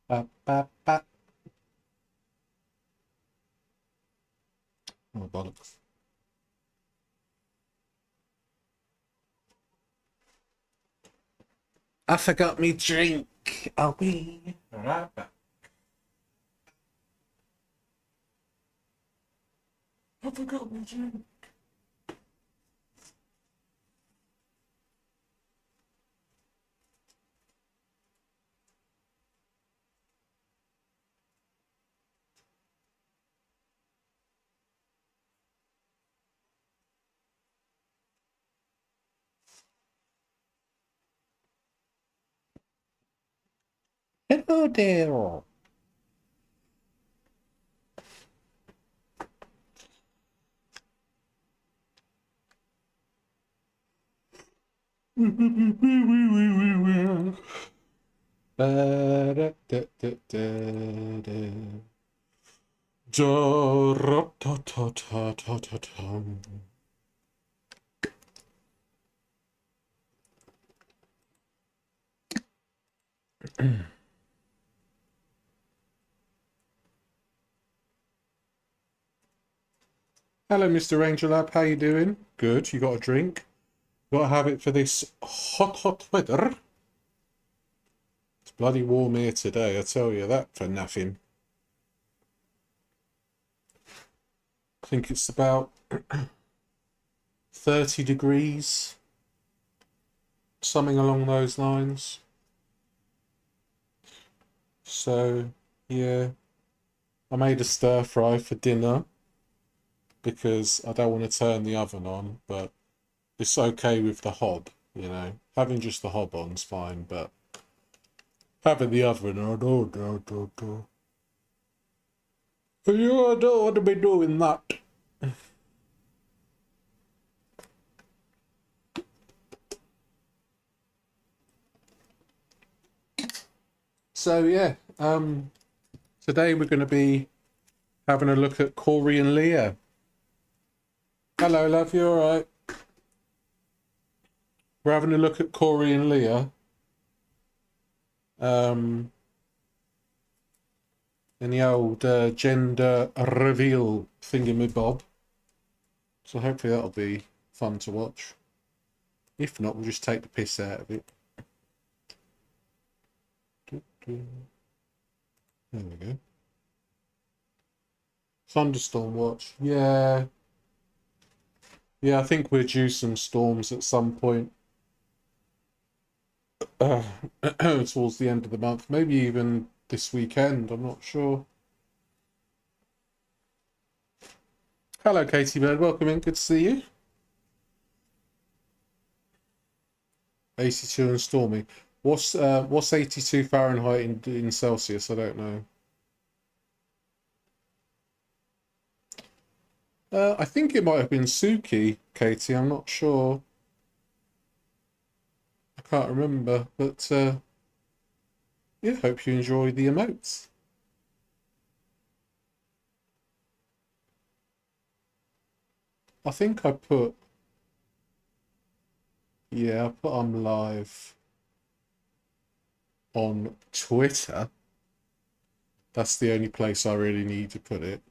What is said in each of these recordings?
Ba, ba, ba. Oh, bollocks. I forgot me drink. I'll be right back. I forgot me drink. Hello there. Hello, Mr. Ranger Lab. How you doing? Good. You got a drink? Got to have it for this hot weather. It's bloody warm here today, I tell you that for nothing. I think it's about 30 degrees, something along those lines. So, yeah, I made a stir fry for dinner because I don't want to turn the oven on, but it's okay with the hob, you know. Having just the hob on's fine, but having the oven on, you don't want to be doing that. So yeah, today we're going to be having a look at Cory and Lea. Hello, love, you all right? We're having a look at Cory and Lea. In the old gender reveal thingamabob. So hopefully that'll be fun to watch. If not, we'll just take the piss out of it. There we go. Thunderstorm watch. Yeah. Yeah, I think we're due some storms at some point. Towards the end of the month. Maybe even this weekend. I'm not sure. Hello, Katie Bird. Welcome in. Good to see you. 82 and stormy. What's 82 Fahrenheit in Celsius? I don't know. I think it might have been Suki, Katie. I'm not sure. I can't remember, but yeah. Hope you enjoy the emotes. I think I put. Yeah, I put I'm live on Twitter. That's the only place I really need to put it.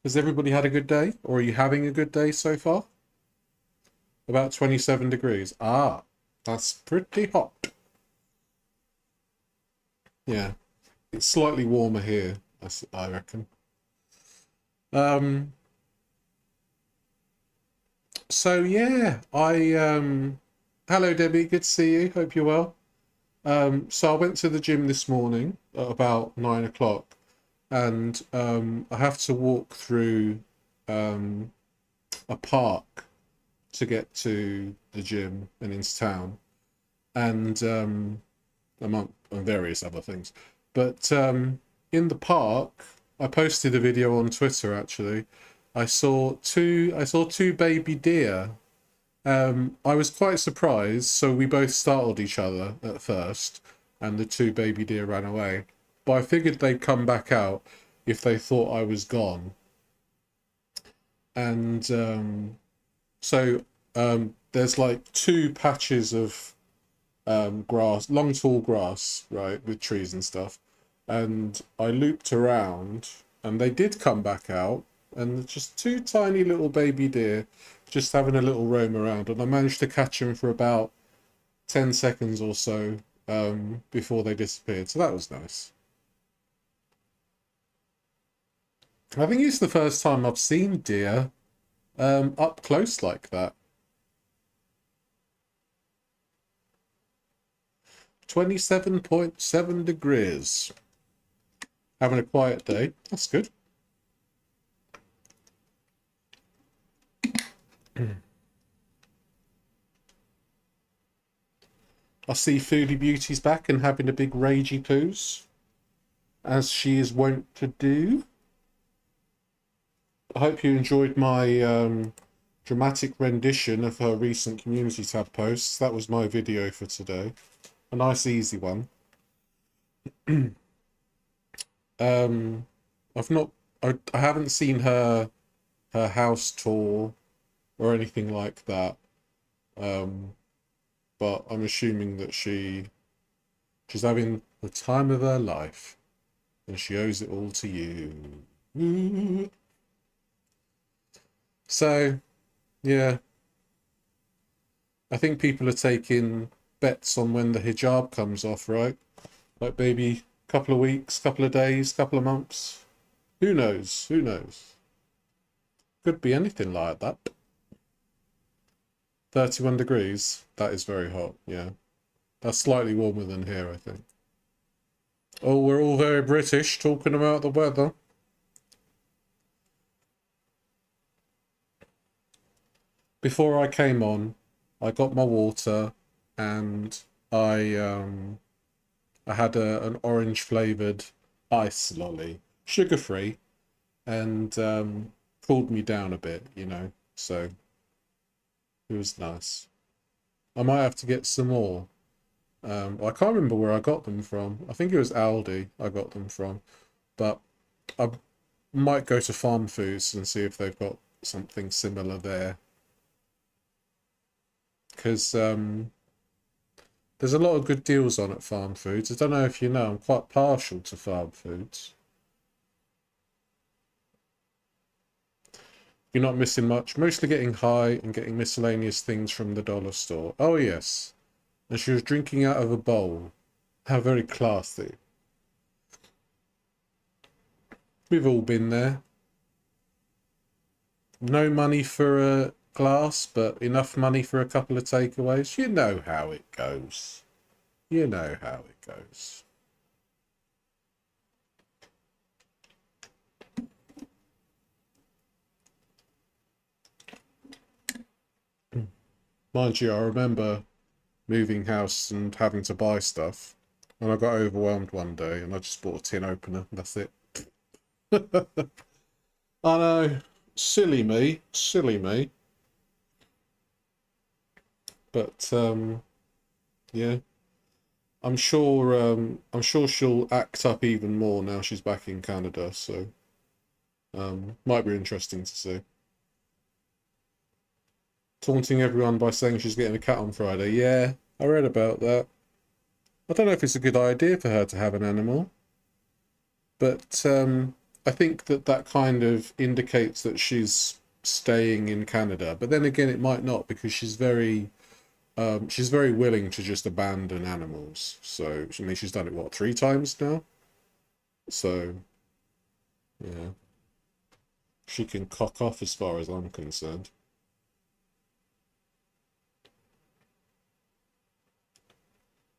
Has everybody had a good day? Or are you having a good day so far? About 27 degrees. Ah, that's pretty hot. Yeah, it's slightly warmer here, I reckon. So yeah, hello Debbie, good to see you. Hope you're well. So I went to the gym this morning at about 9 o'clock, and I have to walk through a park to get to the gym and into town, and among various other things. But in the park, I posted a video on Twitter actually. I saw two baby deer. I was quite surprised, so we both startled each other at first, and the two baby deer ran away. But I figured they'd come back out if they thought I was gone. And so there's like two patches of grass, long tall grass, right, with trees and stuff. And I looped around and they did come back out, and just two tiny little baby deer just having a little roam around, and I managed to catch them for about 10 seconds or so before they disappeared. So that was nice. I think it's the first time I've seen deer up close like that. 27.7 degrees. Having a quiet day. That's good. I see Foodie Beauty's back and having a big ragey poos, as she is wont to do. I hope you enjoyed my dramatic rendition of her recent community tab posts. That was my video for today. A nice easy one. I've not, I haven't seen her house tour or anything like that. But I'm assuming that she's having the time of her life, and she owes it all to you. So, yeah, I think people are taking bets on when the hijab comes off, right? Like maybe a couple of weeks, couple of days, couple of months. Who knows? Who knows? Could be anything like that. 31 degrees. That is very hot, yeah. That's slightly warmer than here, I think. Oh, we're all very British talking about the weather. Before I came on, I got my water, and I had an orange flavoured ice lolly, sugar-free, and cooled me down a bit, you know, so it was nice. I might have to get some more. I can't remember where I got them from. I think it was Aldi I got them from, but I might go to Farm Foods and see if they've got something similar there. Because there's a lot of good deals on at Farm Foods. I don't know if you know, I'm quite partial to Farm Foods. You're not missing much. Mostly getting high and getting miscellaneous things from the dollar store. Oh, yes. And she was drinking out of a bowl. How very classy. We've all been there. No money for a glass, but enough money for a couple of takeaways. You know how it goes. You know how it goes. Mind you, I remember moving house and having to buy stuff, and I got overwhelmed one day and I just bought a tin opener. That's it. I know, silly me, silly me. But yeah, I'm sure she'll act up even more now she's back in Canada. So might be interesting to see. Taunting everyone by saying she's getting a cat on Friday. Yeah, I read about that. I don't know if it's a good idea for her to have an animal, but I think that kind of indicates that she's staying in Canada. But then again, it might not, because she's very willing to just abandon animals. So, I mean, she's done it, what, 3 times now? So, yeah. She can cock off as far as I'm concerned.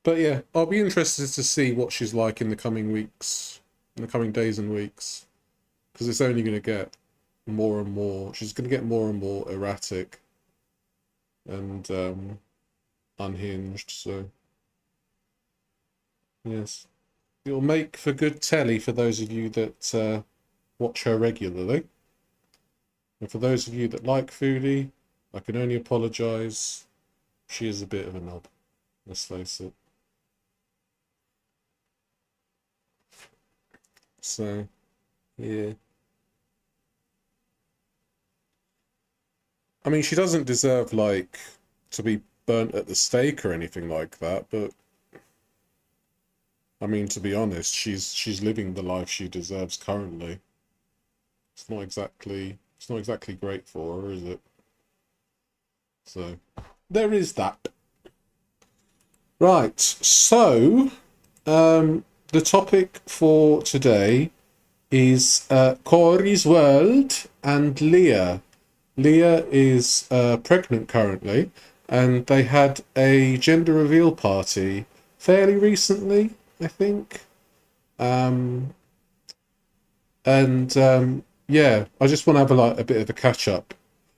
But yeah, I'll be interested to see what she's like in the coming weeks, in the coming days and weeks. Because it's only going to get more and more, she's going to get more and more erratic and unhinged, so yes. It'll make for good telly for those of you that watch her regularly. And for those of you that like Foodie, I can only apologise. She is a bit of a knob, let's face it. So, yeah. I mean, she doesn't deserve, like, to be burnt at the stake or anything like that, but I mean, to be honest, she's living the life she deserves currently. It's not exactly great for her, is it? So there is that. Right, so the topic for today is Cory's World and Lea. Lea is pregnant currently, and they had a gender reveal party fairly recently, I think. Yeah, I just want to have a bit of a catch up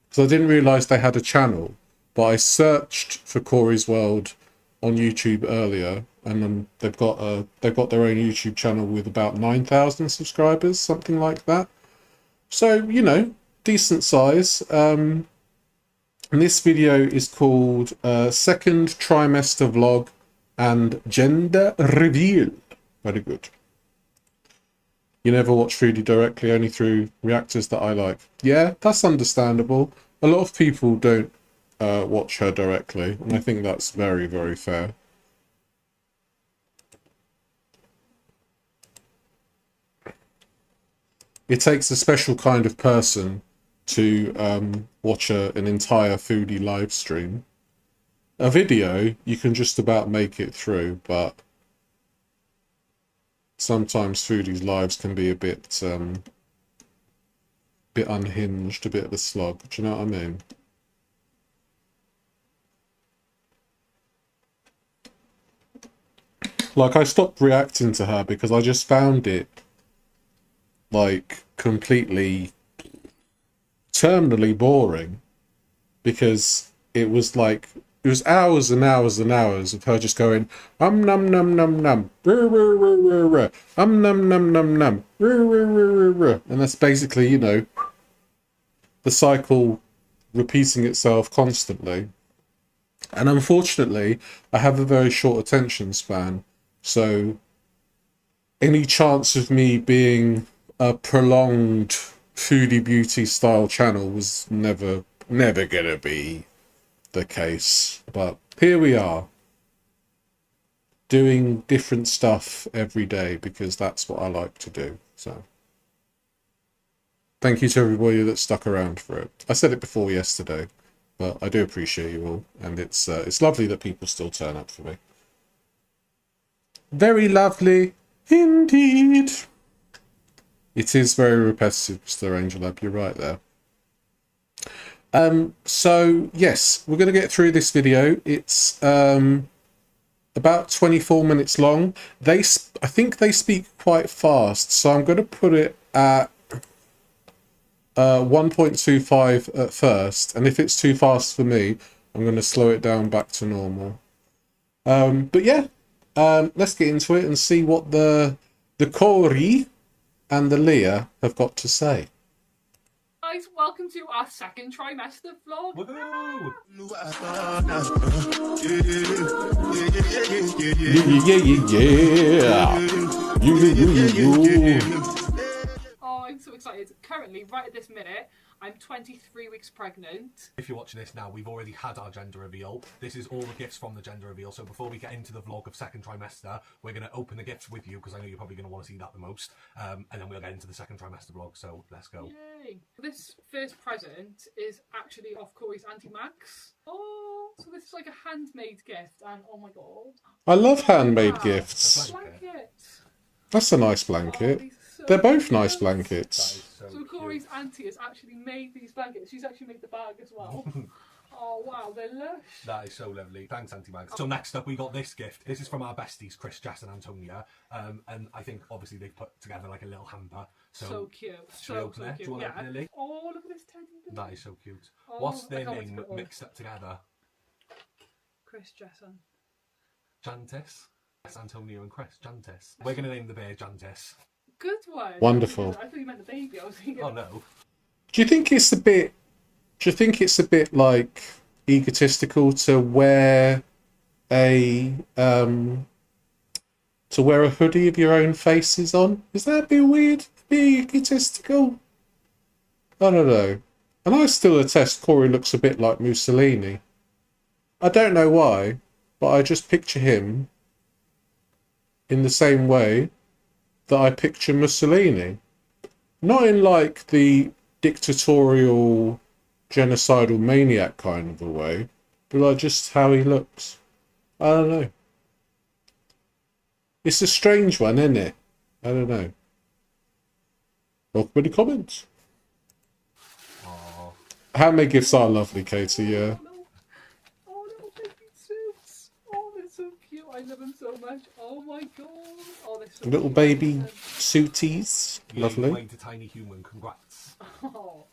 because I didn't realise they had a channel, but I searched for Cory's World on YouTube earlier, and they've got their own YouTube channel with about 9,000 subscribers, something like that. So, you know, decent size. And this video is called Second Trimester Vlog and Gender Reveal. Very good. You never watch Foodie directly, only through reactors that I like. Yeah, that's understandable. A lot of people don't watch her directly, and I think that's very, very fair. It takes a special kind of person to watch an entire Foodie live stream. A video, you can just about make it through, but sometimes Foodie's lives can be a bit unhinged, a bit of a slog. Do you know what I mean? Like, I stopped reacting to her because I just found it, like, completely terminally boring, because it was hours and hours and hours of her just going num num num num rah, rah, rah, rah, rah, num num num num rah, rah, rah, rah, rah. And that's basically, you know, the cycle repeating itself constantly. And unfortunately, I have a very short attention span, so any chance of me being a prolonged Foodie Beauty style channel was never gonna be the case. But here we are, doing different stuff every day because that's what I like to do. So thank you to everybody that stuck around for it. I said it before yesterday, but I do appreciate you all, and it's lovely that people still turn up for me. Very lovely indeed. It is very repetitive, Mr. Angel Lab, you're right there. So yes, we're going to get through this video. It's about 24 minutes long. I think they speak quite fast, so I'm going to put it at 1.25 at first, and if it's too fast for me, I'm going to slow it down back to normal. But yeah, let's get into it and see what the Cory and the Lea have got to say. Guys, welcome to our second trimester vlog. Woohoo! Oh, I'm so excited. Currently, right at this minute, I'm 23 weeks pregnant. If you're watching this now, we've already had our gender reveal. This is all the gifts from the gender reveal. So before we get into the vlog of second trimester, we're going to open the gifts with you because I know you're probably going to want to see that the most. And then we'll get into the second trimester vlog. So let's go. Yay! This first present is actually off Cory's Auntie Max. Oh, so this is like a handmade gift, and oh my god. I love handmade gifts. Blanket. That's a nice blanket. Oh, so they're both cute. nice blankets. So Cory's auntie has actually made these blankets. She's actually made the bag as well. Oh wow, they're lush. That is so lovely. Thanks, Auntie Mags. So next up, we got this gift. This is from our besties, Chris, Jess, and Antonia. And I think obviously they've put together like a little hamper. So cute. So cute. Do you want to open it, Lee? Oh, look at this teddy bear. That is so cute. Oh, What's I their can't wait name to put it on. mixed up together? Chris, Jess, and Jantis. Yes, Antonia and Chris. Jantis. We're going to name the bear Jantis. good one. Wonderful. I thought you meant the baby. I was thinking. Oh no. Do you think it's a bit? Do you think it's a bit like egotistical to wear a hoodie of your own faces on? Is that a bit weird? A bit egotistical? I don't know. And I still attest Cory looks a bit like Mussolini. I don't know why, but I just picture him in the same way that I picture Mussolini. Not in like the dictatorial, genocidal maniac kind of a way, but like just how he looks. I don't know. It's a strange one, isn't it? I don't know. Welcome any comments. Aww. Handmade gifts are lovely, Katie, yeah. Oh, little baby suits. Oh, they're so cute. I love them so much. Oh my god. Oh, they're so Little cute. baby suities. Yeah, Lovely. you made a tiny human. Congrats. Oh.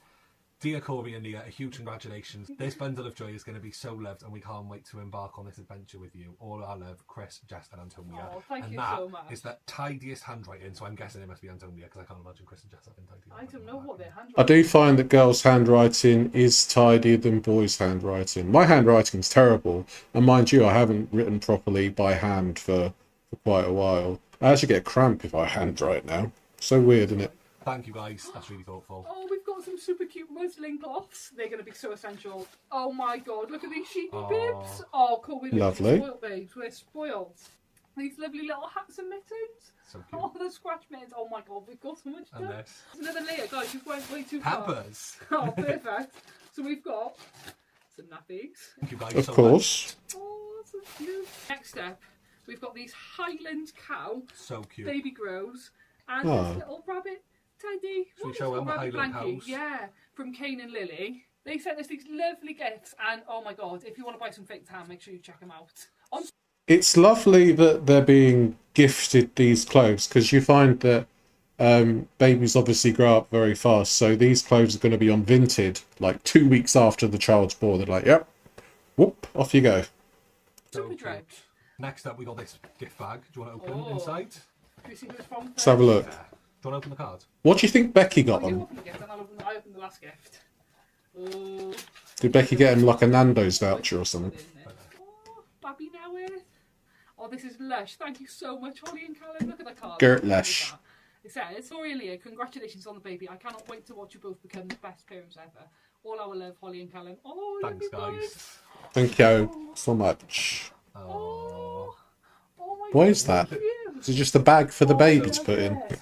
Dear Cory and Leah, a huge congratulations. This bundle of joy is going to be so loved, and we can't wait to embark on this adventure with you. All our love, Chris, Jess, and Antonia. Oh, thank and you that so much. is the tidiest handwriting, so I'm guessing it must be Antonia, because I can't imagine Chris and Jess having tidy I handwriting. don't know what their handwriting I do find that girls' handwriting is tidier than boys' handwriting. My handwriting's terrible, and mind you, I haven't written properly by hand for quite a while. I actually get a cramp if I handwrite now. So weird, isn't it? Thank you guys, that's really thoughtful. Oh, we've got some super cute muslin cloths. They're going to be so essential. Oh my god, look at these sheepy bibs. Oh, cool. We're Lovely. spoiled, babes. We're spoiled. These lovely little hats and mittens. So cute. Oh, the scratch mittens. Oh my god, we've got so much And stuff. this. There's another layer, guys. You've went way too far. Pampers. Oh, perfect. So we've got some nappies. Thank you guys Of so course. Oh, so cute. Next up, we've got these Highland cow much. So cute. baby grows and Oh. this little rabbit teddy. Should we What show is it? them the Rabbit Highland blankie. cows? Yeah, from Kane and Lily. They sent us these lovely gifts, and oh my god, if you want to buy some fake tan, make sure you check them out. On It's lovely that they're being gifted these clothes, because you find that babies obviously grow up very fast. So these clothes are going to be on Vinted like 2 weeks after the child's born. They're like, yep, whoop, off you go. So Super cute. Dredge. Next up, we got this gift bag. Do you want to open Oh. inside? Do you see who it's from? Let's have a look. Yeah. Do you want to open the card? What do you think Becki got You them? open the gift, and I open the last gift. Oh, Did Becki get him like a Nando's voucher or something? oh, Babby now with. Oh, this is lush. Thank you so much, Holly and Callum. Look at the card. Gert lush. It says, Cory Lea, congratulations on the baby. I cannot wait to watch you both become the best parents ever. All our love, Holly and Callum. Oh, Thanks, love you guys. Thank you so much. Oh. Oh my What god. is that? so cute. Is it just a bag for the Oh, baby yeah, to put in? yeah.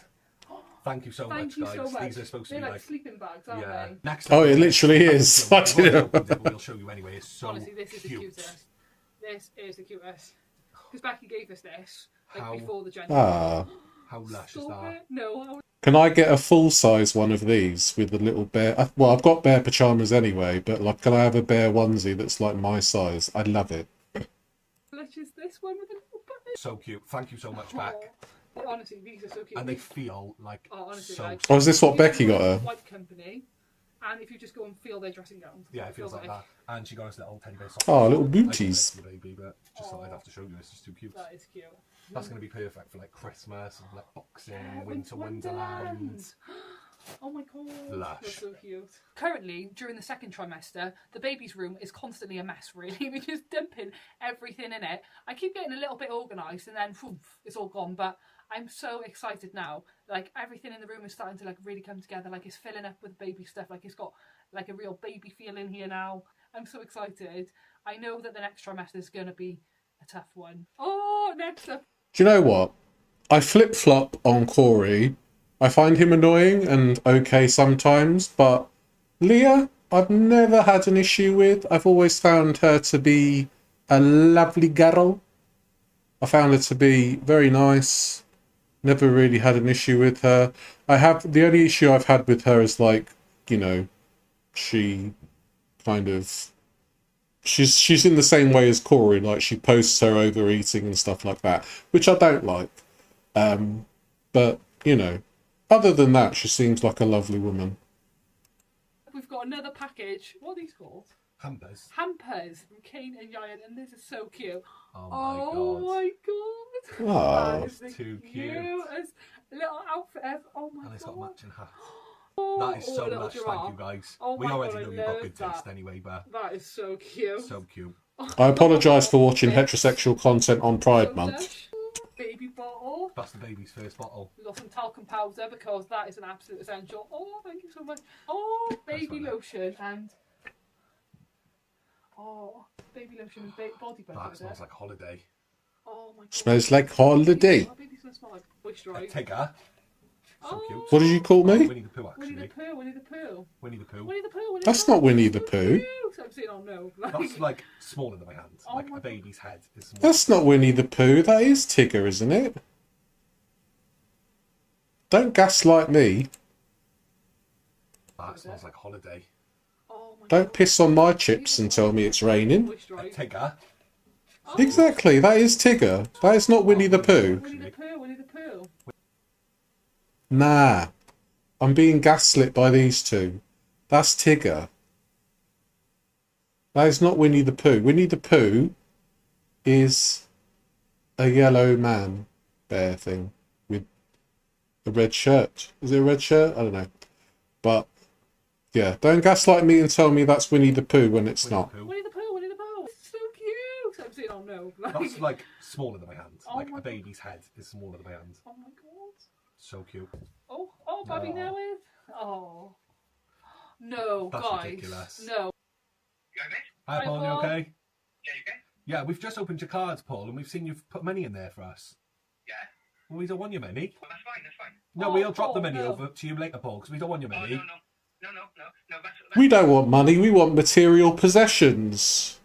Thank you so Thank much, you guys. so much. These are supposed to They're be like like. sleeping bags, aren't Yeah. they? Next Oh, up, it literally is. I We've didn't already know. opened it, but we'll show you anyway. It's so Honestly, this is cute. the cutest. This is the cutest. Because Becki gave us this like How- before the gender. Ah. How lush is Stop that? it. No. Can I get a full size one of these with the little bear? Well, I've got bear pajamas anyway, but like, can I have a bear onesie that's like my size? I'd love it. Let's just this one with a little button. So cute. Thank you so much, Beck. Oh, honestly, these are so cute. And they feel like honestly, so. like, Oh, is this what you Becki go got to her? White company, and if you just go and feel their dressing gowns, Yeah, it feels like that. And she got us little teddy bear socks. Oh, little I did booties. this, baby, but just thought I'd have to show you. This is too cute. That is cute. That's going to be perfect for like Christmas, and like boxing, Yeah, winter wonderland. Oh my god, Lush. that's so cute. Currently, during the second trimester, the baby's room is constantly a mess, really. We're just dumping everything in it. I keep getting a little bit organised and then poof, it's all gone, but I'm so excited now. Like, everything in the room is starting to like really come together, like it's filling up with baby stuff, like it's got like a real baby feel in here now. I'm so excited. I know that the next trimester is going to be a tough one. Oh, next up. Do you know what? I flip-flop on Cory. I find him annoying and okay sometimes, but Leah, I've never had an issue with. I've always found her to be a lovely girl. I found her to be very nice. Never really had an issue with her. The only issue I've had with her is like, you know, she kind of, she's in the same way as Cory, like she posts her overeating and stuff like that, which I don't like. But, you know, other than that, she seems like a lovely woman. We've got another package. What are these called? Hampers. Hampers from Kane and Yayan, and this is so cute. Oh my god. Oh, That is the too cute. cutest little outfit ever. Oh my And it's got god. matching hats. Oh, That is oh, so a little lush. Thank giraffe. you, guys. Oh We my already God, know I you've got love good that. taste anyway, but That is so cute. so cute. I apologise for watching Yeah. heterosexual content on Pride So Month. lush. Baby bottle. That's the baby's first bottle. We've got some talcum powder because that is an absolute essential. Oh, thank you so much. Oh, baby right. lotion and Oh, baby lotion and body butter. That smells like holiday. Oh my god. Smells like holiday. Oh, baby's gonna smell like A moisturiser. Tigger. So cute. What did you call me? Winnie the Pooh, Winnie the actually. Pooh, Winnie the Pooh. Winnie the Pooh. Winnie the Pooh, Winnie That's the Pooh. not Winnie the So Pooh. cute. I'm saying, oh no. That's like smaller than my hand. Oh Like my a God. baby's head is smaller. That's not Winnie the Pooh. That is Tigger, isn't it? Don't gaslight me. That smells like holiday. Oh my Don't god. piss on my chips and tell me it's raining. A Moisturiser. Tigger. Exactly, that is Tigger. That is not Winnie the Pooh. Winnie the Pooh, Winnie the Pooh. Nah. I'm being gaslit by these two. That's Tigger. That is not Winnie the Pooh. Winnie the Pooh is a yellow man bear thing with a red shirt. Is it a red shirt? I don't know. But, yeah, don't gaslight me and tell me that's Winnie the Pooh when it's not. Winnie the Pooh, Winnie the Pooh. It's so cute. I'm saying, oh no. That's like smaller than my hand. Oh Like my a baby's head is smaller than my hand. Oh my god. So cute. Oh, Babby Oh. now is. Oh. No, That's guys. ridiculous. No. You okay, mate? Hi, Hi, Paul, you Paul. okay? Yeah, you okay? Yeah, we've just opened your cards, Paul, and we've seen you've put money in there for us. Yeah. Well, we don't want your money. Well, that's fine, that's fine. No, Oh, we'll drop the Paul, money no. over to you later, Paul, because we don't want your Oh, money. no, that's We don't want money, we want material possessions.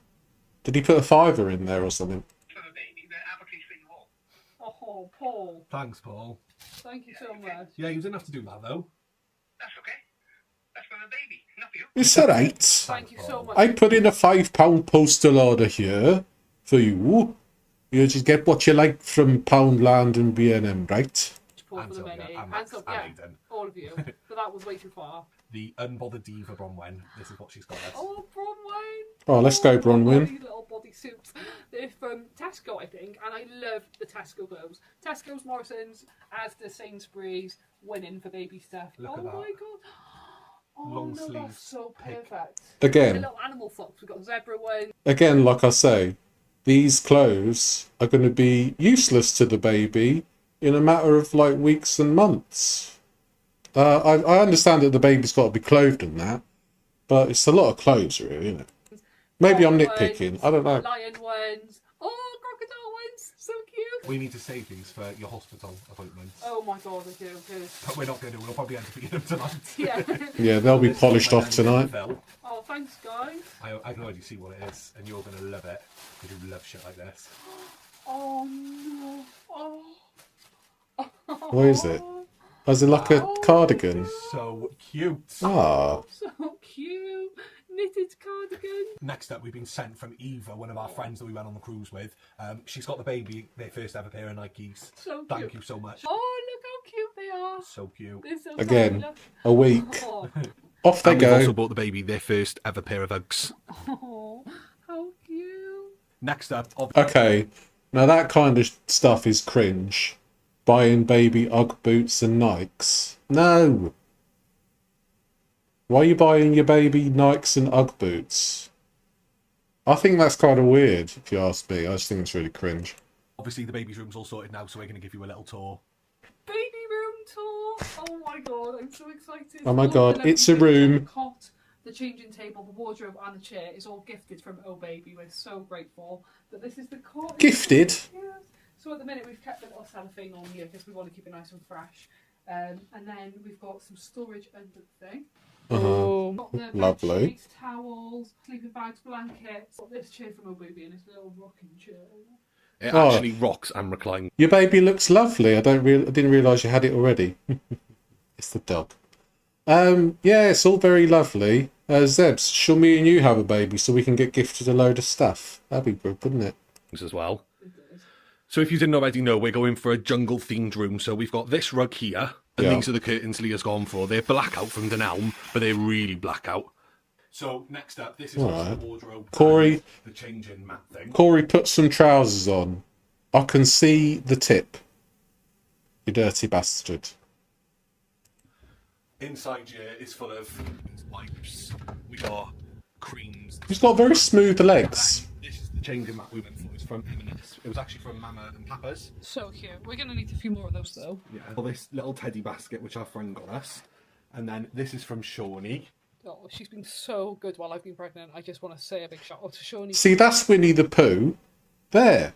Did he put a fiver in there or something? for the baby, the apple tree's in the wall. Oh, Paul. Thanks, Paul. Thank you so much. Yeah, you didn't have to do that, though. That's okay. That's for the baby, not for you. It's alright. Thank you so much. I put in a £5 postal order here for you. You just get what you like from Poundland and B&M, right? Paul And for the Sylvia, money. and Max, Sylvia, and yeah, Aidan. all of you. But that was way too far. The unbothered diva Bronwen. This is what she's got us. Oh, Bronwyn. Oh, let's go, Bronwyn. These little bodysuits. They're from Tesco, I think, and I love the Tesco clothes. Tesco's, Morrison's, Asda, Sainsbury's, winning for baby stuff. Look oh at that. my god. Oh Long no, sleeves, that's so pink. perfect. The Again, little animal socks. We've got zebra ones. like I say, these clothes are going to be useless to the baby in a matter of like weeks and months. I understand that the baby's got to be clothed and that, but it's a lot of clothes, really, isn't it? Maybe I'm Lion nitpicking. ones, I don't know. Lion ones. Oh, crocodile ones. So cute. We need to save these for your hospital appointment. Oh my god, I do. Cause... But we're not going to. We'll probably end up eating them tonight. Yeah. Yeah, they'll be This is polished my off nanny tonight. Phil. Oh, thanks, guys. I can already see what it is, and you're going to love it, because you love shit like this. Oh no. Oh. What is it? Is it like a cardigan? So cute. Ah, So cute. Knitted cardigan. Next up, we've been sent from Eva, one of our friends that we went on the cruise with. She's got the baby, their first ever pair of Nikes. So cute. Thank you so much. Oh, look how cute they are. So cute. They're so again, fabulous. a week. Oh, Off they And we've also go. bought the baby their first ever pair of Uggs. oh, how cute. Next up, Okay, now that kind of stuff is cringe. Buying baby Ugg boots and Nikes. No. Why are you buying your baby Nikes and Ugg boots? I think that's kind of weird, if you ask me. I just think it's really cringe. obviously the baby's room's all sorted now, so we're going to give you a little tour. Baby room tour. Oh my god, I'm so excited. Oh my All the God, lovely it's a things, room. The cot, the changing table, the wardrobe, and the chair is all gifted from Oh Baby. We're so grateful that this is the cot. Gifted? Yes. So at the minute we've kept a little cellophane on here because we want to keep it nice and fresh. And then we've got some storage under the thing. Got the bed Lovely. sheets, towels, sleeping bags, blankets. Got this chair from Oh Baby and this little rocking chair. It Oh. actually rocks and reclines. Your baby looks lovely. I didn't realise you had it already. It's the dog. Yeah, it's all very lovely. Zebs, shall me and you have a baby so we can get gifted a load of stuff? That'd be good, wouldn't it? As well. So if you didn't already know, we're going for a jungle themed room. So we've got this rug here, and Yeah. these are the curtains Leah's gone for. They're blackout from Denelm, but they're really blackout. So next up, this is Alright. the wardrobe. Cory- and the changing mat thing. Cory, put some trousers on. I can see the tip. You dirty bastard. Inside here is full of wipes. We got creams. He's got very smooth legs. This is the changing mat we went for. It's from M&S. It was actually from Mama and Papa's. So cute. We're going to need a few more of those though. Yeah. Well, this little teddy basket which our friend got us, and then this is from Shawnee. Oh, she's been so good while I've been pregnant. I just want to say a big shout out to Shawnee. See, that's Winnie the Pooh there.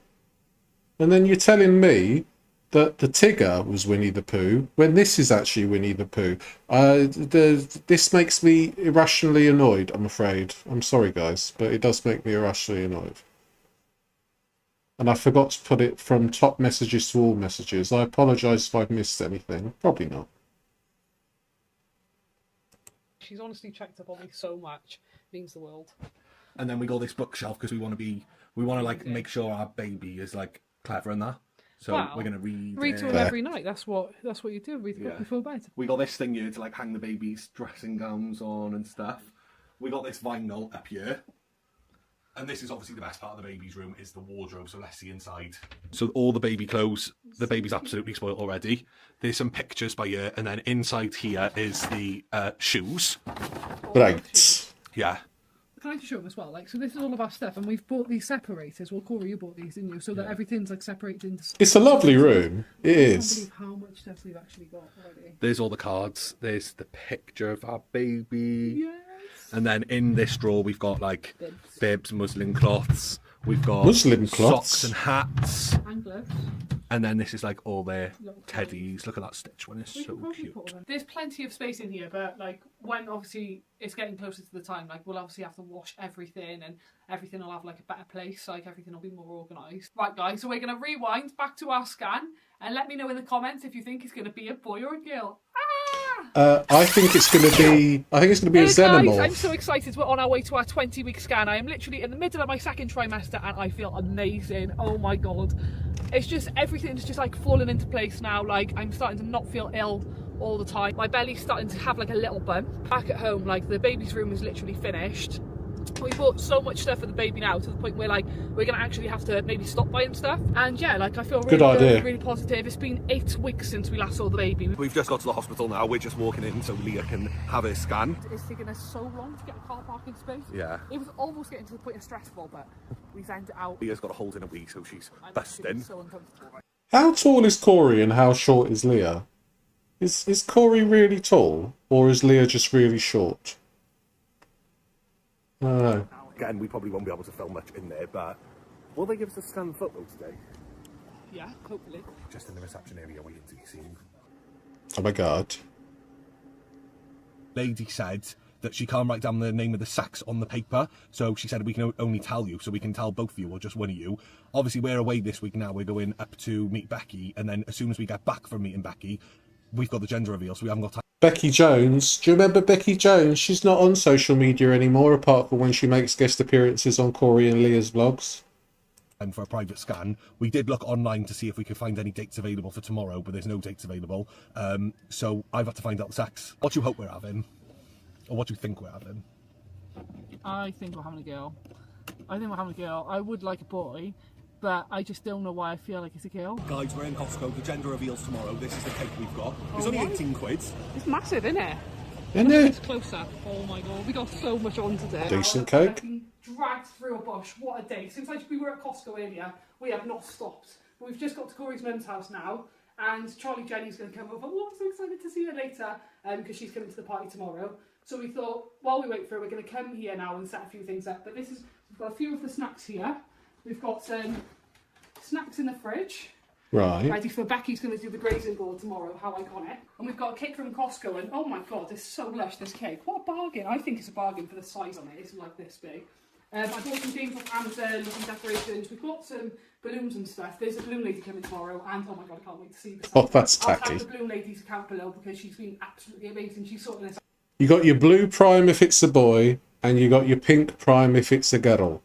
And then you're telling me that the Tigger was Winnie the Pooh when this is actually Winnie the Pooh. This makes me irrationally annoyed, I'm afraid. I'm sorry, guys, but it does make me irrationally annoyed. And I forgot to put it from top messages to all messages. I apologise if I've missed anything. Probably not. She's honestly checked up on me so much. Means the world. And then we got this bookshelf because we want to like make sure our baby is like clever and that. So Wow. we're gonna Read to her every night. That's what you do. Read the book before bed. We got this thing here to like hang the baby's dressing gowns on and stuff. We got this vinyl up here. And this is obviously the best part of the baby's room is the wardrobe, so let's see inside. So all the baby clothes, the baby's absolutely spoiled already. There's some pictures by here, and then inside here is the shoes. Right. Yeah. Can I just show them as well? Like, so this is all of our stuff, and we've bought these separators. Well, Corey, you bought these, didn't you? So that everything's like separated into. It's a lovely room. It I is. can't believe how much stuff we've actually got already. There's all the cards. There's the picture of our baby. Yes. And then in this drawer we've got like bibs, muslin cloths. We've got Muslin cloths? socks and hats. And gloves. And then this is like all their teddies. Look at that stitch one, it's We so can probably cute. put all them. There's plenty of space in here, but like when obviously it's getting closer to the time, like we'll obviously have to wash everything, and everything will have like a better place. Like everything will be more organised. Right, guys. So we're gonna rewind back to our scan, and let me know in the comments if you think it's gonna be a boy or a girl. I think it's going to be. I think it's going to be a Hey guys, I'm xenomorph. so excited. We're on our way to our 20-week scan. I am literally in the middle of my second trimester and I feel amazing. Oh my god. It's just, everything's just like falling into place now. Like I'm starting to not feel ill all the time. My belly's starting to have like a little bump. Back at home, like the baby's room is literally finished. We bought so much stuff for the baby now to the point where like we're gonna actually have to maybe stop buying stuff. And yeah, like I feel really Good idea. really positive. It's been 8 weeks since we last saw the baby. We've just got to the hospital now. We're just walking in so Leah can have her scan. It's taken us so long to get a car parking space. Yeah. It was almost getting to the point of stressful, but we found it out. Leah's got a hold in a wee, so she's I'm busting. actually so uncomfortable. How tall is Corey and how short is Leah? Is Corey really tall or is Leah just really short? I don't know. Again, we probably won't be able to film much in there, but will they give us a scan photo today? Yeah, hopefully. Just in the reception area waiting to be seen. Oh my god. Lady said that she can't write down the name of the sex on the paper, so she said we can only tell you, so we can tell both of you or just one of you. Obviously, we're away this week now. We're going up to meet Becki, and then as soon as we get back from meeting Becki, we've got the gender reveal, so we haven't got time. Becki Jones. Do you remember Becki Jones? She's not on social media anymore, apart from when she makes guest appearances on Corey and Leah's vlogs. And for a private scan, we did look online to see if we could find any dates available for tomorrow, but there's no dates available. So I've had to find out the sex. What do you hope we're having? Or what do you think we're having? I think we're having a girl. I would like a boy, but I just don't know why I feel like it's a girl. Guys, we're in Costco. The gender reveals tomorrow. This is the cake we've got. It's Oh, only right. 18 quid. It's massive, isn't it? Isn't it? It's closer. Oh my god, we got so much on today. Decent cake. I've been dragged through a bush. What a day. Since we were at Costco earlier, we have not stopped. We've just got to Corey's mum's house now, and Charlie Jenny's going to come over. Oh, I'm so excited to see her later, because she's coming to the party tomorrow. So we thought, while we wait for her, we're going to come here now and set a few things up. But we've got a few of the snacks here. We've got some snacks in the fridge. Right. Ready for Becky's going to do the grazing board tomorrow, how iconic. And we've got a cake from Costco, and oh my god, it's so lush, this cake. What a bargain. I think it's a bargain for the size on it. It's like this big. I bought some things off Amazon, some decorations. We've got some balloons and stuff. There's a balloon lady coming tomorrow, and oh my god, I can't wait to see this. Oh, that's I'll tacky. have the balloon lady's account below because she's been absolutely amazing. She's sorting this out. You got your blue prime if it's a boy, and you got your pink prime if it's a girl.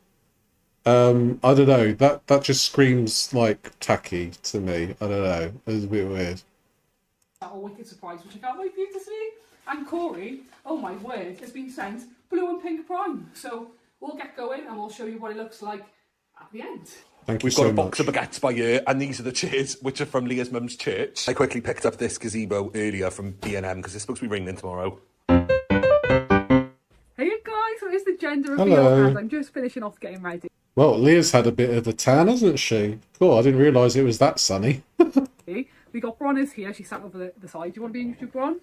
I don't know. That just screams like tacky to me. I don't know. It's a bit weird. A wicked surprise, which I can't wait for you to see. And Corey, oh my word, has been sent blue and pink prime. So we'll get going and we'll show you what it looks like at the end. Thank you We've so got a much. box of baguettes by here, and these are the chairs, which are from Leah's mum's church. I quickly picked up this gazebo earlier from B&M because it's supposed to be raining tomorrow. Hey guys, so it's the gender reveal Hello. and I'm just finishing off getting ready. Well, Leah's had a bit of a tan, hasn't she? Cool, I didn't realise it was that sunny. We got Bron is here, she sat over the side. Do you want to be in YouTube, Bron?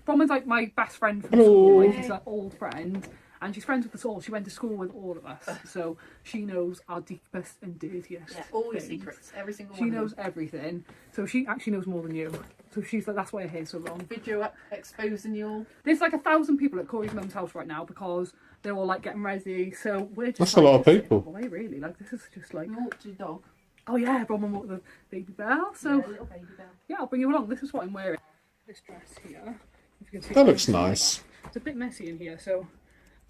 Bronwyn's like my best friend from school. Like, she's like old friend. And she's friends with us all. She went to school with all of us. So she knows our deepest and dirtiest all your things. secrets. Every single She one. knows everything. So she actually knows more than you. So she's like, that's why her hair's so long. Video up exposing you all. There's like 1,000 people at Cory's mum's house right now because they're all like getting ready. So we're just That's like, a lot of people. Away, really. Like, this is just like... You walked your dog. Oh yeah, Bronwyn walked the baby bell. So Yeah, little baby bell. yeah, I'll bring you along. This is what I'm wearing. This dress here. If you can see That it. looks nice. It's a bit messy in here, so...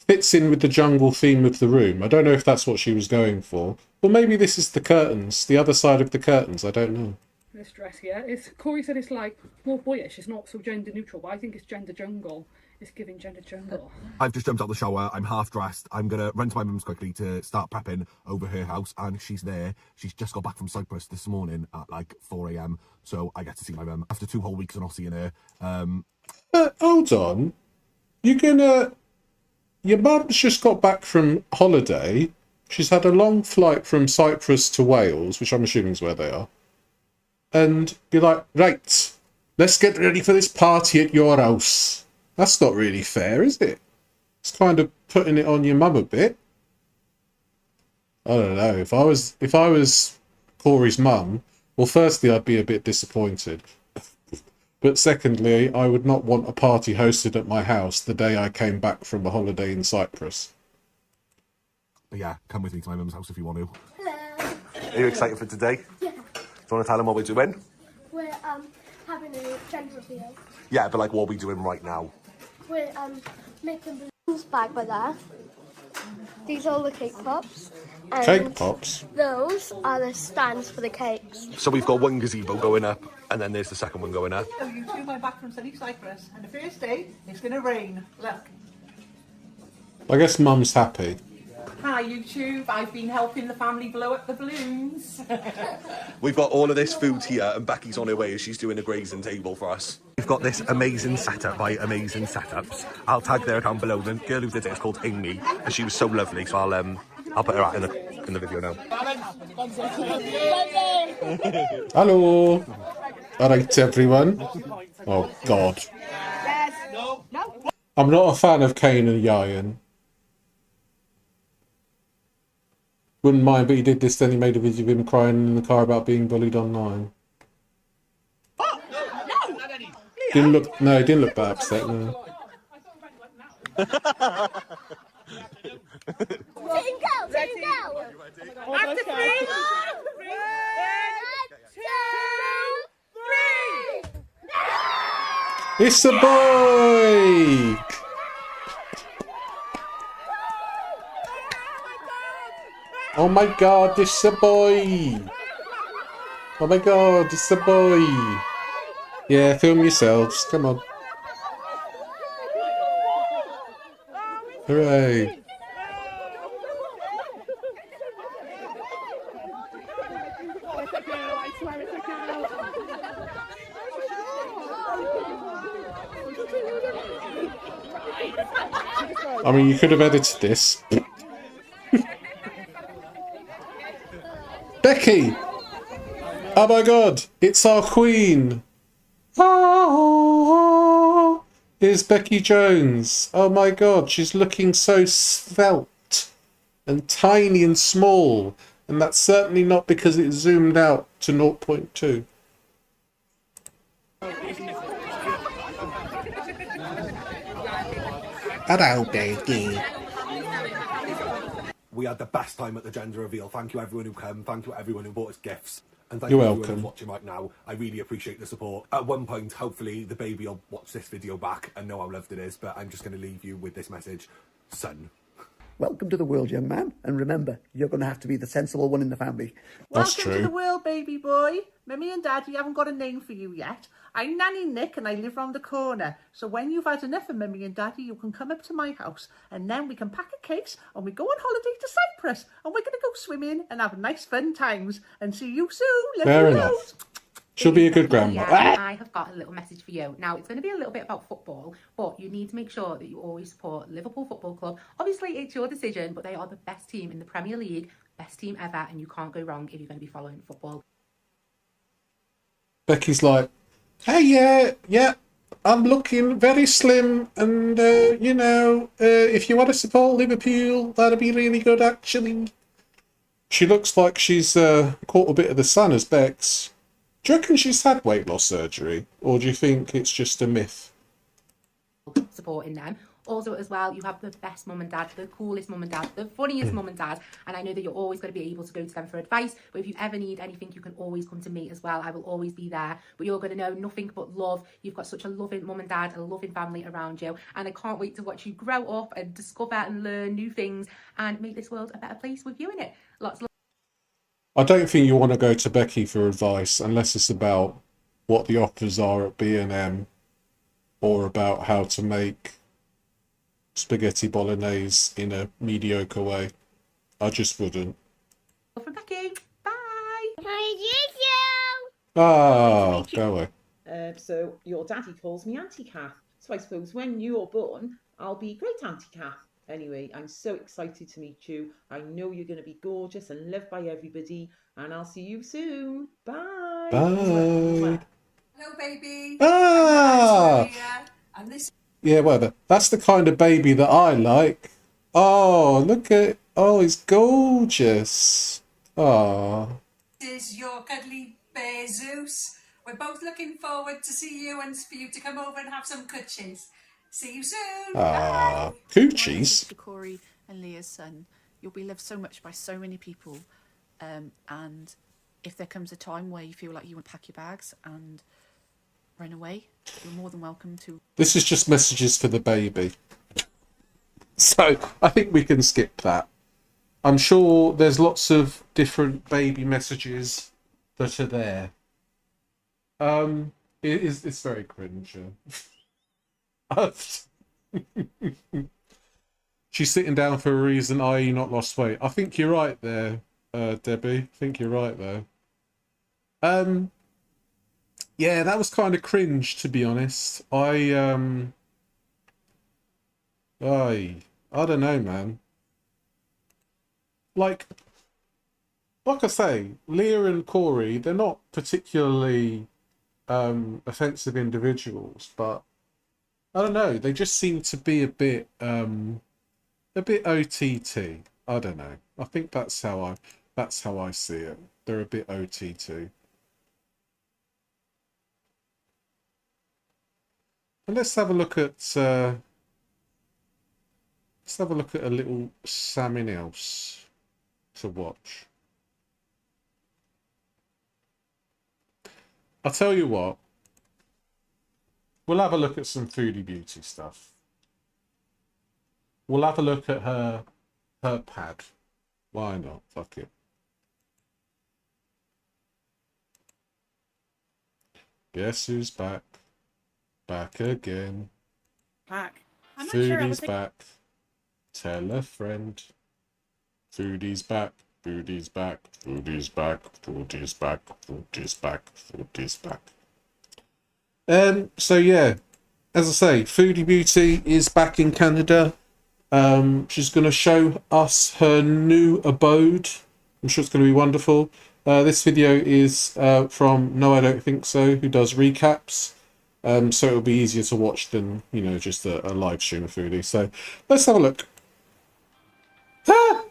Fits in with the jungle theme of the room. I don't know if that's what she was going for. Or maybe this is the curtains, the other side of the curtains. I don't know. This dress here, Cory said it's like more boyish. It's not so gender neutral, but I think it's gender jungle. It's giving gender jungle. I've just jumped out the shower. I'm half dressed. I'm going to run to my mum's quickly to start prepping over her house. And she's there. She's just got back from Cyprus this morning at like 4 a.m. So I get to see my mum after 2 whole weeks of not seeing her. Hold on. You're gonna... Your mum's just got back from holiday. She's had a long flight from Cyprus to Wales, which I'm assuming is where they are. And be like, right, let's get ready for this party at your house. That's not really fair, is it? It's kind of putting it on your mum a bit. I don't know. If I was Cory's mum, well, firstly, I'd be a bit disappointed. But secondly, I would not want a party hosted at my house the day I came back from a holiday in Cyprus. But yeah, come with me to my mum's house if you want to. Hello. Are you excited for today? Yeah. Do you want to tell them what we're doing? We're having a gender reveal. Yeah, but like what are we doing right now? We're making balloons bag by there. These are all the cake pops. And Cake pops? those are the stands for the cakes. So we've got one gazebo going up, and then there's the second one going up. So you two went back from sunny Cyprus, and the first day it's going to rain. Look. I guess mum's happy. Hi YouTube, I've been helping the family blow up the balloons. We've got all of this food here, and Becky's on her way as she's doing a grazing table for us. We've got this amazing setup by Amazing Setups. I'll tag their account below. The girl who did it is called Amy, and she was so lovely. So I'll put her out in the video now. Hello. All right, everyone. Oh God. I'm not a fan of Kane and Yayan. Wouldn't mind, but he did this. Then he made a video of him crying in the car about being bullied online. Didn't look. No, he didn't look that upset. No. Team go! Team go! After three, 1, 2, 3. It's a boy. Oh my God, it's a boy. Oh my God, it's a boy. Yeah, film yourselves. Come on. Hooray. I mean, you could have edited this. Becki! Oh my God, it's our queen! Ah, here's Becki Jones. Oh my God, she's looking so svelte and tiny and small. And that's certainly not because it's zoomed out to 0.2. Hello, Becki. We had the best time at the gender reveal. Thank you everyone who came. Thank you everyone who bought us gifts. And thank You're you everyone welcome. who's watching right now. I really appreciate the support. At one point, hopefully, the baby will watch this video back and know how loved it is. But I'm just going to leave you with this message. Son. Welcome to the world, young man. And remember, you're going to have to be the sensible one in the family. That's Welcome to true. the world, baby boy. Mummy and Daddy haven't got a name for you yet. I'm Nanny Nick and I live round the corner. So when you've had enough of Mummy and Daddy, you can come up to my house and then we can pack a case and we go on holiday to Cyprus and we're going to go swimming and have nice fun times. And see you soon. Love Fair you enough. loads. She'll be a good grandma. Yeah, I have got a little message for you. Now, it's going to be a little bit about football, but you need to make sure that you always support Liverpool Football Club. Obviously, it's your decision, but they are the best team in the Premier League, best team ever, and you can't go wrong if you're going to be following football. Becky's like, hey, yeah, I'm looking very slim, and if you want to support Liverpool, that'd be really good, actually. She looks like she's caught a bit of the sun as Bex. Do you reckon she's had weight loss surgery, or do you think it's just a myth? Supporting them. Also, as well, you have the best mum and dad, the coolest mum and dad, the funniest mum and dad, and I know that you're always going to be able to go to them for advice, but if you ever need anything, you can always come to me as well. I will always be there, but you're going to know nothing but love. You've got such a loving mum and dad, a loving family around you, and I can't wait to watch you grow up and discover and learn new things and make this world a better place with you in it. Lots of I don't think you want to go to Becki for advice unless it's about what the offers are at B&M or about how to make spaghetti bolognese in a mediocre way. I just wouldn't. love from Becki. Bye. Ah, go away. So your daddy calls me Auntie Kath. So I suppose when you're born, I'll be great Auntie Kath. Anyway, I'm so excited to meet you. I know you're going to be gorgeous and loved by everybody. And I'll see you soon. Bye. Bye. Hello, baby. Ah! I'm Maria, and this Yeah, whatever. That's the kind of baby that I like. Oh, look at... Oh, he's gorgeous. Oh. is your cuddly bear Zeus. We're both looking forward to see you and for you to come over and have some coochies. See you soon. Ah, Bye. coochies. To Cory and Leah's son, you'll be loved so much by so many people, and if there comes a time where you feel like you want to pack your bags and run away, you're more than welcome to. This is just messages for the baby. So, I think we can skip that. I'm sure there's lots of different baby messages that are there. It's very cringe. She's sitting down for a reason, i.e. not lost weight. I think you're right there, Debbie. I think you're right there. Yeah, that was kind of cringe, to be honest. I don't know, man. Like I say, Leah and Cory, they're not particularly offensive individuals, but I don't know, they just seem to be a bit OTT. I don't know. I think that's how I see it. They're a bit OTT. And let's have a look at a little something else to watch. I'll tell you what. We'll have a look at some Foodie Beauty stuff. We'll have a look at her pad. Why not? Fuck it. Guess who's back? Back again. Back. I'm not Foodie's sure. back. Tell a friend. Foodie's back. Foodie's back. Foodie's back. Foodie's back. Foodie's back. Foodie's back. So yeah, as I say, Foodie Beauty is back in Canada. She's going to show us her new abode. I'm sure it's going to be wonderful. This video is from No I Don't Think So, who does recaps. So it'll be easier to watch than, just a live stream of Foodie. So let's have a look. Ah!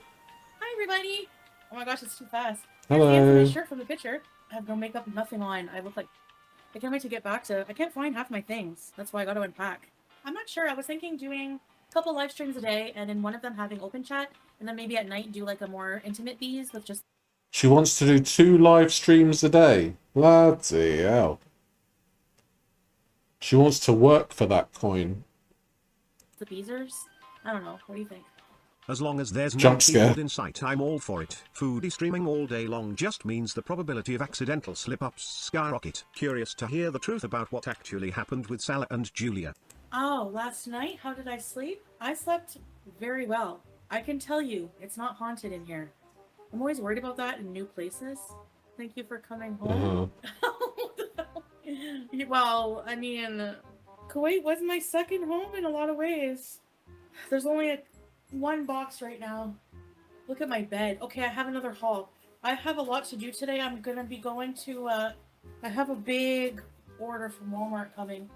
Hi, everybody. Oh my gosh, it's too fast. Hello. Here's my shirt from the picture. I have no makeup, nothing on. I look like... I can't wait to get back to... I can't find half my things. That's why I got to unpack. I'm not sure. I was thinking doing a couple live streams a day, and in one of them having open chat, and then maybe at night do like a more intimate bees with just... She wants to do 2 live streams a day. Bloody hell. She wants to work for that coin. the beezers. I don't know. What do you think? As long as there's no Jump scare. keyboard in sight, I'm all for it. Foodie streaming all day long just means the probability of accidental slip-ups skyrocket. Curious to hear the truth about what actually happened with Salah and Julia. Oh, last night? How did I sleep? I slept very well. I can tell you, it's not haunted in here. I'm always worried about that in new places. Thank you for coming home. Well, I mean, Kuwait was my second home in a lot of ways. There's only one box right now. Look at my bed. Okay, I have another haul. I have a lot to do today. I'm gonna be going to, I have a big order from Walmart coming.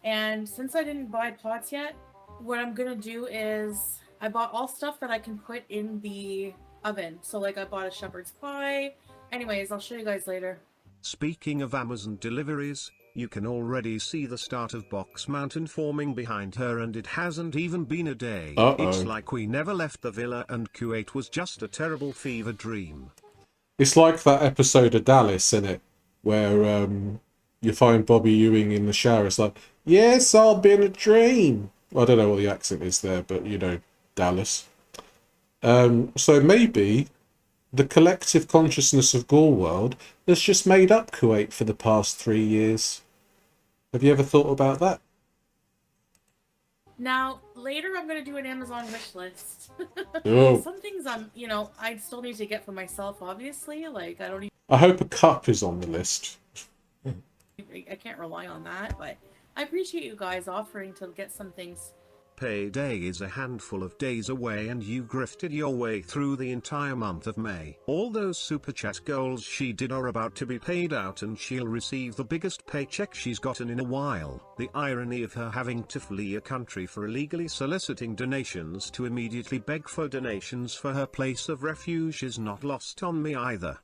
And since I didn't buy pots yet, what I'm gonna do is I bought all stuff that I can put in the oven. So like I bought a shepherd's pie. Anyways, I'll show you guys later. Speaking of Amazon deliveries, you can already see the start of Box Mountain forming behind her, and it hasn't even been a day. It's like we never left the villa and Kuwait was just a terrible fever dream. It's like that episode of Dallas, isn't it? Where you find Bobby Ewing in the shower. It's like, yes, I'll be in a dream. I don't know what the accent is there, but you know, Dallas. So maybe the collective consciousness of Ghoul World has just made up Kuwait for the past 3 years. Have you ever thought about that? Now, later I'm going to do an Amazon wish list. Oh. Some things I still need to get for myself, obviously. Like, I don't even... I hope a cup is on the list. I can't rely on that, but I appreciate you guys offering to get some things. Payday is a handful of days away and you grifted your way through the entire month of May. All those super chat goals she did are about to be paid out and she'll receive the biggest paycheck she's gotten in a while. The irony of her having to flee a country for illegally soliciting donations to immediately beg for donations for her place of refuge is not lost on me either.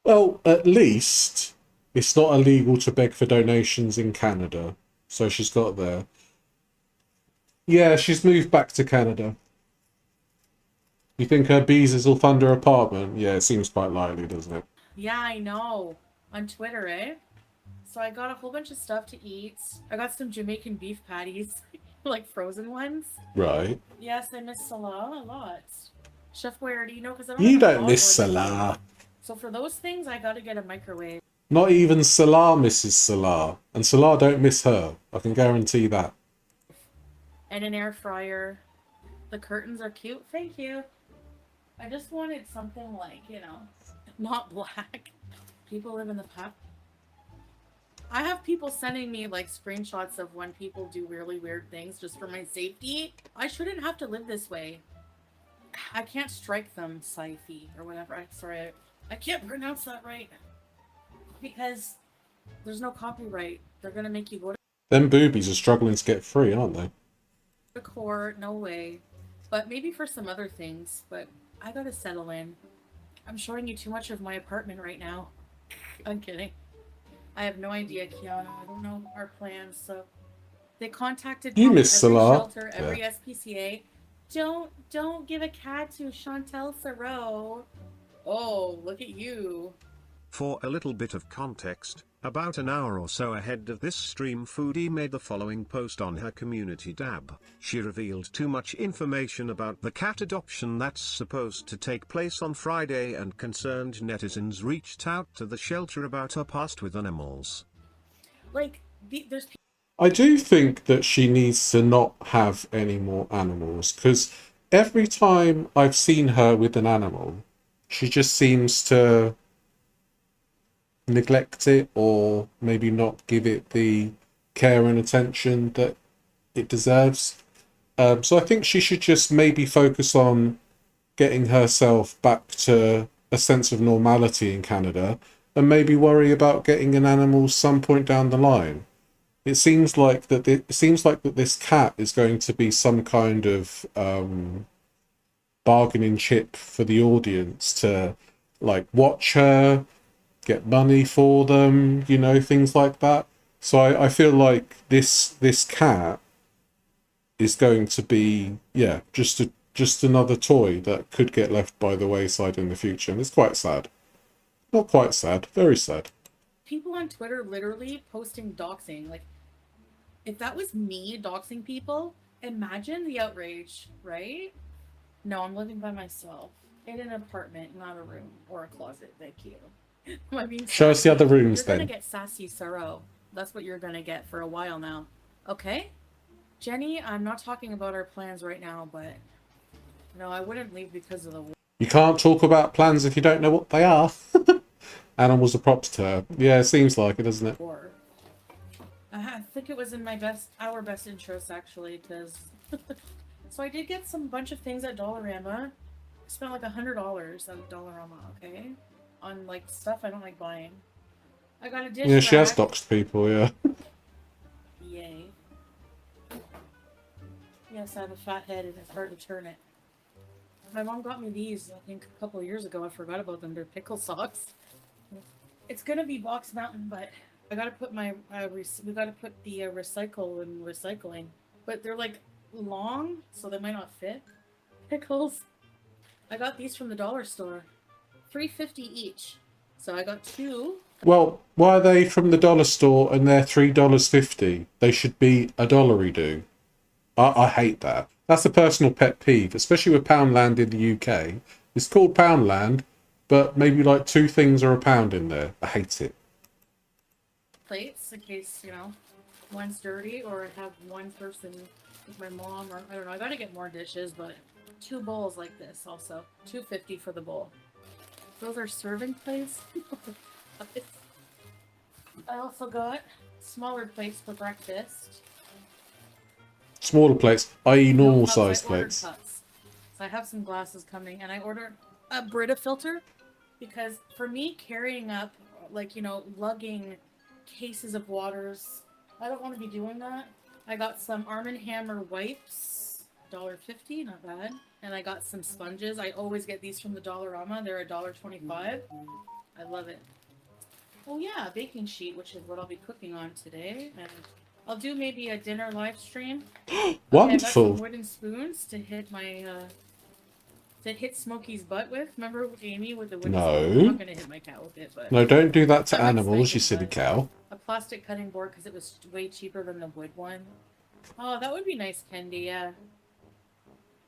Well, at least it's not illegal to beg for donations in Canada. So she's got there. Yeah, she's moved back to Canada. You think her bees will fund her apartment? Yeah, it seems quite likely, doesn't it? Yeah, I know. On Twitter, eh? So I got a whole bunch of stuff to eat. I got some Jamaican beef patties, like frozen ones. Right. Yes, I miss Salah a lot. Chef, where do you know? Because I You have a don't dog miss or anything. Salah. So for those things, I got to get a microwave. Not even Salah misses Salah. And Salah don't miss her. I can guarantee that. And an air fryer. The curtains are cute. Thank you. I just wanted something like, not black. People live in the past. I have people sending me like screenshots of when people do really weird things just for my safety. I shouldn't have to live this way. I can't strike them, Saifi, or whatever. I'm sorry. I can't pronounce that right. Because there's no copyright. They're going to make you go Them boobies are struggling to get free, aren't they? to court. No way. But maybe for some other things. But I got to settle in. I'm showing you too much of my apartment right now. I'm kidding. I have no idea, Kiana. I don't know our plans. So they contacted You me, miss every Salah. shelter, every SPCA. Don't give a cat to Chantel Thoreau. Oh, look at you. For a little bit of context, about an hour or so ahead of this stream, Foodie made the following post on her community tab. She revealed too much information about the cat adoption that's supposed to take place on Friday, and concerned netizens reached out to the shelter about her past with animals. Like, there's I do think that she needs to not have any more animals, because every time I've seen her with an animal, she just seems to neglect it, or maybe not give it the care and attention that it deserves. So I think she should just maybe focus on getting herself back to a sense of normality in Canada, and maybe worry about getting an animal some point down the line. It seems like that this cat is going to be some kind of bargaining chip for the audience to like watch her, get money for them, things like that. So I feel like this cat is going to be just another toy that could get left by the wayside in the future, and it's quite sad. Not quite sad, very sad. people on Twitter literally posting doxing. Like, if that was me doxing people, imagine the outrage, right? No, I'm living by myself in an apartment, not a room or a closet. Thank you. I mean, show us the other rooms you're then. You're gonna get sassy Sorrow. That's what you're gonna get for a while now. Okay? Jenny, I'm not talking about our plans right now, but no, I wouldn't leave because of the war. You can't talk about plans if you don't know what they are. Animals are props to her. Yeah, it seems like it, doesn't it? I think it was in our best interest, actually, because... So I did get some bunch of things at Dollarama. I spent like $100 at Dollarama, okay? On like stuff I don't like buying. I got a dish Yeah, she has rack. doxed people, yeah. Yay. Yes, I have a fat head and it's hard to turn it. My mom got me these, I think, a couple of years ago. I forgot about them. They're pickle socks. It's gonna be Box Mountain, but I gotta put my we gotta put the recycle in recycling. But they're like long, so they might not fit. Pickles. I got these from the dollar store, $3.50 each. So I got two. Well, why are they from the dollar store and they're $3.50? They should be $1 do. I hate that. That's a personal pet peeve, especially with Poundland in the UK. It's called Poundland, but maybe like 2 things are a pound in there. I hate it. Plates in case, you know, one's dirty or I have one person with my mom or I don't know. I gotta get more dishes, but 2 bowls like this also. $2.50 for the bowl. Those are serving plates. I also got smaller plates for breakfast. Smaller plates, i.e. normal Cups. sized I ordered plates. cups. So I have some glasses coming and I ordered a Brita filter because for me carrying up, like, you know, lugging cases of waters, I don't want to be doing that. I got some Arm & Hammer wipes, $1.50, not bad. And I got some sponges. I always get these from the Dollarama. They're $1.25. I love it. Oh yeah, a baking sheet, which is what I'll be cooking on today. And I'll do maybe a dinner live stream. Wonderful. Okay, I got some wooden spoons to hit my to hit Smokey's butt with. Remember Amy with the wooden spoon? I'm not gonna hit my cat with it, but No, don't do that to That looks animals, nice, you silly but cow. a plastic cutting board because it was way cheaper than the wood one. Oh, that would be nice, Kendi. Yeah.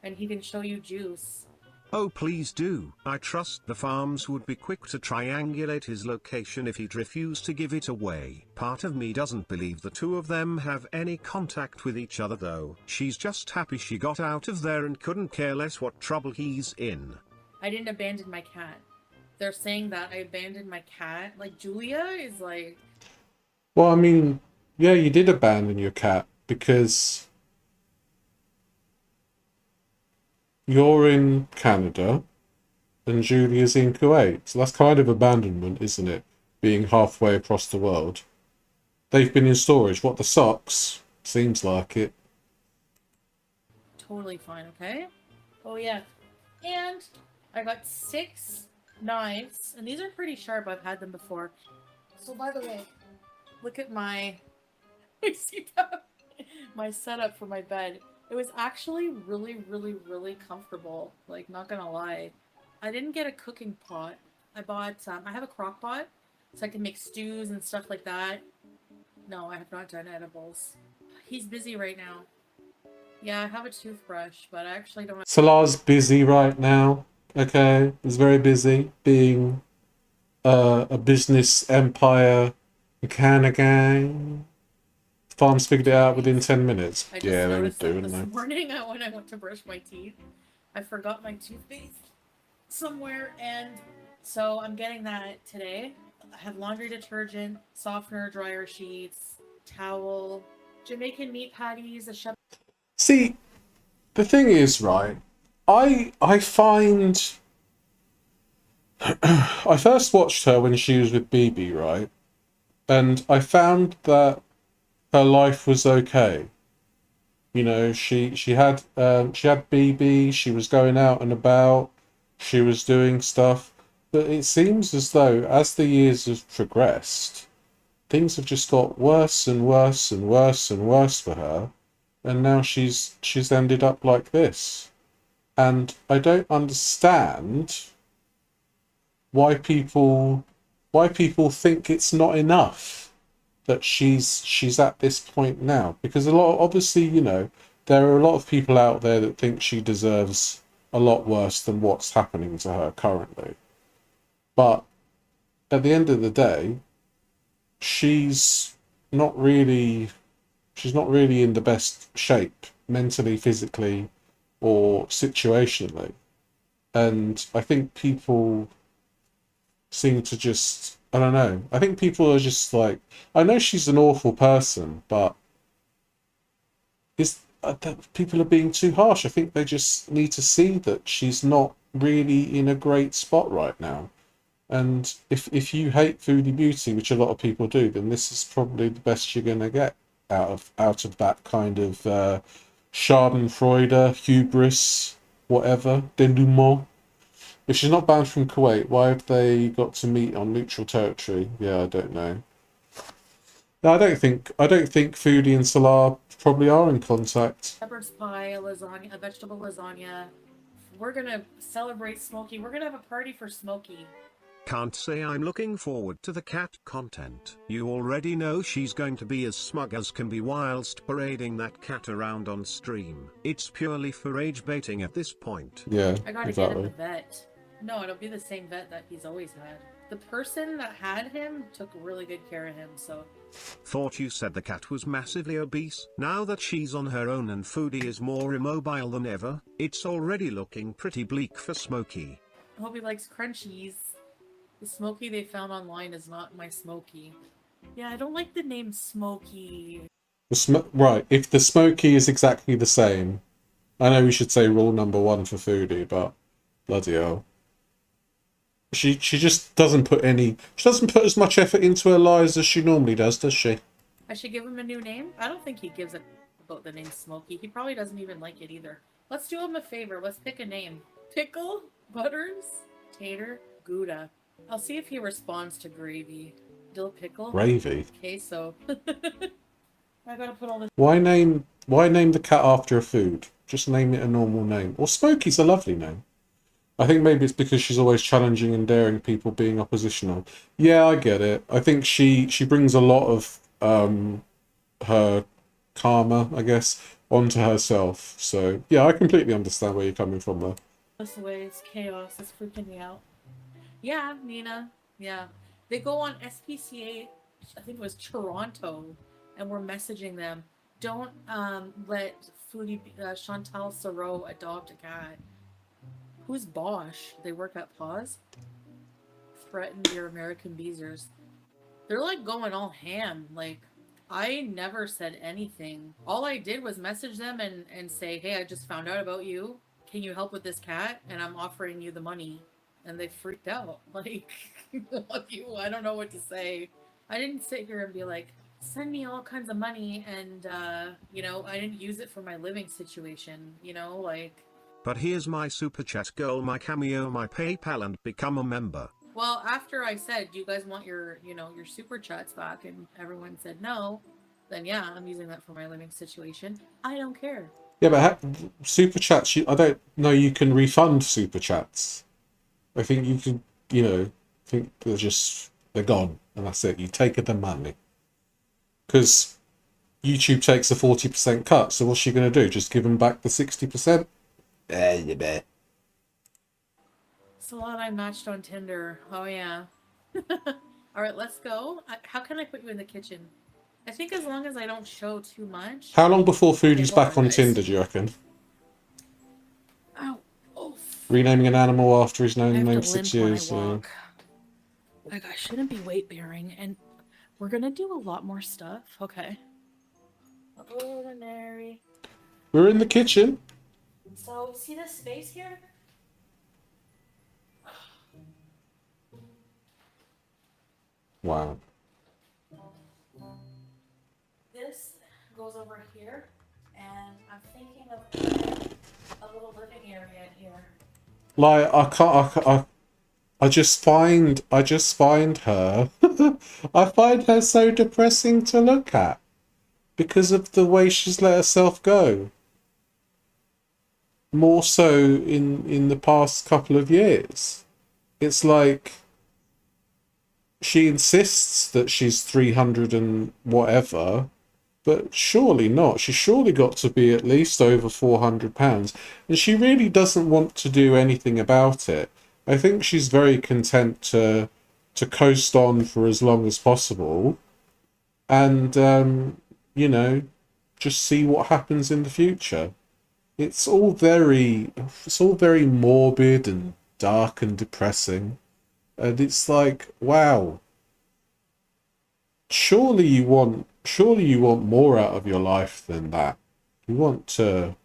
And he can show you juice. Oh please do. I trust the farms would be quick to triangulate his location if he'd refuse to give it away. Part of me doesn't believe the two of them have any contact with each other though. She's just happy she got out of there and couldn't care less what trouble he's in. I didn't abandon my cat. They're saying that I abandoned my cat. Like, Julia is like... Well, I mean, yeah, you did abandon your cat because you're in Canada and Julia's in Kuwait. So that's kind of abandonment, isn't it? Being halfway across the world. They've been in storage. What, the socks? Seems like it. Totally fine, okay? Oh, yeah. And I got 6 knives. And these are pretty sharp. I've had them before. So, by the way, look at my... see that? My setup for my bed. It was actually really, really, really comfortable. Like, not gonna lie. I didn't get a cooking pot. I bought, I have a crock pot, so I can make stews and stuff like that. No, I have not done edibles. He's busy right now. Yeah, I have a toothbrush, but I actually don't have... Salar's busy right now. Okay? He's very busy being a business empire kind of gang. Farms figured it out within 10 minutes. I just Yeah, they would noticed do, that wouldn't this they? morning when I went to brush my teeth. I forgot my toothpaste somewhere, and so I'm getting that today. I have laundry detergent, softener, dryer sheets, towel, Jamaican meat patties, a chef. See, the thing is, right, I find... I first watched her when she was with BB, right? And I found that her life was okay. You know, she had BB, she was going out and about, she was doing stuff. But it seems as though, as the years have progressed, things have just got worse and worse and worse and worse for her. And now she's ended up like this. And I don't understand why people think it's not enough that she's at this point now, because obviously, you know, there are a lot of people out there that think she deserves a lot worse than what's happening to her currently. But at the end of the day, she's not really in the best shape mentally, physically, or situationally. And I think people seem to just, I don't know. I think people are just like, I know she's an awful person, but people are being too harsh. I think they just need to see that she's not really in a great spot right now. And if you hate Foodie Beauty, which a lot of people do, then this is probably the best you're going to get out of that kind of Schadenfreude, hubris, whatever, denouement. If she's not banned from Kuwait, why have they got to meet on neutral territory? Yeah, I don't know. No, I don't think Foodie and Salah probably are in contact. Shepherd's pie, a lasagna, a vegetable lasagna. We're gonna celebrate Smokey. We're gonna have a party for Smokey. Can't say I'm looking forward to the cat content. You already know she's going to be as smug as can be whilst parading that cat around on stream. It's purely for rage baiting at this point. Yeah, I gotta get him the vet. No, it'll be the same vet that he's always had. The person that had him took really good care of him, so... Thought you said the cat was massively obese. Now that she's on her own and Foodie is more immobile than ever, it's already looking pretty bleak for Smokey. I hope he likes crunchies. The Smokey they found online is not my Smokey. Yeah, I don't like the name Smokey. Right, if the Smokey is exactly the same, I know we should say rule number 1 for Foodie, but bloody hell. She just doesn't put as much effort into her lies as she normally does she? I should give him a new name? I don't think he gives a about the name Smokey. He probably doesn't even like it either. Let's do him a favor. Let's pick a name. Pickle? Butters? Tater? Gouda. I'll see if he responds to Gravy. Dill Pickle? Gravy? Queso. I gotta put all this... Why name the cat after a food? Just name it a normal name. Or Smokey's a lovely name. I think maybe it's because she's always challenging and daring people being oppositional. Yeah, I get it. I think she brings a lot of her karma, I guess, onto herself. So, yeah, I completely understand where you're coming from there. This way, it's chaos. It's freaking me out. Yeah, Nina. Yeah. They go on SPCA, I think it was Toronto, and we're messaging them. Don't let Foodie Chantal Sarot adopt a cat. Who's Bosch? They work at Paws? Threaten your American Beezers. They're like going all ham. Like, I never said anything. All I did was message them and say, hey, I just found out about you. Can you help with this cat? And I'm offering you the money. And they freaked out. Like, I don't know what to say. I didn't sit here and be like, send me all kinds of money and, you know, I didn't use it for my living situation, you know, like... But here's my super chat girl, my cameo, my PayPal, and become a member. Well, after I said, do you guys want your, you know, your super chats back? And everyone said no. Then yeah, I'm using that for my living situation. I don't care. Yeah, but super chats, I don't know you can refund super chats. I think you can, you know, I think they're gone. And that's it. You take the money. Because YouTube takes a 40% cut. So what's she going to do? Just give them back the 60%? You bet. Salah and I matched on Tinder. Oh, yeah. All right, let's go. How can I put you in the kitchen? I think as long as I don't show too much. How long before Foodie's back on Tinder, do you reckon? Oh. Renaming an animal after his known name 6 When I years. walk. Like, I shouldn't be weight bearing, and we're gonna do a lot more stuff. Okay. Ordinary. We're in the kitchen. So, see this space here? Wow. This goes over here, and I'm thinking of putting a little living area in here. Like, I just find her, I find her so depressing to look at because of the way she's let herself go. More so in the past couple of years. It's like she insists that she's 300 and whatever, but surely not. She's surely got to be at least over £400, and she really doesn't want to do anything about it. I think she's very content to coast on for as long as possible, and you know, just see what happens in the future. It's all very morbid and dark and depressing, and it's like, wow. Surely you want more out of your life than that. You want to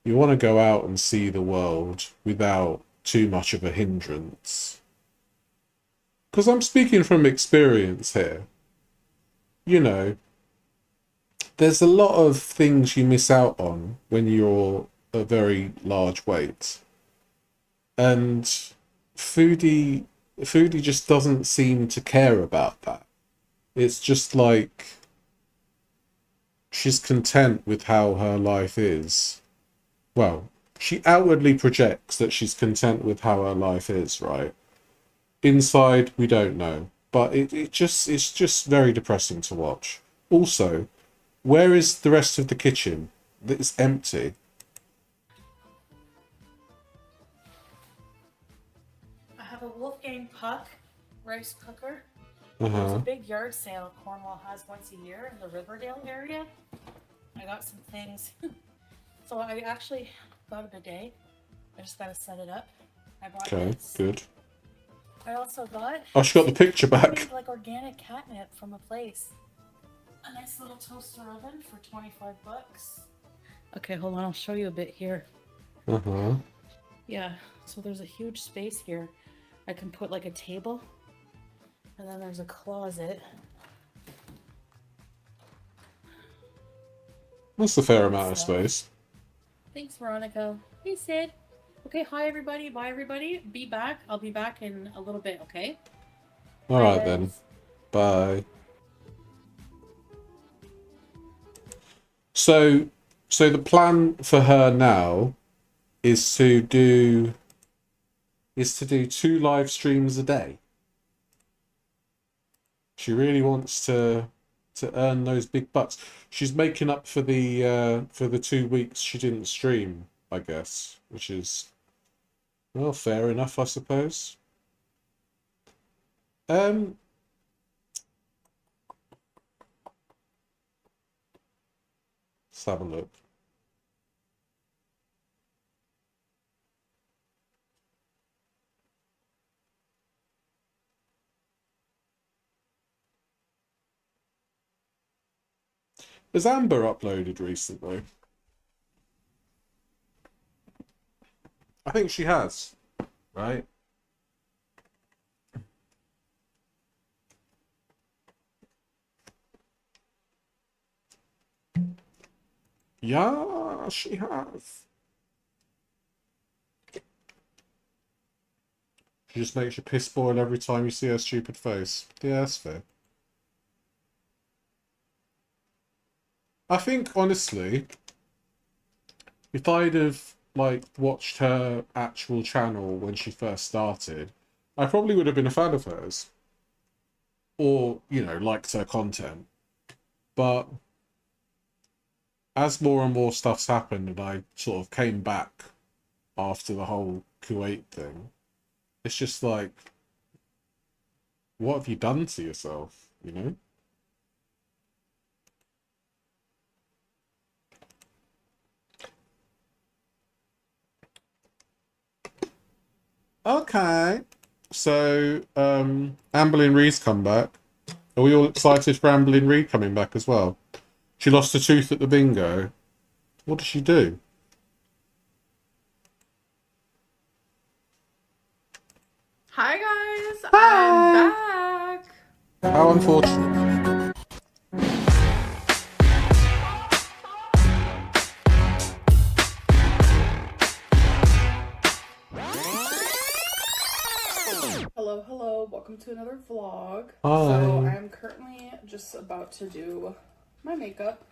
go out and see the world without too much of a hindrance. Because I'm speaking from experience here. You know, there's a lot of things you miss out on when you're a very large weight, and Foodie just doesn't seem to care about that. It's just like she's content with how her life is. Well, she outwardly projects that she's content with how her life is, right? Inside, we don't know. But it's just very depressing to watch. Also, where is the rest of the kitchen? It's empty. I have a Wolfgang Puck rice cooker. Uh-huh. There's a big yard sale Cornwall has once a year in the Riverdale area. I got some things. So I actually got a bidet. I just gotta set it up. I bought Okay, this. good. I also got... Oh, she got the picture back. made, like organic catnip from a place. A nice little toaster oven for 25 bucks. Okay, hold on. I'll show you a bit here. Uh-huh. Yeah, so there's a huge space here. I can put like a table. And then there's a closet. That's a fair amount of space. Thanks, Veronica. Hey, Sid. Okay, hi, everybody. Bye, everybody. Be back. I'll be back in a little bit, okay? All right, then. Bye. So the plan for her now is to do 2 live streams a day. She really wants to earn those big bucks. She's making up for the 2 weeks she didn't stream, I guess, which is, well, fair enough, I suppose. Let's have a look. Has Amber uploaded recently? I think she has, right? Yeah, she has. She just makes you piss boil every time you see her stupid face. Yeah, that's fair. I think, honestly, if I'd have, like, watched her actual channel when she first started, I probably would have been a fan of hers. Or, you know, liked her content. But as more and more stuff's happened and I sort of came back after the whole Kuwait thing, it's just like, what have you done to yourself, you know? Okay. So, Amberlynn Reid's come back. Are we all excited for Amberlynn Reid coming back as well? She lost a tooth at the bingo. What did she do? Hi guys, Hi. I'm back. How unfortunate. Hello, welcome to another vlog. Hi. So I'm currently just about to do my makeup.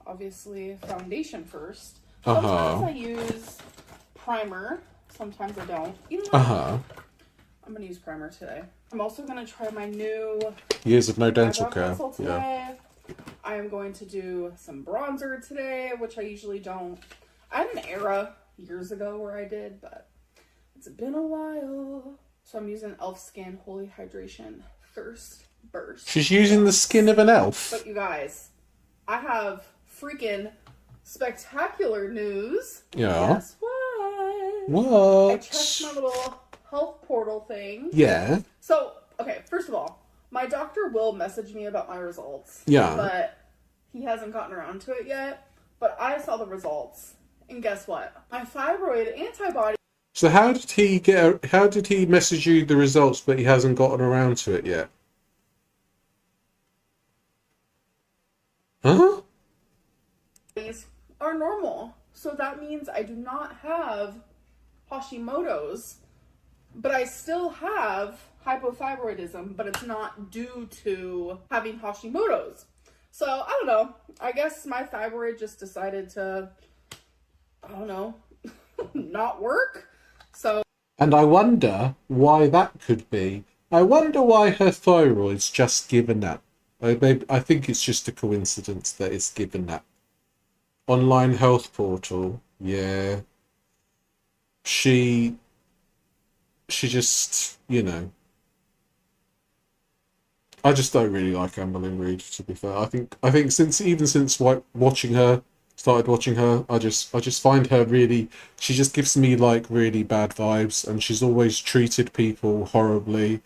Obviously foundation first. Sometimes I use primer, sometimes I don't. You know what? I'm gonna use primer today. I'm also gonna try my new Years of no dental eyebrow care. pencil today. Yeah. I am going to do some bronzer today, which I usually don't. I had an era years ago where I did, but it's been a while. So I'm using Elf Skin Holy Hydration First Burst. She's using the skin of an elf. But you guys, I have freaking spectacular news. Yeah. Guess what? What? I checked my little health portal thing. Yeah. So, okay, first of all, my doctor will message me about my results. Yeah. But he hasn't gotten around to it yet. But I saw the results. And guess what? My thyroid antibody. So how did he message you the results, but he hasn't gotten around to it yet? Huh? are normal. So that means I do not have Hashimoto's, but I still have hypothyroidism, but it's not due to having Hashimoto's. So I don't know. I guess my thyroid just decided to, I don't know, not work. So. And I wonder why that could be. I wonder why her thyroid's just given up. I think it's just a coincidence that it's given that. Online health portal, yeah. She just, you know. I just don't really like Amberlynn Reid, to be fair. I think since watching her, started watching her, I just find her really, she just gives me like really bad vibes, and she's always treated people horribly,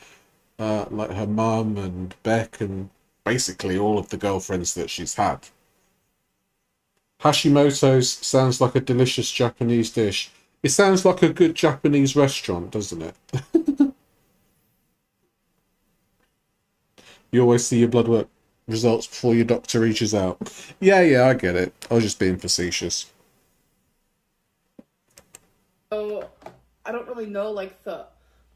like her mum and Beck and basically all of the girlfriends that she's had. Hashimoto's sounds like a delicious Japanese dish. It sounds like a good Japanese restaurant, doesn't it? You always see your blood work results before your doctor reaches out. Yeah, I get it. I was just being facetious. So I don't really know like the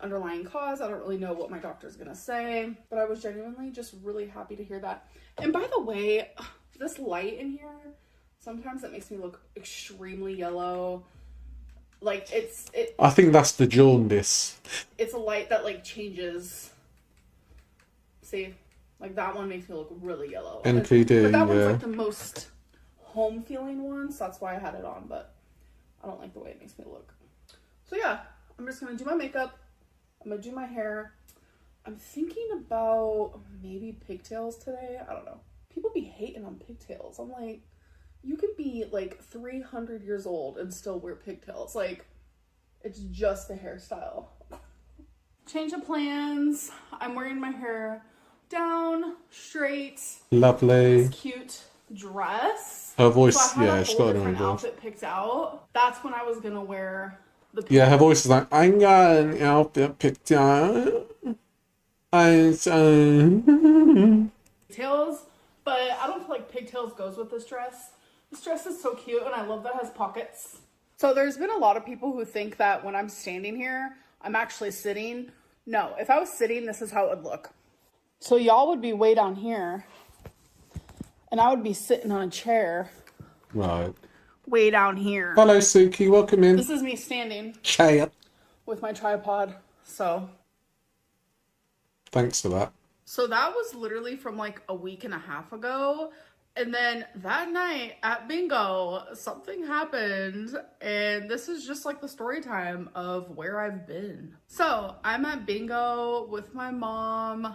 underlying cause. I don't really know what my doctor's gonna say, but I was genuinely just really happy to hear that. And by the way, this light in here, sometimes it makes me look extremely yellow. Like I think that's the jaundice. It's a light that like changes. See, like that one makes me look really yellow. NPD, but that one's yeah. like the most home feeling one, so that's why I had it on, but I don't like the way it makes me look. So yeah, I'm just gonna do my makeup. I'm gonna do my hair. I'm thinking about maybe pigtails today. I don't know. People be hating on pigtails. I'm like, you can be like 300 years old and still wear pigtails. Like, it's just a hairstyle. Change of plans. I'm wearing my hair down, straight. Lovely. This cute dress. Her voice, so I had she's got an own different voice. outfit picked out. That's when I was gonna wear the Yeah, her voice is like, I got an outfit picked out. pigtails, but I don't feel like pigtails goes with this dress. This dress is so cute, and I love that it has pockets. So there's been a lot of people who think that when I'm standing here, I'm actually sitting. No, if I was sitting, this is how it would look. So y'all would be way down here, and I would be sitting on a chair. Right. Way down here. Hello, Suki. Welcome in. This is me standing. Chair. With my tripod, so. Thanks for that. So that was literally from like a week and a half ago. And then that night at bingo, something happened. And this is just like the story time of where I've been. So I'm at bingo with my mom.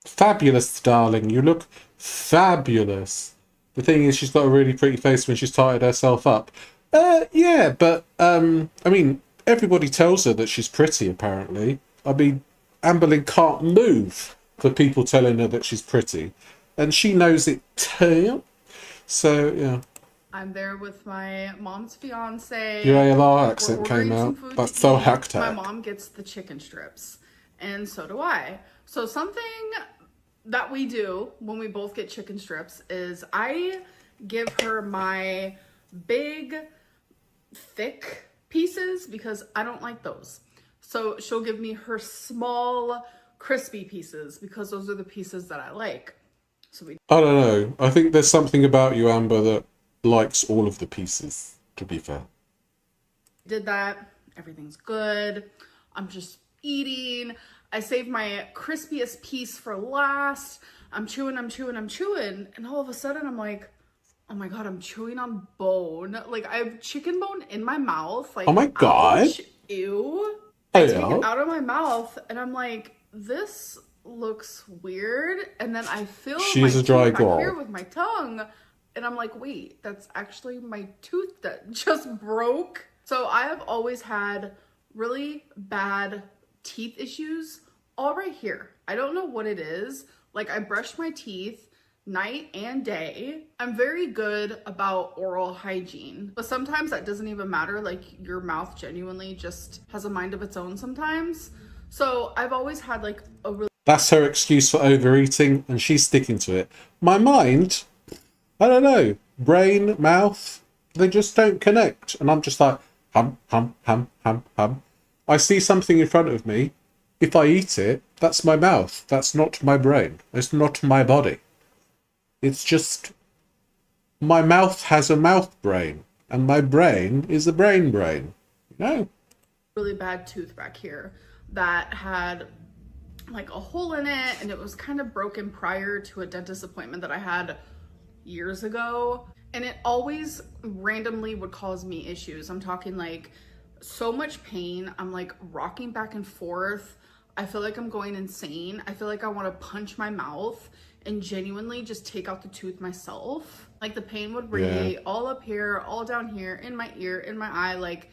Fabulous, darling. You look fabulous. The thing is, she's got a really pretty face when she's tied herself up. Yeah, but, I mean, everybody tells her that she's pretty, apparently. I mean, Amberlynn can't move for people telling her that she's pretty. And she knows it too. So, yeah. I'm there with my mom's fiance. Your ALR accent came out. That's so hacked My out. mom gets the chicken strips. And so do I. So something that we do when we both get chicken strips is I give her my big, thick pieces because I don't like those. So she'll give me her small, crispy pieces because those are the pieces that I like. So I don't know. I think there's something about you, Amber, that likes all of the pieces, to be fair. did that. Everything's good. I'm just eating. I saved my crispiest piece for last. I'm chewing. And all of a sudden I'm like, oh my God, I'm chewing on bone. Like I have chicken bone in my mouth. Like, oh my God. ouch, ew. Oh, I take yeah. it out of my mouth and I'm like, this looks weird. And then I feel She's my a dry tooth right girl. here with my tongue. And I'm like, wait, that's actually my tooth that just broke. So I have always had really bad teeth issues all right here. I don't know what it is. Like I brush my teeth night and day. I'm very good about oral hygiene, but sometimes that doesn't even matter. Like your mouth genuinely just has a mind of its own sometimes. So I've always had like a really... That's her excuse for overeating, and she's sticking to it. My mind, I don't know. brain, mouth, they just don't connect. And I'm just like, hum, hum, hum, hum, hum. I see something in front of me. If I eat it, that's my mouth. That's not my brain. It's not my body. It's just my mouth has a mouth brain, and my brain is a brain. You know? Really bad tooth back here that had like a hole in it, and it was kind of broken prior to a dentist appointment that I had years ago. And it always randomly would cause me issues. I'm talking like so much pain. I'm like rocking back and forth. I feel like I'm going insane. I feel like I want to punch my mouth and genuinely just take out the tooth myself. Like the pain would radiate all up here, all down here, in my ear, in my eye. Like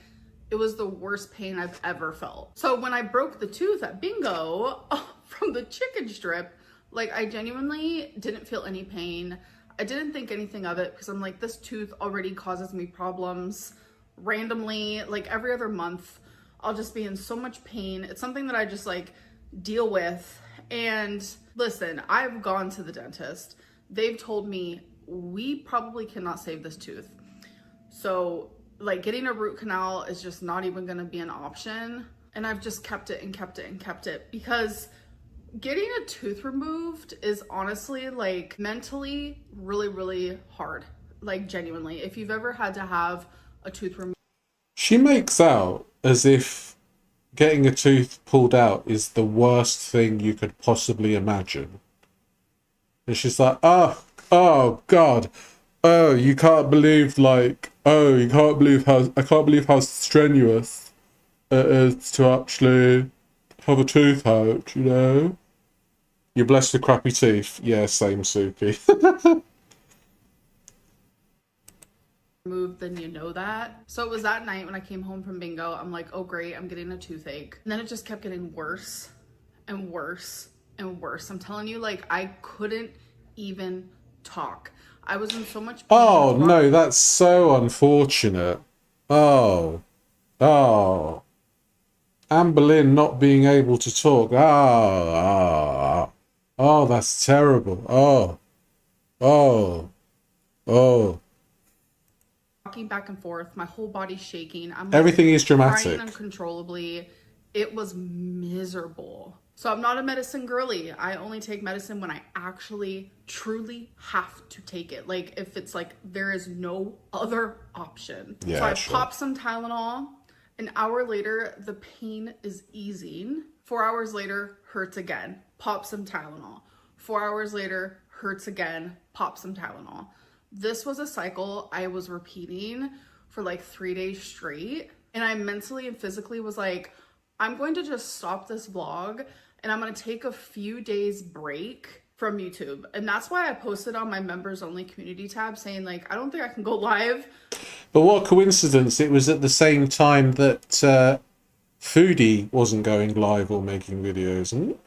it was the worst pain I've ever felt. So when I broke the tooth at bingo from the chicken strip, like I genuinely didn't feel any pain. I didn't think anything of it because I'm like, this tooth already causes me problems randomly, like every other month. I'll just be in so much pain. It's something that I just like deal with. And listen, I've gone to the dentist. They've told me we probably cannot save this tooth. So like getting a root canal is just not even going to be an option. And I've just kept it and kept it and kept it because getting a tooth removed is honestly like mentally really, really hard. Like genuinely, if you've ever had to have a tooth removed. She makes out as if getting a tooth pulled out is the worst thing you could possibly imagine. And she's like, oh God, oh, you can't believe I can't believe how strenuous it is to actually have a tooth out, you know? You're blessed with crappy teeth. Yeah, same, Suki. Moved, then you know that. So it was that night when I came home from bingo. I'm like, oh great, I'm getting a toothache. And then it just kept getting worse and worse and worse. I'm telling you, like I couldn't even talk. I was in so much pain. Oh no, that's so unfortunate. Oh. Amberlynn not being able to talk. Oh, that's terrible. Oh. Walking back and forth, my whole body's shaking. I'm Everything is dramatic. Crying uncontrollably. It was miserable. So I'm not a medicine girly. I only take medicine when I actually truly have to take it. Like if it's like there is no other option. Yeah, so I sure. popped some Tylenol. An hour later, the pain is easing. 4 hours later, hurts again. Pop some Tylenol. 4 hours later, hurts again. Pop some Tylenol. This was a cycle I was repeating for like 3 days straight. And I mentally and physically was like, I'm going to just stop this vlog and I'm going to take a few days break from YouTube. And that's why I posted on my members only community tab saying like, I don't think I can go live. But what a coincidence. It was at the same time that Foodie wasn't going live or making videos.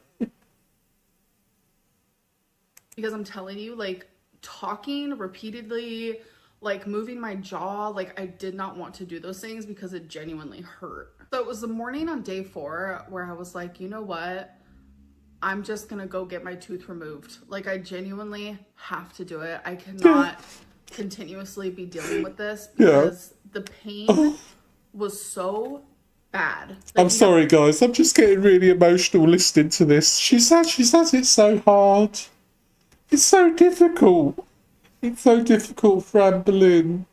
Because I'm telling you, like talking repeatedly, like moving my jaw, like I did not want to do those things because it genuinely hurt. So it was the morning on day 4 where I was like, you know what? I'm just gonna go get my tooth removed. Like I genuinely have to do it. I cannot continuously be dealing with this because the pain was so bad. Like, I'm sorry guys, I'm just getting really emotional listening to this. She says it's so hard. It's so difficult. It's so difficult for Amberlynn.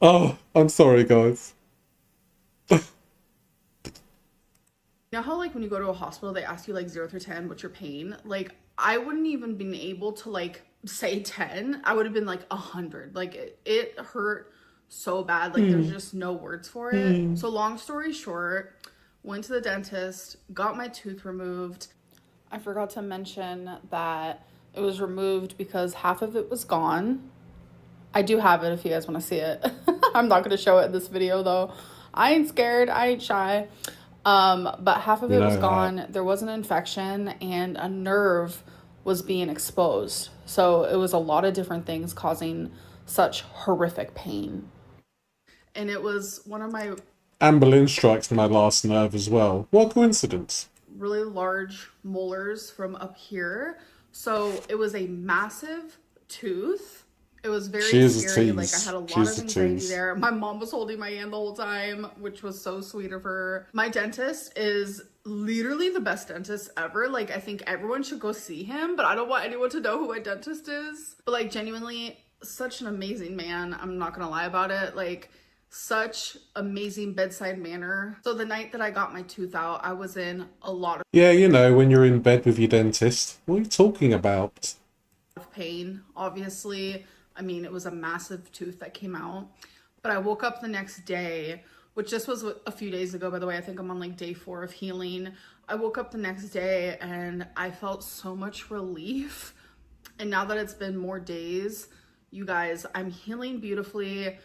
Oh, I'm sorry guys. You know how like when you go to a hospital they ask you like 0 through 10 what's your pain? Like I wouldn't even been able to like say 10. I would have been like 100. Like it hurt so bad. Like there's just no words for it. So long story short, went to the dentist, got my tooth removed. I forgot to mention that it was removed because half of it was gone. I do have it if you guys want to see it. I'm not going to show it in this video though. I ain't scared. I ain't shy. But half of it was gone. There was an infection and a nerve was being exposed. So it was a lot of different things causing such horrific pain. And it was one of my Amberlynn strikes my last nerve as well. What coincidence. Really large molars from up here. So it was a massive tooth It was very She is a scary. Like, I tease. had a lot She's of a anxiety tease. there. My mom was holding my hand the whole time, which was so sweet of her. My dentist is literally the best dentist ever. Like, I think everyone should go see him, but I don't want anyone to know who my dentist is. But like, genuinely, such an amazing man. I'm not gonna lie about it. Like, such amazing bedside manner. So the night that I got my tooth out, I was in a lot Yeah, you know, when you're in bed with your dentist. What are you talking about? of pain, obviously. I mean, it was a massive tooth that came out. But I woke up the next day, which just was a few days ago, by the way. I think I'm on like day 4 of healing. I woke up the next day and I felt so much relief. And now that it's been more days, you guys, I'm healing beautifully.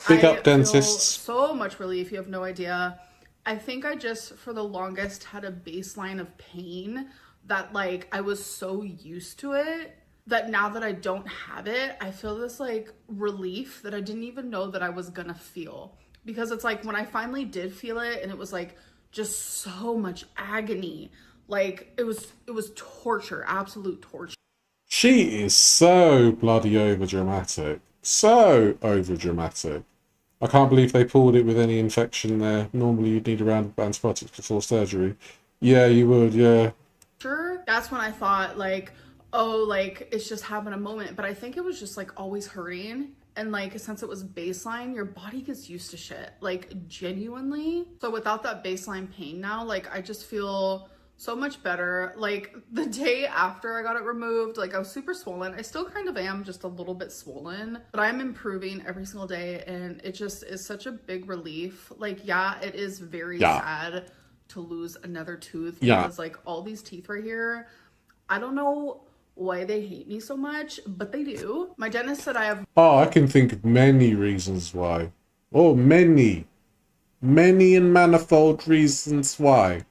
Big up, I dentists. feel so much relief. You have no idea. I think I just, for the longest, had a baseline of pain that like I was so used to it that now that I don't have it, I feel this like relief that I didn't even know that I was gonna feel. Because it's like when I finally did feel it, and it was like just so much agony. Like it was torture, absolute torture. She is so bloody overdramatic. So overdramatic. I can't believe they pulled it with any infection there. Normally you'd need a round of antibiotics before surgery. Yeah, you would, yeah. Sure, that's when I thought like, oh, like it's just having a moment. But I think it was just like always hurting. And like, since it was baseline, your body gets used to shit, like genuinely. So without that baseline pain now, like I just feel so much better. Like the day after I got it removed, like I was super swollen. I still kind of am, just a little bit swollen, but I'm improving every single day. And it just is such a big relief. Like, yeah, it is very sad to lose another tooth because like all these teeth right here, I don't know why they hate me so much, but they do. My dentist said I have... Oh, I can think of many reasons why. Oh, many and manifold reasons why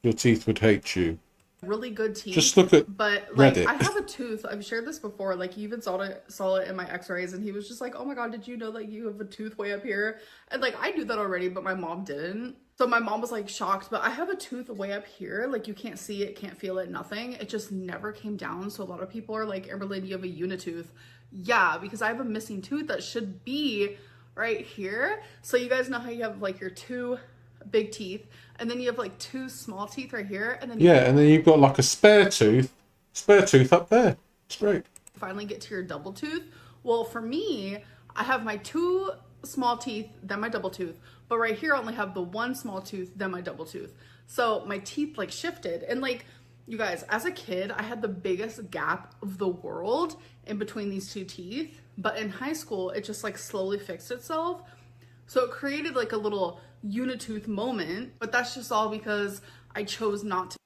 your teeth would hate you. really good teeth. Just look at but like Reddit. I have a tooth. I've shared this before. Like he even saw it in my x-rays and he was just like, oh my god, did you know that you have a tooth way up here? And like I knew that already, but my mom didn't. So my mom was like shocked, but I have a tooth way up here. Like you can't see it, can't feel it, nothing. It just never came down. So a lot of people are like, Amberlynn, you have a unitooth. Yeah, because I have a missing tooth that should be right here. So you guys know how you have like your two big teeth and then you have like two small teeth right here, and then and then you've got like a spare tooth up there. It's great. Finally get to your double tooth. Well, for me, I have my two small teeth, then my double tooth, but right here I only have the one small tooth, then my double tooth. So my teeth like shifted, and like you guys, as a kid, I had the biggest gap of the world in between these two teeth, but in high school, it just like slowly fixed itself. So it created like a little unitooth moment, but that's just all because I chose not to.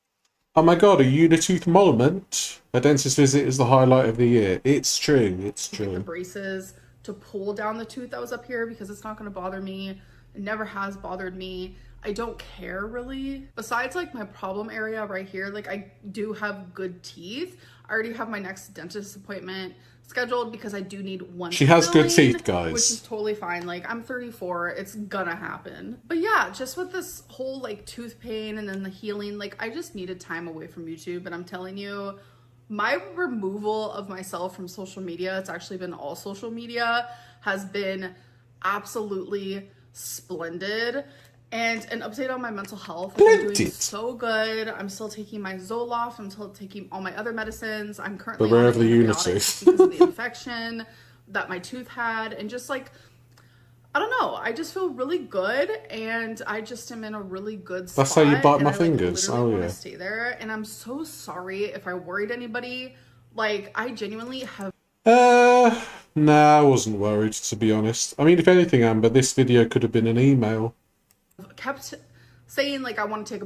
Oh my god, a unitooth moment. A dentist visit is the highlight of the year. It's true, it's true. The braces to pull down the tooth that was up here because it's not going to bother me. It never has bothered me. I don't care really. Besides like my problem area right here, like I do have good teeth. I already have my next dentist appointment scheduled because I do need one. She has good filling, teeth, guys. Which is totally fine. Like I'm 34, it's gonna happen. But yeah, just with this whole like tooth pain and then the healing, like I just needed time away from YouTube. And I'm telling you, my removal of myself from social media, it's actually been all social media, has been absolutely splendid. And an update on my mental health. I'm doing so good. I'm still taking my Zoloft. I'm still taking all my other medicines. I'm currently But where on have the antibiotics because of the infection that my tooth had. And just like, I don't know. I just feel really good. And I just am in a really good spot. That's how you bite and my I, fingers. Literally Oh want yeah. to stay there. And I'm so sorry if I worried anybody. Like, I genuinely have... Nah, I wasn't worried, to be honest. I mean, if anything, Amber, this video could have been an email. Kept saying like I want to take a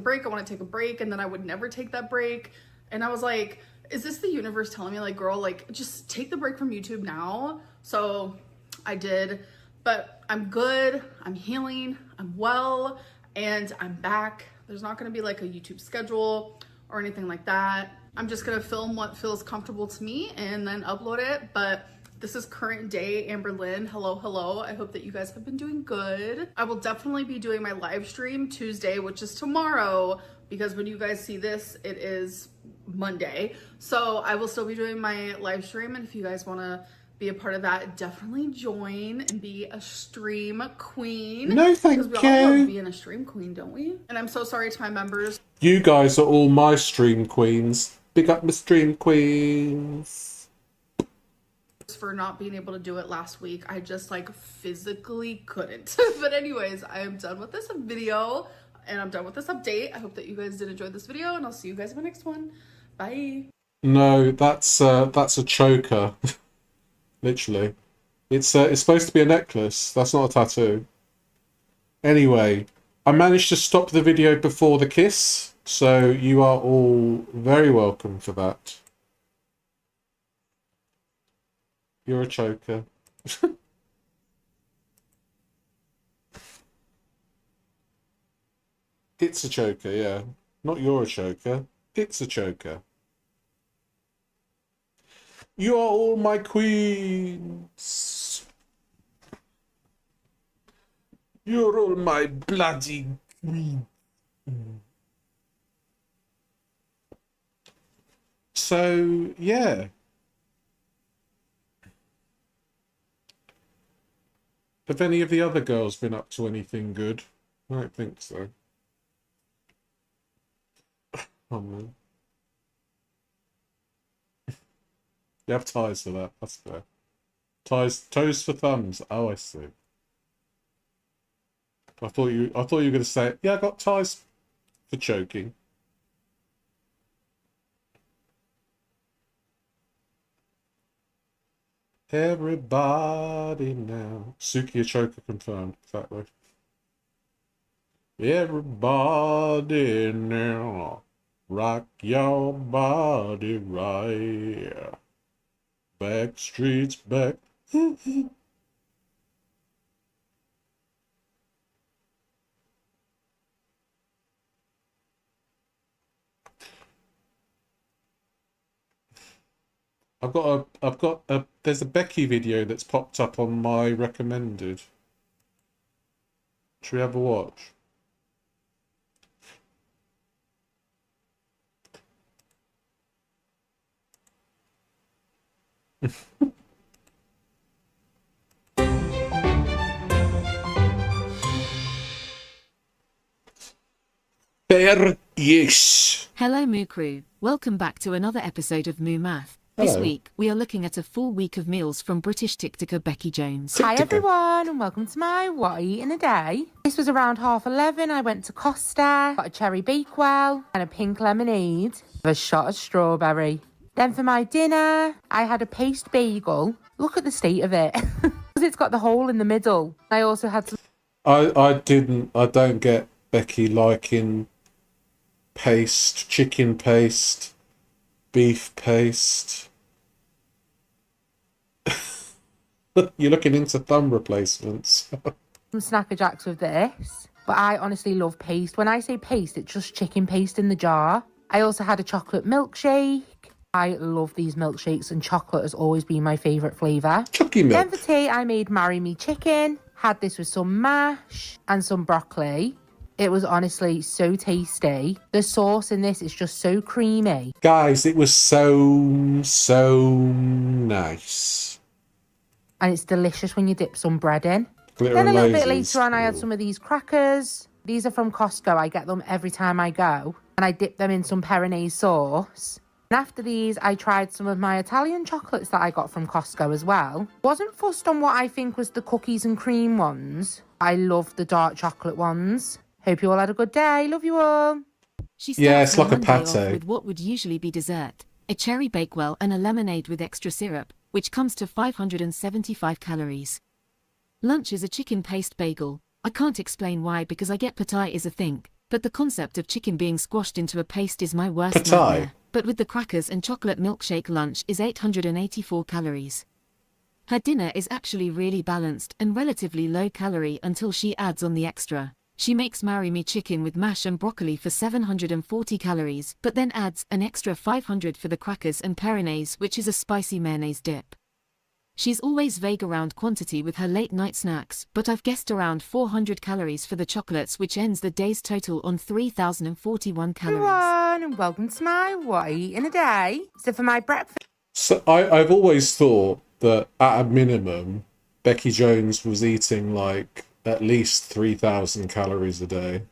break, and then I would never take that break. And I was like, is this the universe telling me like, girl, like just take the break from YouTube now? So I did, but I'm good, I'm healing, I'm well, and I'm back. There's not going to be like a YouTube schedule or anything like that. I'm just going to film what feels comfortable to me and then upload it. But this is current day Amberlynn. Hello. I hope that you guys have been doing good. I will definitely be doing my live stream Tuesday, which is tomorrow, because when you guys see this, it is Monday. So I will still be doing my live stream. And if you guys want to be a part of that, definitely join and be a stream queen. No, thank Because we all you. love being a stream queen, don't we? And I'm so sorry to my members You guys are all my stream queens. Big up my stream queens. for not being able to do it last week. I just like physically couldn't. But anyways, I am done with this video and I'm done with this update. I hope that you guys did enjoy this video and I'll see you guys in my next one. Bye. No, that's a choker. Literally. It's supposed to be a necklace. That's not a tattoo. Anyway, I managed to stop the video before the kiss, so you are all very welcome for that. You're a choker. It's a choker, yeah. Not you're a choker. It's a choker. You are all my queens. You're all my bloody queens. So, yeah. Have any of the other girls been up to anything good? I don't think so. Oh, man. You have ties for that. That's fair. Toes for thumbs. Oh, I see. I thought you were going to say, yeah, I got ties for choking. Everybody now. Suki a choker confirmed. Exactly. Everybody now. Rock your body right. Back streets back. There's a Becki video that's popped up on my recommended. Should we have a watch? Fair, yes. Hello Moo Crew, welcome back to another episode of Moo Math. This Hello. week we are looking at a full week of meals from British TikToker Becki Jones. Hi everyone and welcome to my What I Eat in a Day. This was around 11:30. I went to Costa, got a cherry bakewell and a pink lemonade with a shot of strawberry. Then for my dinner, I had a paste bagel. Look at the state of it. It's got the hole in the middle. I also had some... I don't get Becki liking paste, chicken paste, beef paste. You're looking into thumb replacements. some Snacker Jacks with this. But I honestly love paste. When I say paste, it's just chicken paste in the jar. I also had a chocolate milkshake. I love these milkshakes and chocolate has always been my favourite flavour. Chucky milk. Then for tea, I made Marry Me chicken. Had this with some mash and some broccoli. It was honestly so tasty. The sauce in this is just so creamy. Guys, it was so nice. And it's delicious when you dip some bread in. Glitter Then a and little bit lasers. later on, I had some of these crackers. These are from Costco. I get them every time I go. And I dip them in some Peronaise sauce. And after these, I tried some of my Italian chocolates that I got from Costco as well. Wasn't fussed on what I think was the cookies and cream ones. I love the dark chocolate ones. Hope you all had a good day. Love you all. She Yeah, starts it's her like a Monday off pate. with what would usually be dessert, a cherry bakewell and a lemonade with extra syrup, which comes to 575 calories. Lunch is a chicken paste bagel. I can't explain why because I get patai is a thing, but the concept of chicken being squashed into a paste is my worst Patai? nightmare. But with the crackers and chocolate milkshake, lunch is 884 calories. Her dinner is actually really balanced and relatively low calorie until she adds on the extra. She makes Marry Me chicken with mash and broccoli for 740 calories, but then adds an extra 500 for the crackers and Peronaise, which is a spicy mayonnaise dip. She's always vague around quantity with her late night snacks, but I've guessed around 400 calories for the chocolates, which ends the day's total on 3,041 calories. Everyone, and welcome to my What I Eat in a Day. So for my breakfast... So I've always thought that at a minimum, Becki Jones was eating like at least 3,000 calories a day.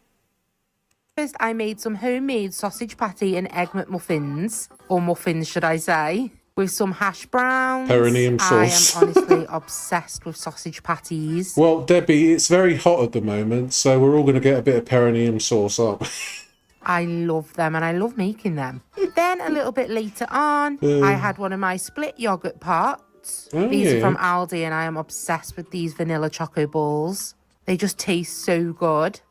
First, I made some homemade sausage patty and egg McMuffins, or muffins, should I say, with some hash browns. Perineum sauce. I am honestly obsessed with sausage patties. Well, Debbie, it's very hot at the moment, so we're all going to get a bit of perineum sauce, aren't we? I love them and I love making them. Then a little bit later on, I had one of my split yogurt pots. These are from Aldi and I am obsessed with these vanilla choco balls. They just taste so good.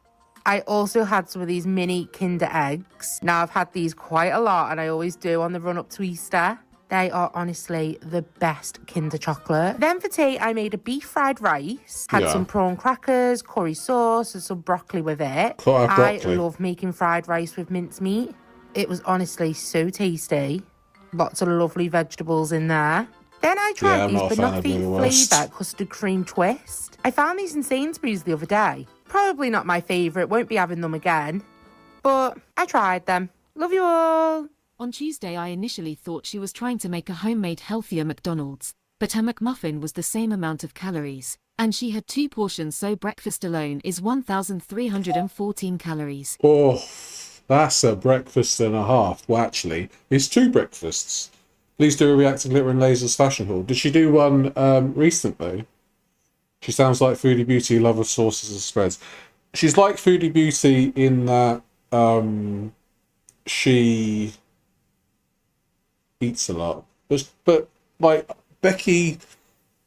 I also had some of these mini Kinder eggs. Now, I've had these quite a lot and I always do on the run up to Easter. They are honestly the best Kinder chocolate. Then for tea, I made a beef fried rice. Had some prawn crackers, curry sauce, and some broccoli with it. I love making fried rice with mincemeat. It was honestly so tasty. Lots of lovely vegetables in there. Then I tried these banoffee flavour custard cream twist. I found these in Sainsbury's the other day. Probably not my favourite, won't be having them again. But I tried them. Love you all. On Tuesday, I initially thought she was trying to make a homemade healthier McDonald's, but her McMuffin was the same amount of calories, and she had 2 portions, so breakfast alone is 1,314 calories. Oh, that's a breakfast and a half. Well, actually, it's 2 breakfasts. Please do a react to Glitter and Lasers fashion haul. Did she do one recently? She sounds like Foodie Beauty, lover of sauces and spreads. She's like Foodie Beauty in that she eats a lot. But like Becki,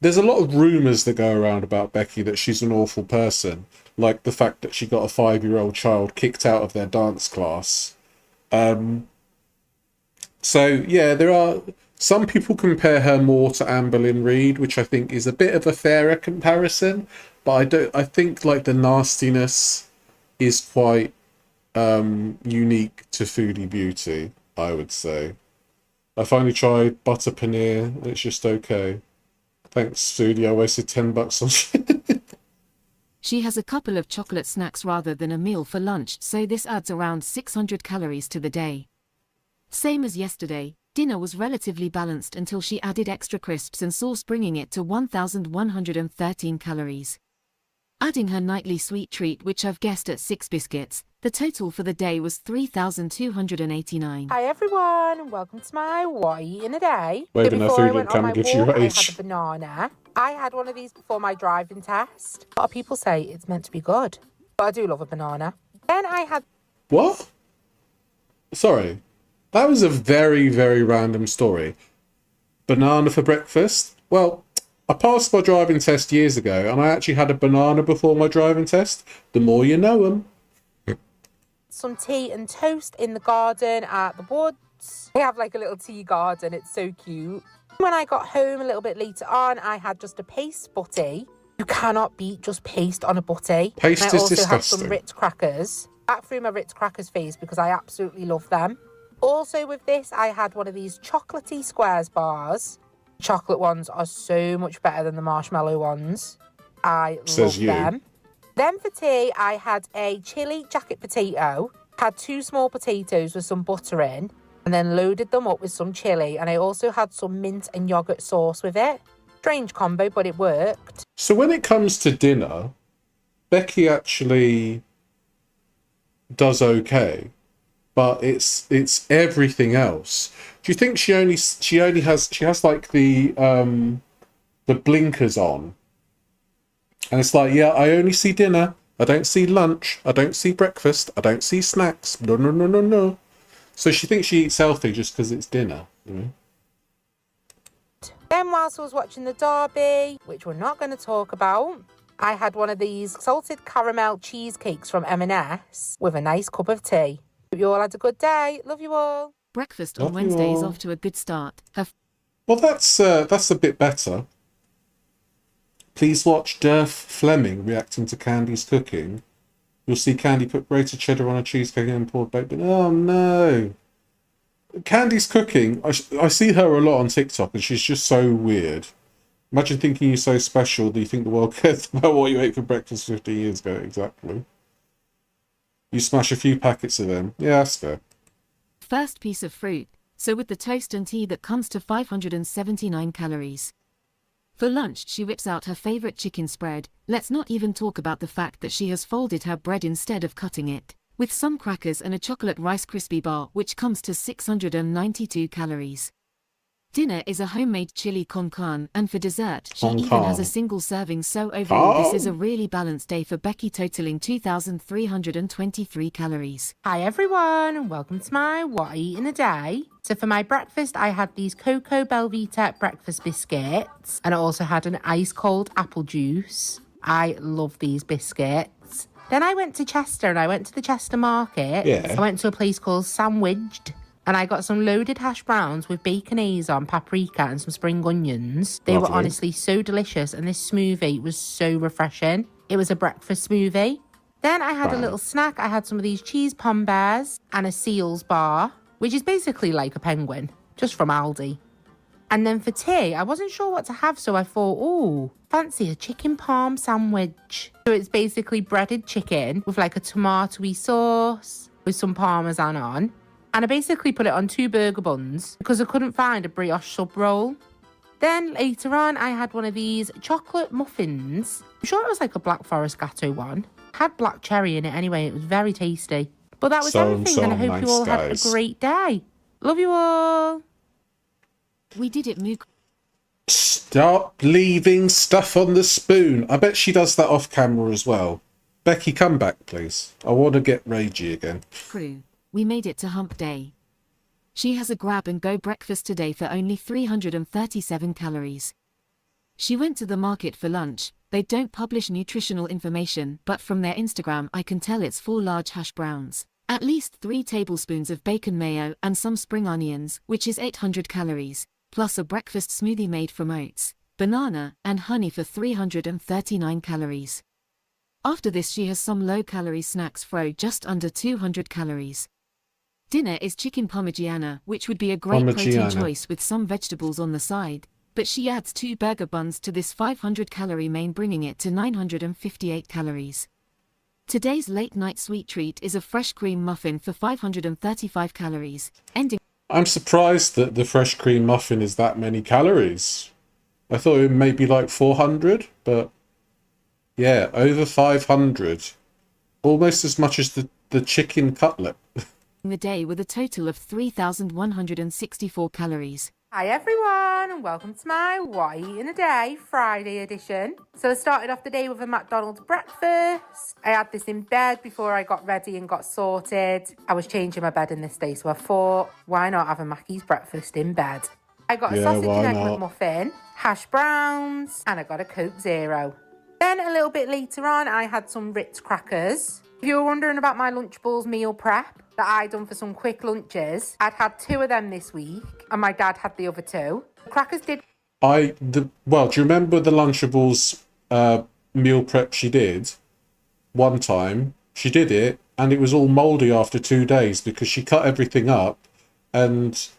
there's a lot of rumours that go around about Becki that she's an awful person. Like the fact that she got a 5-year-old child kicked out of their dance class. So yeah, there are some people compare her more to Amberlynn Reid, which I think is a bit of a fairer comparison. But I think like the nastiness is quite unique to Foodie Beauty, I would say. I finally tried butter paneer, and it's just okay. Thanks, Foodie. I wasted $10 on shit. She has a couple of chocolate snacks rather than a meal for lunch, so this adds around 600 calories to the day. Same as yesterday, dinner was relatively balanced until she added extra crisps and sauce, bringing it to 1,113 calories. Adding her nightly sweet treat, which I've guessed at 6 biscuits, the total for the day was 3,289. Hi everyone, and welcome to my what I eat in a day. Waving her food and camera gives you your I age. had a banana. I had one of these before my driving test. A lot of people say it's meant to be good, but I do love a banana. Then I had... What? Sorry. That was a very, very random story. Banana for breakfast? Well, I passed my driving test years ago, and I actually had a banana before my driving test. The more you know them. Some tea and toast in the garden at the woods. We have like a little tea garden. It's so cute. When I got home a little bit later on, I had just a paste butty. You cannot beat just paste on a butty. Paste is disgusting. I also had disgusting. some Ritz crackers. Back through my Ritz crackers phase because I absolutely love them. Also with this, I had one of these chocolatey squares bars. Chocolate ones are so much better than the marshmallow ones. I love them. Then for tea, I had a chili jacket potato. Had 2 small potatoes with some butter in. And then loaded them up with some chili. And I also had some mint and yogurt sauce with it. Strange combo, but it worked. So when it comes to dinner, Becki actually does okay. But it's everything else. Do you think she has like the blinkers on? And it's like, yeah, I only see dinner. I don't see lunch. I don't see breakfast. I don't see snacks. No. So she thinks she eats healthy just because it's dinner. You know? Then whilst I was watching the derby, which we're not going to talk about, I had one of these salted caramel cheesecakes from M&S with a nice cup of tea. Hope you all had a good day. Love you all. Breakfast on Wednesday is off to a good start. Well, that's a bit better. Please watch Durf Fleming reacting to Candy's cooking. You'll see Candy put grated cheddar on a cheesecake and poured bacon. Oh no! Candy's cooking. I see her a lot on TikTok, and she's just so weird. Imagine thinking you're so special that you think the world cares about what you ate for breakfast 50 years ago. Exactly. You smash a few packets of them. Yeah, that's fair. First piece of fruit, so with the toast and tea that comes to 579 calories. For lunch, she whips out her favorite chicken spread. Let's not even talk about the fact that she has folded her bread instead of cutting it, with some crackers and a chocolate Rice Krispie bar, which comes to 692 calories. Dinner is a homemade chili con carne, and for dessert, she even has a single serving. So overall, this is a really balanced day for Becki, totaling 2,323 calories. Hi everyone, and welcome to my What I Eat in a Day. So for my breakfast, I had these Cocoa Belvita breakfast biscuits, and I also had an ice cold apple juice. I love these biscuits. Then I went to Chester, and I went to the Chester market. Yeah. I went to a place called Sandwiched, and I got some loaded hash browns with baconaise on, paprika, and some spring onions. They were honestly so delicious, and this smoothie was so refreshing. It was a breakfast smoothie. Then I had a little snack. I had some of these cheese pom bears and a Seals bar, which is basically like a penguin, just from Aldi. And then for tea, I wasn't sure what to have, so I thought, ooh, fancy a chicken parm sandwich. So it's basically breaded chicken with like a tomatoey sauce with some parmesan on. And I basically put it on 2 burger buns because I couldn't find a brioche sub roll. Then later on, I had one of these chocolate muffins. I'm sure it was like a Black Forest Gatto one. Had black cherry in it anyway. It was very tasty. But that was everything, and I hope you all had a great day. Love you all. We did it, Mook. Stop leaving stuff on the spoon. I bet she does that off camera as well. Becki, come back, please. I want to get ragey again. Crew, we made it to hump day. She has a grab-and-go breakfast today for only 337 calories. She went to the market for lunch. They don't publish nutritional information, but from their Instagram I can tell it's 4 large hash browns, at least 3 tablespoons of bacon mayo and some spring onions, which is 800 calories, plus a breakfast smoothie made from oats, banana, and honey for 339 calories. After this she has some low-calorie snacks for just under 200 calories. Dinner is chicken parmigiana, which would be a great protein choice with some vegetables on the side, but she adds 2 burger buns to this 500-calorie main, bringing it to 958 calories. Today's late-night sweet treat is a fresh cream muffin for 535 calories, ending... I'm surprised that the fresh cream muffin is that many calories. I thought it may be like 400, but yeah, over 500. Almost as much as the chicken cutlet. the day with a total of 3,164 calories. Hi everyone, and welcome to my What I Eat in a Day Friday edition. So I started off the day with a McDonald's breakfast. I had this in bed before I got ready and got sorted. I was changing my bed in this day, so I thought, why not have a Mackey's breakfast in bed? I got a sausage and egg McMuffin, hash browns, and I got a Coke Zero. Then a little bit later on, I had some Ritz crackers. If you were wondering about my Lunchables meal prep that I done for some quick lunches, I'd had 2 of them this week, and my dad had the other 2. The crackers did... Well, do you remember the Lunchables meal prep she did? One time, she did it, and it was all mouldy after 2 days because she cut everything up and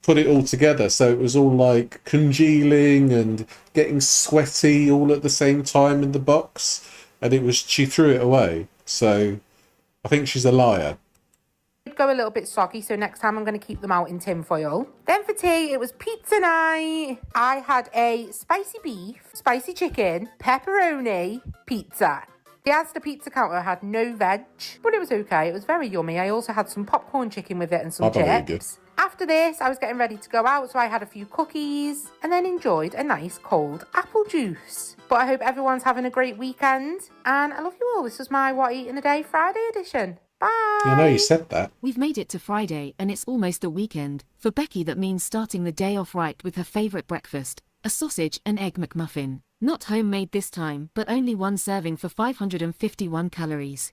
put it all together, so it was all like congealing and getting sweaty all at the same time in the box, and she threw it away. So I think she's a liar. Go a little bit soggy, so next time I'm going to keep them out in tin foil. Then for tea, it was pizza night. I had a spicy beef, spicy chicken, pepperoni pizza. The Asda pizza counter had no veg, but it was okay. It was very yummy. I also had some popcorn chicken with it and some chips. After this, I was getting ready to go out, so I had a few cookies and then enjoyed a nice cold apple juice. But I hope everyone's having a great weekend, and I love you all. This was my What I Eat in a Day Friday edition. Bye! I know you said that. We've made it to Friday, and it's almost a weekend. For Becki, that means starting the day off right with her favourite breakfast, a sausage and egg McMuffin. Not homemade this time, but only 1 serving for 551 calories.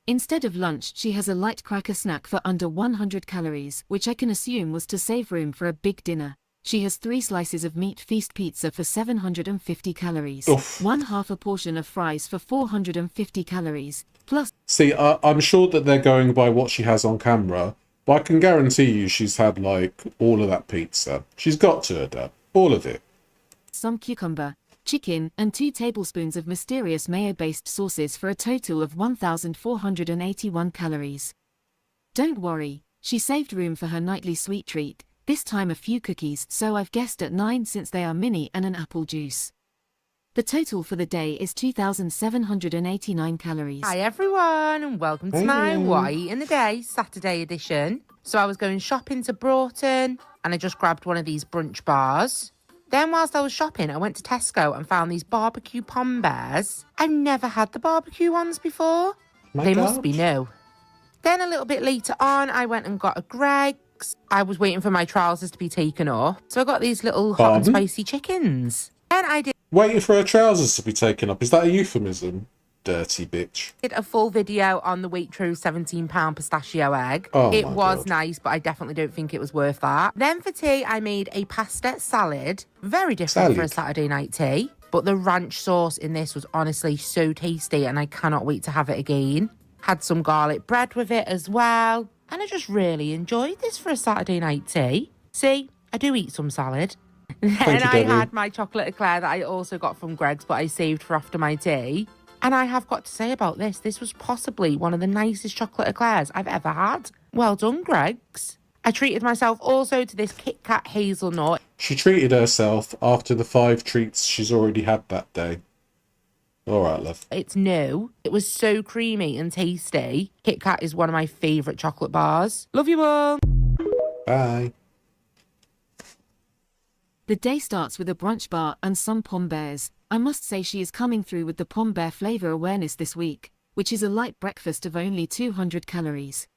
Instead of lunch, she has a light cracker snack for under 100 calories, which I can assume was to save room for a big dinner. She has 3 slices of meat feast pizza for 750 calories. Oof. 1/2 a portion of fries for 450 calories, plus... See, I'm sure that they're going by what she has on camera, but I can guarantee you she's had, like, all of that pizza. She's got to have done. All of it. Some cucumber, chicken, and 2 tablespoons of mysterious mayo-based sauces for a total of 1,481 calories. Don't worry, she saved room for her nightly sweet treat, This time a few cookies, so I've guessed at 9 since they are mini, and an apple juice. The total for the day is 2,789 calories. Hi everyone, and welcome to my What I Eat in the Day Saturday edition. So I was going shopping to Broughton, and I just grabbed one of these brunch bars. Then whilst I was shopping, I went to Tesco and found these barbecue pom bears. I've never had the barbecue ones before. They must be new. Then a little bit later on, I went and got a Greggs. I was waiting for my trousers to be taken off, so I got these little hot and spicy chickens. Then I did Waiting for her trousers to be taken up. Is that a euphemism? Dirty bitch. a full video on the Waitrose £17 pistachio egg. Oh It my was God. nice, but I definitely don't think it was worth that. Then for tea, I made a pasta salad. Very different for a Saturday night tea. But the ranch sauce in this was honestly so tasty, and I cannot wait to have it again. Had some garlic bread with it as well. And I just really enjoyed this for a Saturday night tea. See, I do eat some salad. Then I had my chocolate eclair that I also got from Greggs, but I saved for after my tea. And I have got to say about this, this was possibly one of the nicest chocolate eclairs I've ever had. Well done, Greggs. I treated myself also to this Kit Kat hazelnut. She treated herself after the 5 treats she's already had that day. All right, love. It's new. It was so creamy and tasty. Kit Kat is one of my favourite chocolate bars. Love you all. Bye. The day starts with a brunch bar and some pom bears. I must say she is coming through with the pom bear flavour awareness this week, which is a light breakfast of only 200 calories.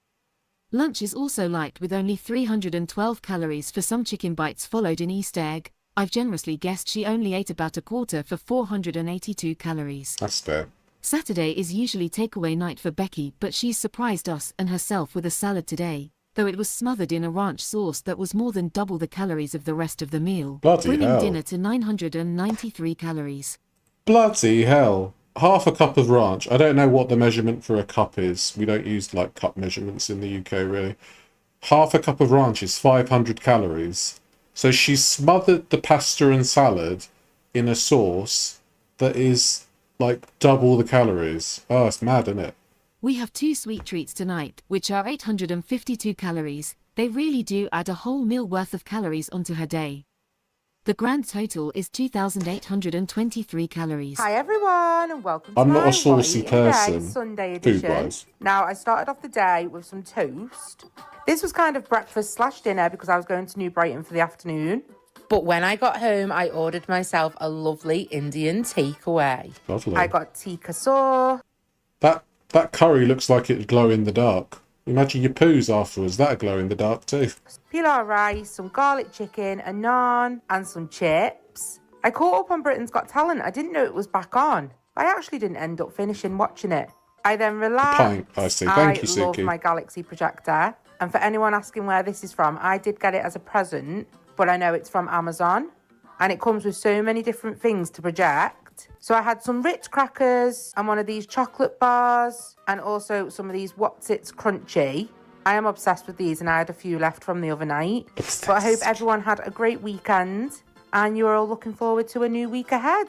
Lunch is also light with only 312 calories for some chicken bites followed in Easter egg. I've generously guessed she only ate about a quarter for 482 calories. That's fair. Saturday is usually takeaway night for Becki, but she's surprised us and herself with a salad today, though it was smothered in a ranch sauce that was more than double the calories of the rest of the meal, bringing hell. dinner to 993 calories. Bloody hell. Half a cup of ranch. I don't know what the measurement for a cup is. We don't use like cup measurements in the UK really. Half a cup of ranch is 500 calories. So she smothered the pasta and salad in a sauce that is like double the calories. Oh, it's mad, isn't it? We have 2 sweet treats tonight, which are 852 calories. They really do add a whole meal worth of calories onto her day. The grand total is 2,823 calories. Hi everyone, and welcome to I'm not my a saucy What I Eat in the Day person, Sunday edition. food-wise. Now, I started off the day with some toast. This was kind of breakfast slash dinner because I was going to New Brighton for the afternoon. But when I got home, I ordered myself a lovely Indian takeaway. Lovely. I got tikka sauce. That curry looks like it'd glow in the dark. Imagine your poos afterwards. That'd glow in the dark too. Pilau rice, some garlic chicken, a naan, and some chips. I caught up on Britain's Got Talent. I didn't know it was back on. I actually didn't end up finishing watching it. I then relaxed. Pint, I see. Thank you, I love Suki. my Galaxy projector. And for anyone asking where this is from, I did get it as a present, but I know it's from Amazon. And it comes with so many different things to project. So I had some Ritz crackers and one of these chocolate bars and also some of these What's It's Crunchy. I am obsessed with these and I had a few left from the other night. But I hope everyone had a great weekend and you're all looking forward to a new week ahead.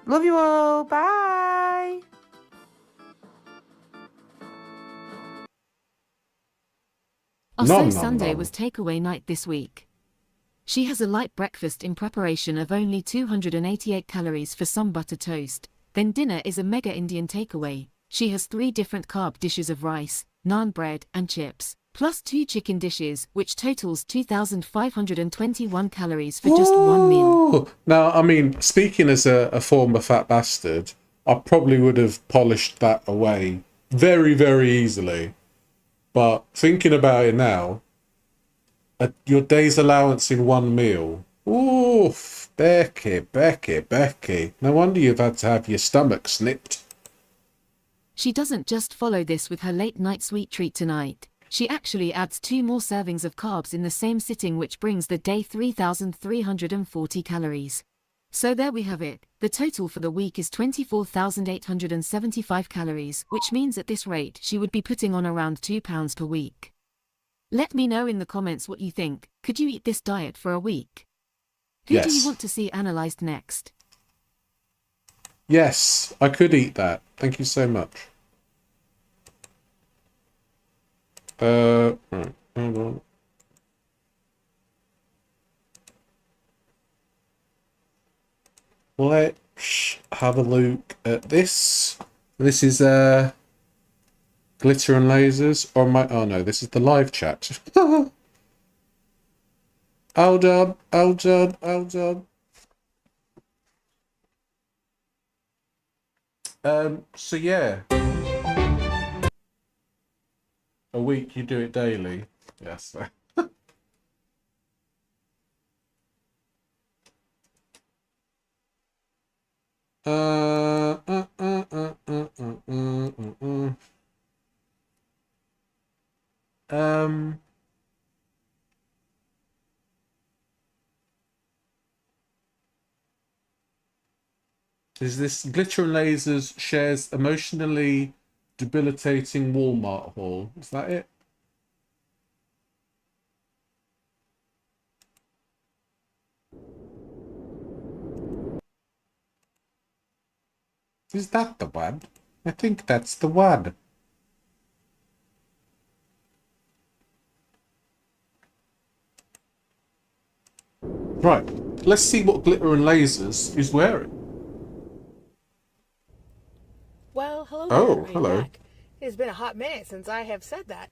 Love you all. Bye. Also, Sunday was takeaway night this week. She has a light breakfast in preparation of only 288 calories for some butter toast. Then dinner is a mega Indian takeaway. She has 3 different carb dishes of rice, naan bread and chips, plus 2 chicken dishes, which totals 2,521 calories for just one meal. Now, I mean, speaking as a former fat bastard, I probably would have polished that away very, very easily. But thinking about it now, your day's allowance in one meal. Oof, Becki. No wonder you've had to have your stomach snipped. She doesn't just follow this with her late night sweet treat tonight. She actually adds 2 more servings of carbs in the same sitting, which brings the day 3,340 calories. So there we have it. The total for the week is 24,875 calories, which means at this rate she would be putting on around 2 pounds per week. Let me know in the comments what you think. Could you eat this diet for a week? Who do you want to see analysed next? Yes, I could eat that. Thank you so much. Right, hold on. let's have a look at this. This is Glitter and Lasers on my... Oh no, this is the live chat. Hold on, hold on, hold on. So yeah. A week you do it daily. Yes. Is this Glitter and Lasers shares emotionally debilitating Walmart haul? Is that it? Is that the one? I think that's the one. Right, let's see what Glitter and Lasers is wearing. Well, hello Oh, there. I am hello. back. It has been a hot minute since I have said that.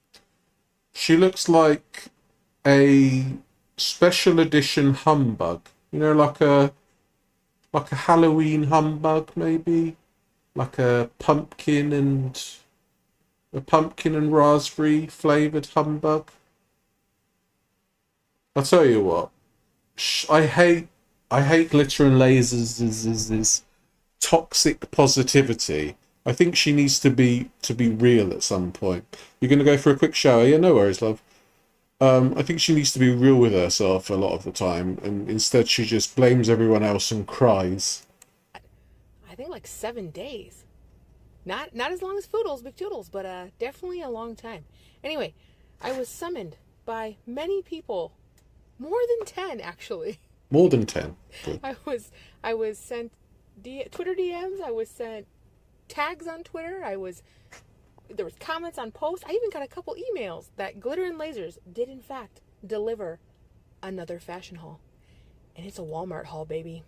She looks like a special edition humbug. You know, like a Halloween humbug, maybe, like a pumpkin and raspberry flavored humbug. I'll tell you what. I hate Glitter and Lasers' toxic positivity. I think she needs to be real at some point. You're gonna go for a quick shower? Yeah, no worries, love. I think she needs to be real with herself a lot of the time, and instead she just blames everyone else and cries. I think like 7 days. Not as long as Foodles, McToodles, but definitely a long time. Anyway, I was summoned by many people. More than 10, actually. More than 10. Good. I was sent Twitter DMs. I was sent tags on Twitter. There was comments on posts. I even got a couple emails that Glitter and Lasers did in fact deliver another fashion haul, and it's a Walmart haul, baby.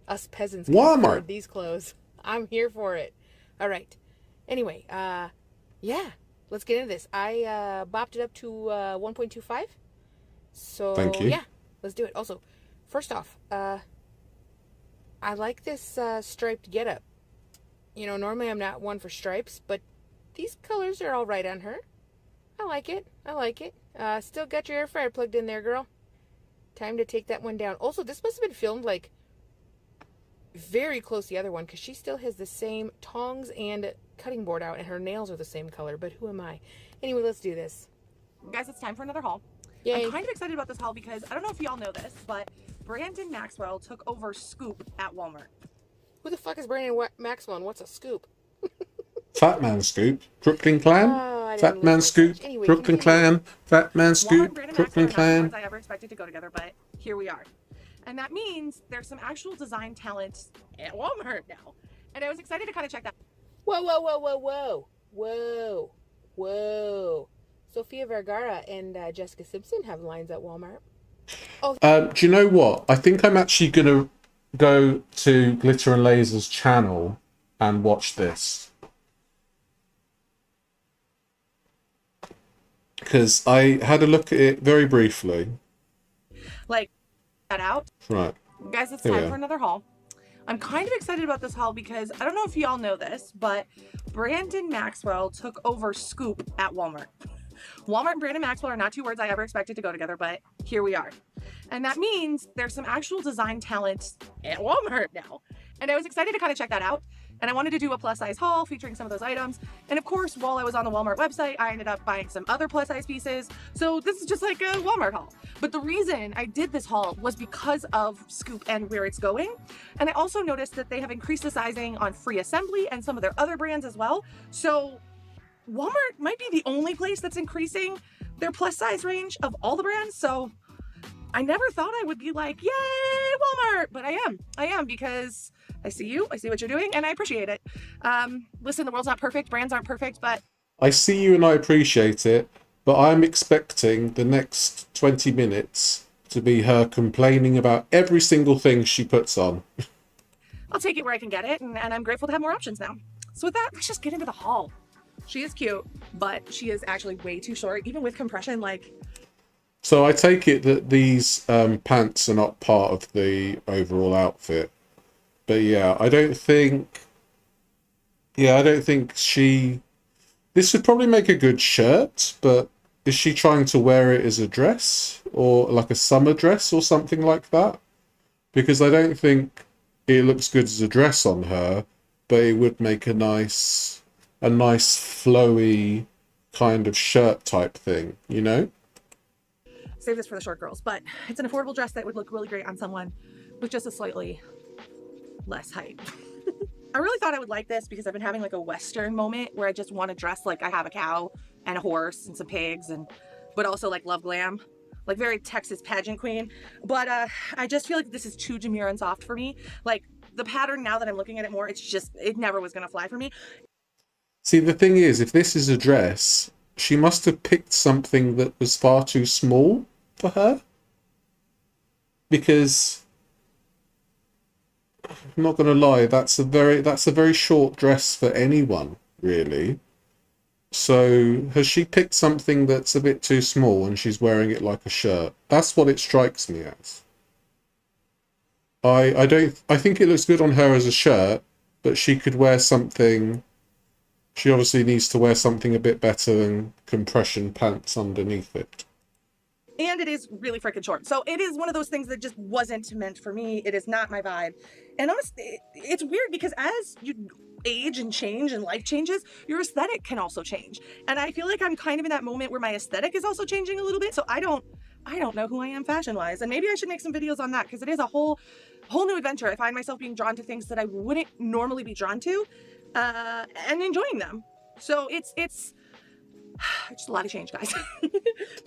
Us peasants can afford these clothes. I'm here for it. All right. Anyway, yeah, let's get into this. I bopped it up to 1.25. So, thank you. Yeah, let's do it. Also, first off, I like this striped getup. You know, normally I'm not one for stripes, but these colors are all right on her. I like it. Still got your air fryer plugged in there, girl. Time to take that one down. Also, this must have been filmed, like, very close to the other one, because she still has the same tongs and cutting board out, and her nails are the same color, but who am I? Anyway, let's do this. Guys, it's time for another haul. Yay. I'm kind of excited about this haul because I don't know if y'all know this, but Brandon Maxwell took over Scoop at Walmart. Who the fuck is Brandon Maxwell and what's a Scoop? Fat Man Scoop, Brooklyn Clan. Fat Man Scoop, Anyway, Brooklyn Clan. Fat Man Scoop, Brooklyn Clan. I ever expected to go together, but here we are. And that means there's some actual design talent at Walmart now. And I was excited to kind of check that. Whoa. Sophia Vergara and Jessica Simpson have lines at Walmart. Oh. Do you know what? I think I'm actually going to go to Glitter and Lasers channel and watch this. Because I had a look at it very briefly. Like, that out. Right. Guys, it's time for another haul. I'm kind of excited about this haul because I don't know if y'all know this, but Brandon Maxwell took over Scoop at Walmart. Walmart and Brandon Maxwell are not two words I ever expected to go together, but here we are. And that means there's some actual design talent at Walmart now. And I was excited to kind of check that out. And I wanted to do a plus size haul featuring some of those items. And of course, while I was on the Walmart website, I ended up buying some other plus size pieces. So this is just like a Walmart haul. But the reason I did this haul was because of Scoop and where it's going. And I also noticed that they have increased the sizing on Free Assembly and some of their other brands as well. So Walmart might be the only place that's increasing their plus size range of all the brands. So I never thought I would be like, yay, Walmart, but I am because I see you, I see what you're doing, and I appreciate it. Listen, the world's not perfect, brands aren't perfect, but I see you and I appreciate it, but I'm expecting the next 20 minutes to be her complaining about every single thing she puts on. I'll take it where I can get it, and I'm grateful to have more options now. So with that, let's just get into the haul. She is cute, but she is actually way too short, even with compression. Like, So I take it that these pants are not part of the overall outfit. But yeah, I don't think she... This would probably make a good shirt, but is she trying to wear it as a dress? Or like a summer dress or something like that? Because I don't think it looks good as a dress on her, but it would make a nice flowy kind of shirt type thing, you know? save this for the short girls, but it's an affordable dress that would look really great on someone with just a slightly less height. I really thought I would like this because I've been having like a Western moment where I just want to dress like I have a cow and a horse and some pigs, but also like love glam, like very Texas pageant queen. But I just feel like this is too demure and soft for me. Like the pattern, now that I'm looking at it more, it never was going to fly for me. See, the thing is, if this is a dress, she must have picked something that was far too small for her. Because, I'm not going to lie, that's a very short dress for anyone, really. So, has she picked something that's a bit too small and she's wearing it like a shirt? That's what it strikes me as. I think it looks good on her as a shirt, but she could wear something... She obviously needs to wear something a bit better than compression pants underneath it. And it is really freaking short. So it is one of those things that just wasn't meant for me. It is not my vibe. And honestly, it's weird because as you age and change and life changes, your aesthetic can also change. And I feel like I'm kind of in that moment where my aesthetic is also changing a little bit. So I don't know who I am fashion-wise. And maybe I should make some videos on that because it is a whole new adventure. I find myself being drawn to things that I wouldn't normally be drawn to. And enjoying them. So it's just a lot of change, guys.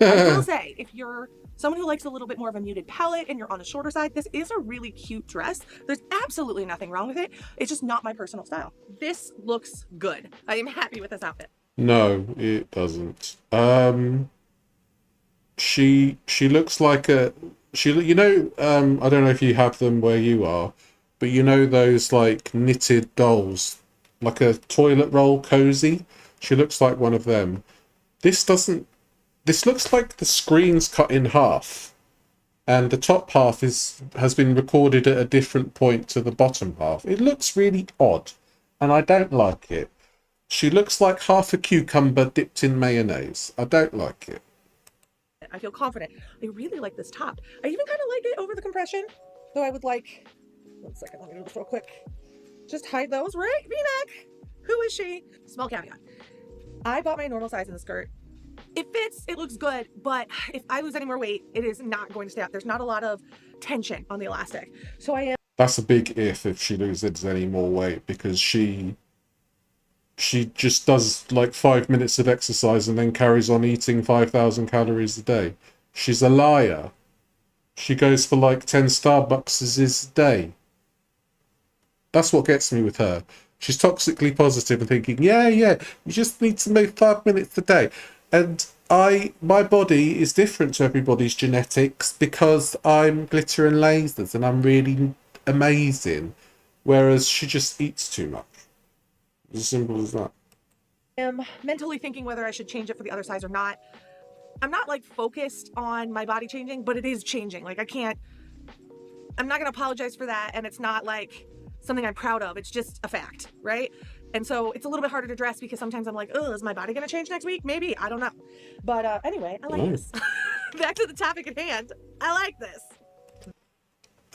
I will say, if you're someone who likes a little bit more of a muted palette and you're on the shorter side, this is a really cute dress. There's absolutely nothing wrong with it. It's just not my personal style. This looks good. I am happy with this outfit. No, it doesn't. She looks like I don't know if you have them where you are, but you know those like knitted dolls, like a toilet roll cozy? She looks like one of them. This looks like the screen's cut in half and the top half has been recorded at a different point to the bottom half. It looks really odd and I don't like it. She looks like half a cucumber dipped in mayonnaise. I don't like it. I feel confident. I really like this top. I even kind of like it over the compression, though I would like... One second, let me do this real quick. Just hide those, right? V-neck. Who is she? Small caveat. I bought my normal size in the skirt. It fits, it looks good, but if I lose any more weight, it is not going to stay up. There's not a lot of tension on the elastic. So I am... That's a big if she loses any more weight, because she just does like 5 minutes of exercise and then carries on eating 5,000 calories a day. She's a liar. She goes for like 10 Starbucks a day. That's what gets me with her. She's toxically positive and thinking, yeah, you just need to move 5 minutes a day. And my body is different to everybody's genetics because I'm glitter and lasers and I'm really amazing. Whereas she just eats too much. As simple as that. I am mentally thinking whether I should change it for the other size or not. I'm not like focused on my body changing, but it is changing. Like I'm not going to apologize for that. And it's not like something I'm proud of. It's just a fact, right? And so it's a little bit harder to dress because sometimes I'm like, oh, is my body going to change next week? Maybe, I don't know. But anyway, I like this. Back to the topic at hand. I like this.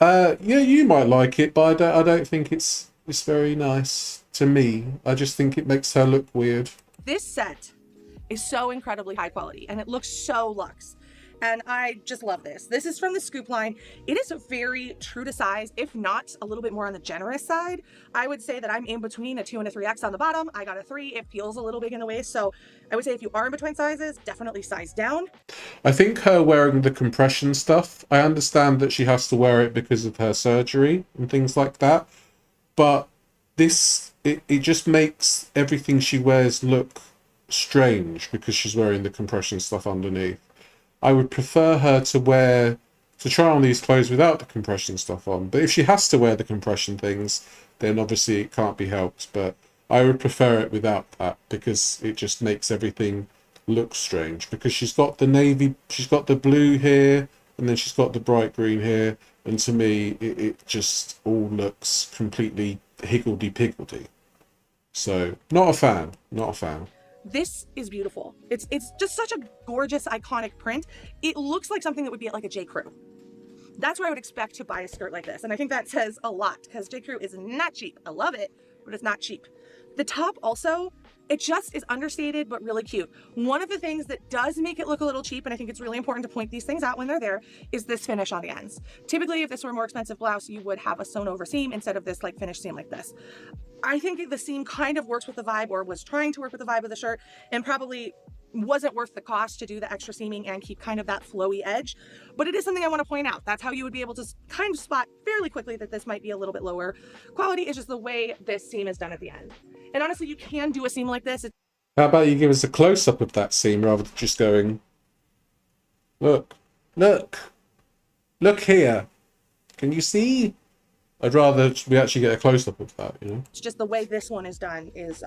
Yeah, you might like it, but I don't think it's very nice to me. I just think it makes her look weird. This set is so incredibly high quality and it looks so luxe. And I just love this. This is from the Scoop line. It is very true to size, if not a little bit more on the generous side. I would say that I'm in between a 2 and a 3X on the bottom. I got a 3. It feels a little big in the waist. So I would say if you are in between sizes, definitely size down. I think her wearing the compression stuff, I understand that she has to wear it because of her surgery and things like that. But it just makes everything she wears look strange because she's wearing the compression stuff underneath. I would prefer her to wear to try on these clothes without the compression stuff on. But if she has to wear the compression things, then obviously it can't be helped. But I would prefer it without that, because it just makes everything look strange. Because she's got the navy, she's got the blue here, and then she's got the bright green here. And to me, it just all looks completely higgledy-piggledy. So, not a fan. Not a fan. This is beautiful. It's just such a gorgeous, iconic print. It looks like something that would be at like a J. Crew. That's where I would expect to buy a skirt like this. And I think that says a lot, because J. Crew is not cheap. I love it, but it's not cheap. The top also, it just is understated, but really cute. One of the things that does make it look a little cheap, and I think it's really important to point these things out when they're there, is this finish on the ends. Typically, if this were a more expensive blouse, you would have a sewn over seam instead of this like finished seam like this. I think the seam kind of works with the vibe, or was trying to work with the vibe of the shirt, and probably wasn't worth the cost to do the extra seaming and keep kind of that flowy edge. But it is something I want to point out. That's how you would be able to kind of spot fairly quickly that this might be a little bit lower quality. Is just the way this seam is done at the end. And honestly, you can do a seam like this. How about you give us a close-up of that seam rather than just going, look, look, look here. Can you see? I'd rather we actually get a close-up of that, you know? It's just the way this one is done is,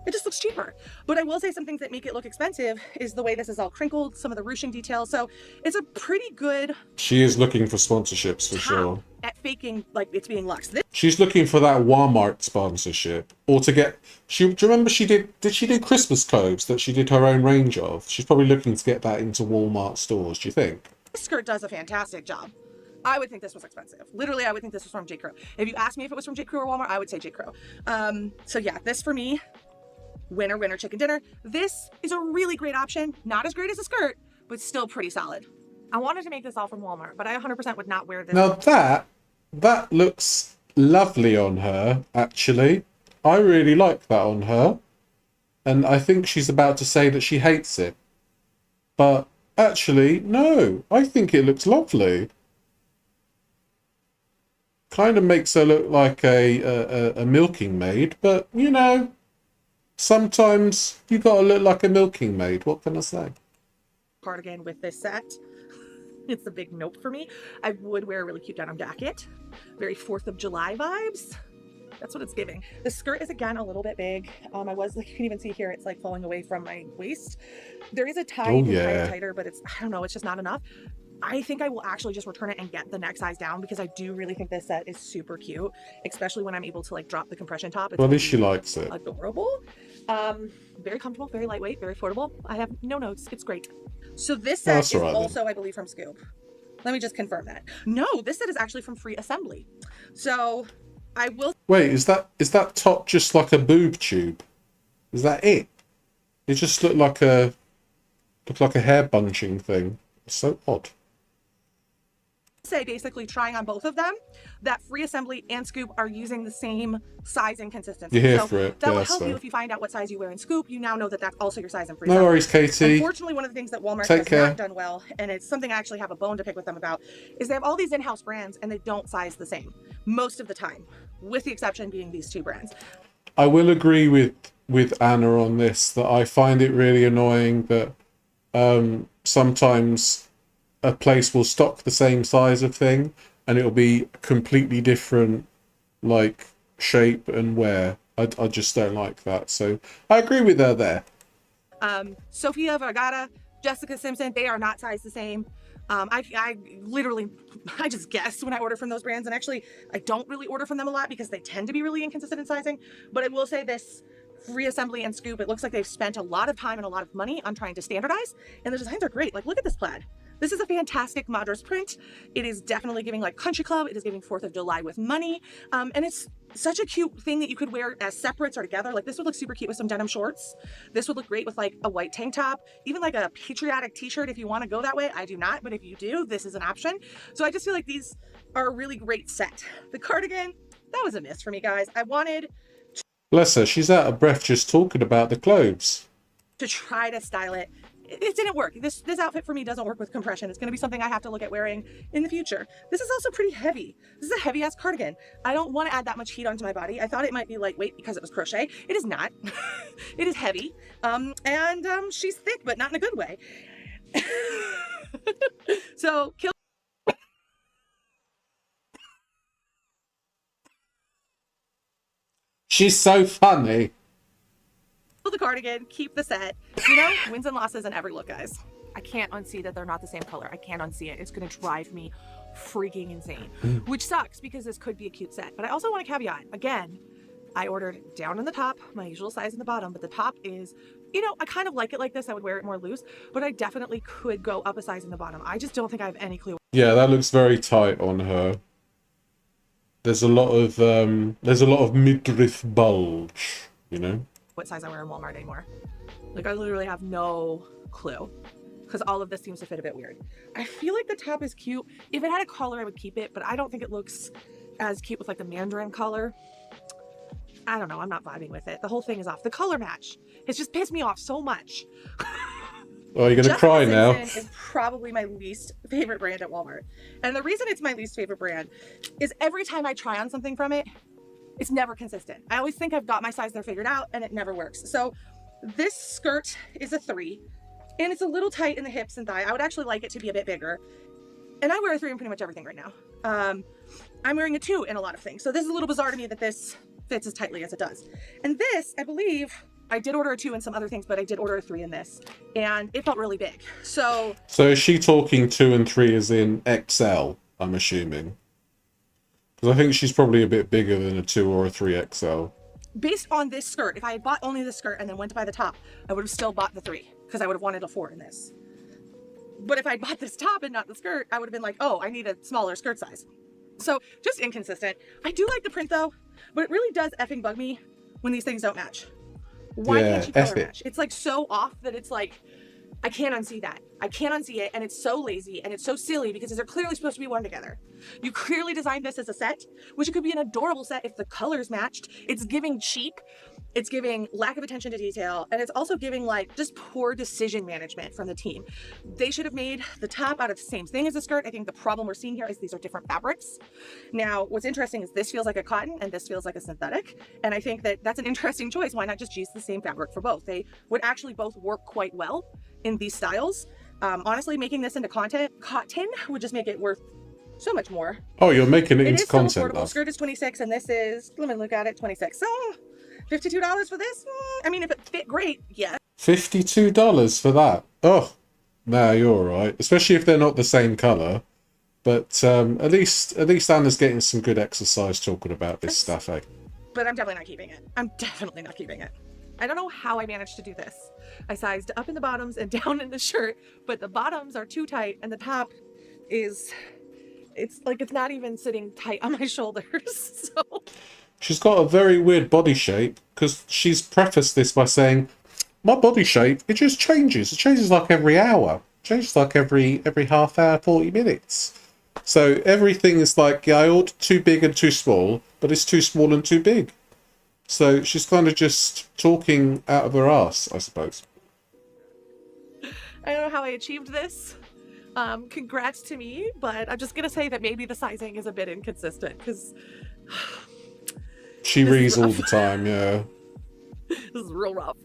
it just looks cheaper. But I will say some things that make it look expensive is the way this is all crinkled, some of the ruching details. So it's a pretty good... She is looking for sponsorships for sure. At faking like it's being luxe. She's looking for that Walmart sponsorship, or to get. Do you remember she did she do Christmas clothes that she did her own range of? She's probably looking to get that into Walmart stores. Do you think? This skirt does a fantastic job. I would think this was expensive. Literally, I would think this was from J. Crew. If you asked me if it was from J. Crew or Walmart, I would say J. Crew. So yeah, this for me, winner, winner, chicken dinner. This is a really great option. Not as great as a skirt, but still pretty solid. I wanted to make this all from Walmart, but I 100% would not wear this. Now that looks lovely on her, actually. I really like that on her. And I think she's about to say that she hates it. But actually, no. I think it looks lovely. Kind of makes her look like a milking maid, but, you know, sometimes you gotta look like a milking maid. What can I say? Cardigan with this set. It's a big nope for me. I would wear a really cute denim jacket. Very 4th of July vibes. That's what it's giving. The skirt is again a little bit big. You can even see here, it's like falling away from my waist. There is a tie, you can tie it tighter, but it's, I don't know, it's just not enough. I think I will actually just return it and get the next size down, because I do really think this set is super cute, especially when I'm able to like drop the compression top. It's well, at least she likes it. Adorable. Very comfortable, very lightweight, very affordable. I have no notes. It's great. So this set is also, I believe, from Scoop. Let me just confirm that. No, this set is actually from Free Assembly. So I will... Wait, is that top just like a boob tube? Is that it? It just looked like a hair bunching thing. It's so odd. Say basically trying on both of them that Free Assembly and Scoop are using the same size and consistency. You're here for it. That will help you if you find out what size you wear in Scoop. You now know that that's also your size in Free No Assembly. worries, Katie. Unfortunately, one of the things that Walmart has not done well, and it's something I actually have a bone to pick with them about, is they have all these in-house brands and they don't size the same most of the time, with the exception being these two brands. I will agree with Anna on this, that I find it really annoying that sometimes a place will stock the same size of thing and it'll be completely different like shape and wear. I just don't like that. So I agree with her there. Sofia Vergara, Jessica Simpson, they are not sized the same. I literally just guess when I order from those brands, and actually I don't really order from them a lot because they tend to be really inconsistent in sizing. But I will say this, Free Assembly and Scoop, it looks like they've spent a lot of time and a lot of money on trying to standardize, and the designs are great. Like, look at this plaid. This is a fantastic Madras print. It is definitely giving like country club. It is giving 4th of July with money. And it's such a cute thing that you could wear as separates or together. Like, this would look super cute with some denim shorts. This would look great with like a white tank top, even like a patriotic t-shirt if you want to go that way. I do not, but if you do, this is an option. So I just feel like these are a really great set. The cardigan, that was a miss for me, guys. I wanted... Bless her, she's out of breath just talking about the clothes. To try to style it. It didn't work. This outfit for me doesn't work with compression. It's going to be something I have to look at wearing in the future. This is also pretty heavy. This is a heavy ass cardigan. I don't want to add that much heat onto my body. I thought it might be lightweight because it was crochet. It is not. It is heavy. And she's thick, but not in a good way. So kill. She's so funny. The cardigan, keep the set. You know, wins and losses in every look, guys. I can't unsee that they're not the same color. I can't unsee it. It's gonna drive me freaking insane, which sucks because this could be a cute set. But I also want to caveat, again, I ordered down in the top, my usual size in the bottom, but the top is, you know, I kind of like it like this. I would wear it more loose, but I definitely could go up a size in the bottom. I just don't think I have any clue. Yeah, that looks very tight on her. There's a lot of midriff bulge, you know? What size I wear in Walmart anymore. Like, I literally have no clue because all of this seems to fit a bit weird. I feel like the top is cute. If it had a collar, I would keep it, but I don't think it looks as cute with like the mandarin collar. I don't know. I'm not vibing with it. The whole thing is off. The color match has just pissed me off so much. Oh, you're gonna cry now. Simpson is probably my least favorite brand at Walmart. And the reason it's my least favorite brand is every time I try on something from it, it's never consistent. I always think I've got my size there figured out and it never works. So this skirt is a 3 and it's a little tight in the hips and thigh. I would actually like it to be a bit bigger. And I wear a 3 in pretty much everything right now. I'm wearing a 2 in a lot of things. So this is a little bizarre to me that this fits as tightly as it does. And this, I believe, I did order a 2 in some other things, but I did order a 3 in this. And it felt really big. So is she talking 2 and 3 as in XL, I'm assuming? Because I think she's probably a bit bigger than a 2 or a 3XL. based on this skirt, if I had bought only this skirt and then went to buy the top, I would have still bought the 3 because I would have wanted a 4 in this. But if I bought this top and not the skirt, I would have been like, oh, I need a smaller skirt size. So just inconsistent. I do like the print though, but it really does effing bug me when these things don't match. Why can't you color match? It's like so off that it's like, I can't unsee that. I can't unsee it, and it's so lazy and it's so silly because they're clearly supposed to be worn together. You clearly designed this as a set, which could be an adorable set if the colors matched. It's giving cheap, it's giving lack of attention to detail, and it's also giving like just poor decision management from the team. They should have made the top out of the same thing as the skirt. I think the problem we're seeing here is these are different fabrics. Now, what's interesting is this feels like a cotton and this feels like a synthetic, and I think that that's an interesting choice. Why not just use the same fabric for both? They would actually both work quite well in these styles. Honestly, making this into cotton would just make it worth so much more. Oh, you're making it into so content, affordable. love. Skirt is 26 and this is, let me look at it, 26. So $52 for this? I mean, if it fit great, yeah. $52 for that? Oh, no, you're all right. Especially if they're not the same colour. But at least Anna's getting some good exercise talking about this stuff, eh? But I'm definitely not keeping it. I'm definitely not keeping it. I don't know how I managed to do this. I sized up in the bottoms and down in the shirt, but the bottoms are too tight and the top is, it's like it's not even sitting tight on my shoulders. So She's got a very weird body shape because she's prefaced this by saying, my body shape, it just changes. It changes like every hour. It changes like every half hour, 40 minutes. So everything is like, yeah, I ordered too big and too small, but it's too small and too big. So she's kind of just talking out of her ass, I suppose. I don't know how I achieved this. Congrats to me, but I'm just going to say that maybe the sizing is a bit inconsistent because She reads all the time, yeah. this is real rough.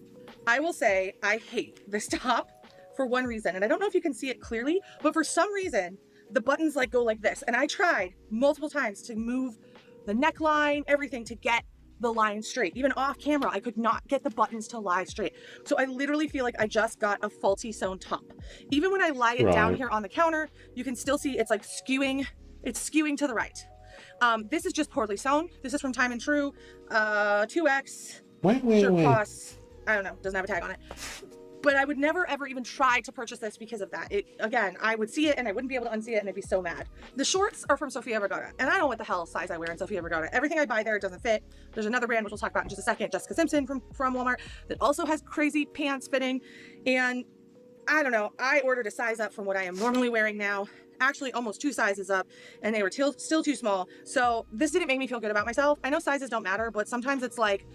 I will say I hate this top for one reason, and I don't know if you can see it clearly, but for some reason, the buttons like go like this, and I tried multiple times to move the neckline, everything to get the line straight. Even off camera, I could not get the buttons to lie straight. So I literally feel like I just got a faulty sewn top. Even when I lie it down here on the counter, you can still see it's like skewing. It's skewing to the right. This is just poorly sewn. This is from Time and True, 2X. Shirt costs, I don't know, doesn't have a tag on it. But I would never ever even try to purchase this because of that. Again, I would see it and I wouldn't be able to unsee it and I'd be so mad. The shorts are from Sofia Vergara, and I don't know what the hell size I wear in Sofia Vergara. Everything I buy there doesn't fit. There's another brand, which we'll talk about in just a second, Jessica Simpson from Walmart, that also has crazy pants fitting. And I don't know, I ordered a size up from what I am normally wearing now. Actually almost 2 sizes up, and they were still too small. So this didn't make me feel good about myself. I know sizes don't matter, but sometimes it's like,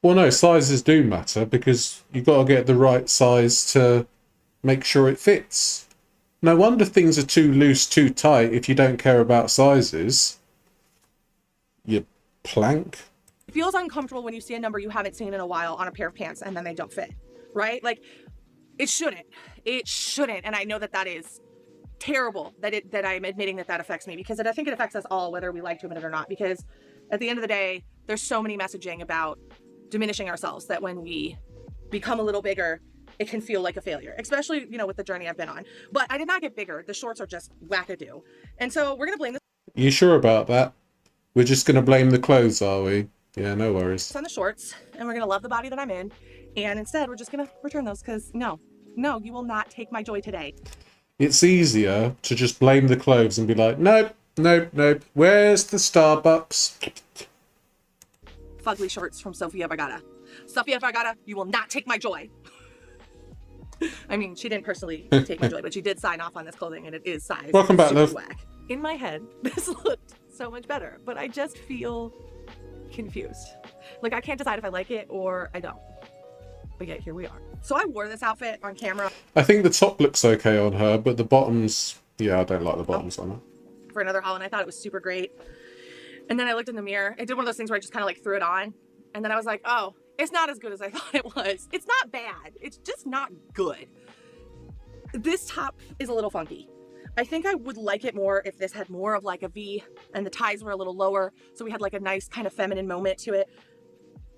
Well, no, sizes do matter because you've got to get the right size to make sure it fits. No wonder things are too loose, too tight if you don't care about sizes. You plank. it feels uncomfortable when you see a number you haven't seen in a while on a pair of pants and then they don't fit, right? Like, it shouldn't. And I know that that is terrible that I'm admitting that affects me, because I think it affects us all, whether we like to admit it or not, because At the end of the day, there's so many messaging about diminishing ourselves that when we become a little bigger, it can feel like a failure, especially, you know, with the journey I've been on. But I did not get bigger. The shorts are just wackadoo. And so we're going to blame this You sure about that? We're just going to blame the clothes, are we? Yeah, no worries. on the shorts, and we're going to love the body that I'm in. And instead, we're just going to return those because no, you will not take my joy today. It's easier to just blame the clothes and be like, nope, nope, nope. Where's the Starbucks? Fugly shorts from Sofia Vergara. Sofia Vergara, you will not take my joy. I mean, she didn't personally take my joy, but she did sign off on this clothing, and it is size. Welcome back, love. Whack. In my head, this looked so much better, but I just feel confused. Like I can't decide if I like it or I don't. But yet here we are. So I wore this outfit on camera. I think the top looks okay on her, but the bottoms, yeah, I don't like the bottoms on her. For another haul, and I thought it was super great. And then I looked in the mirror. I did one of those things where I just kind of like threw it on. And then I was like, oh, it's not as good as I thought it was. It's not bad. It's just not good. This top is a little funky. I think I would like it more if this had more of like a V and the ties were a little lower. So we had like a nice kind of feminine moment to it.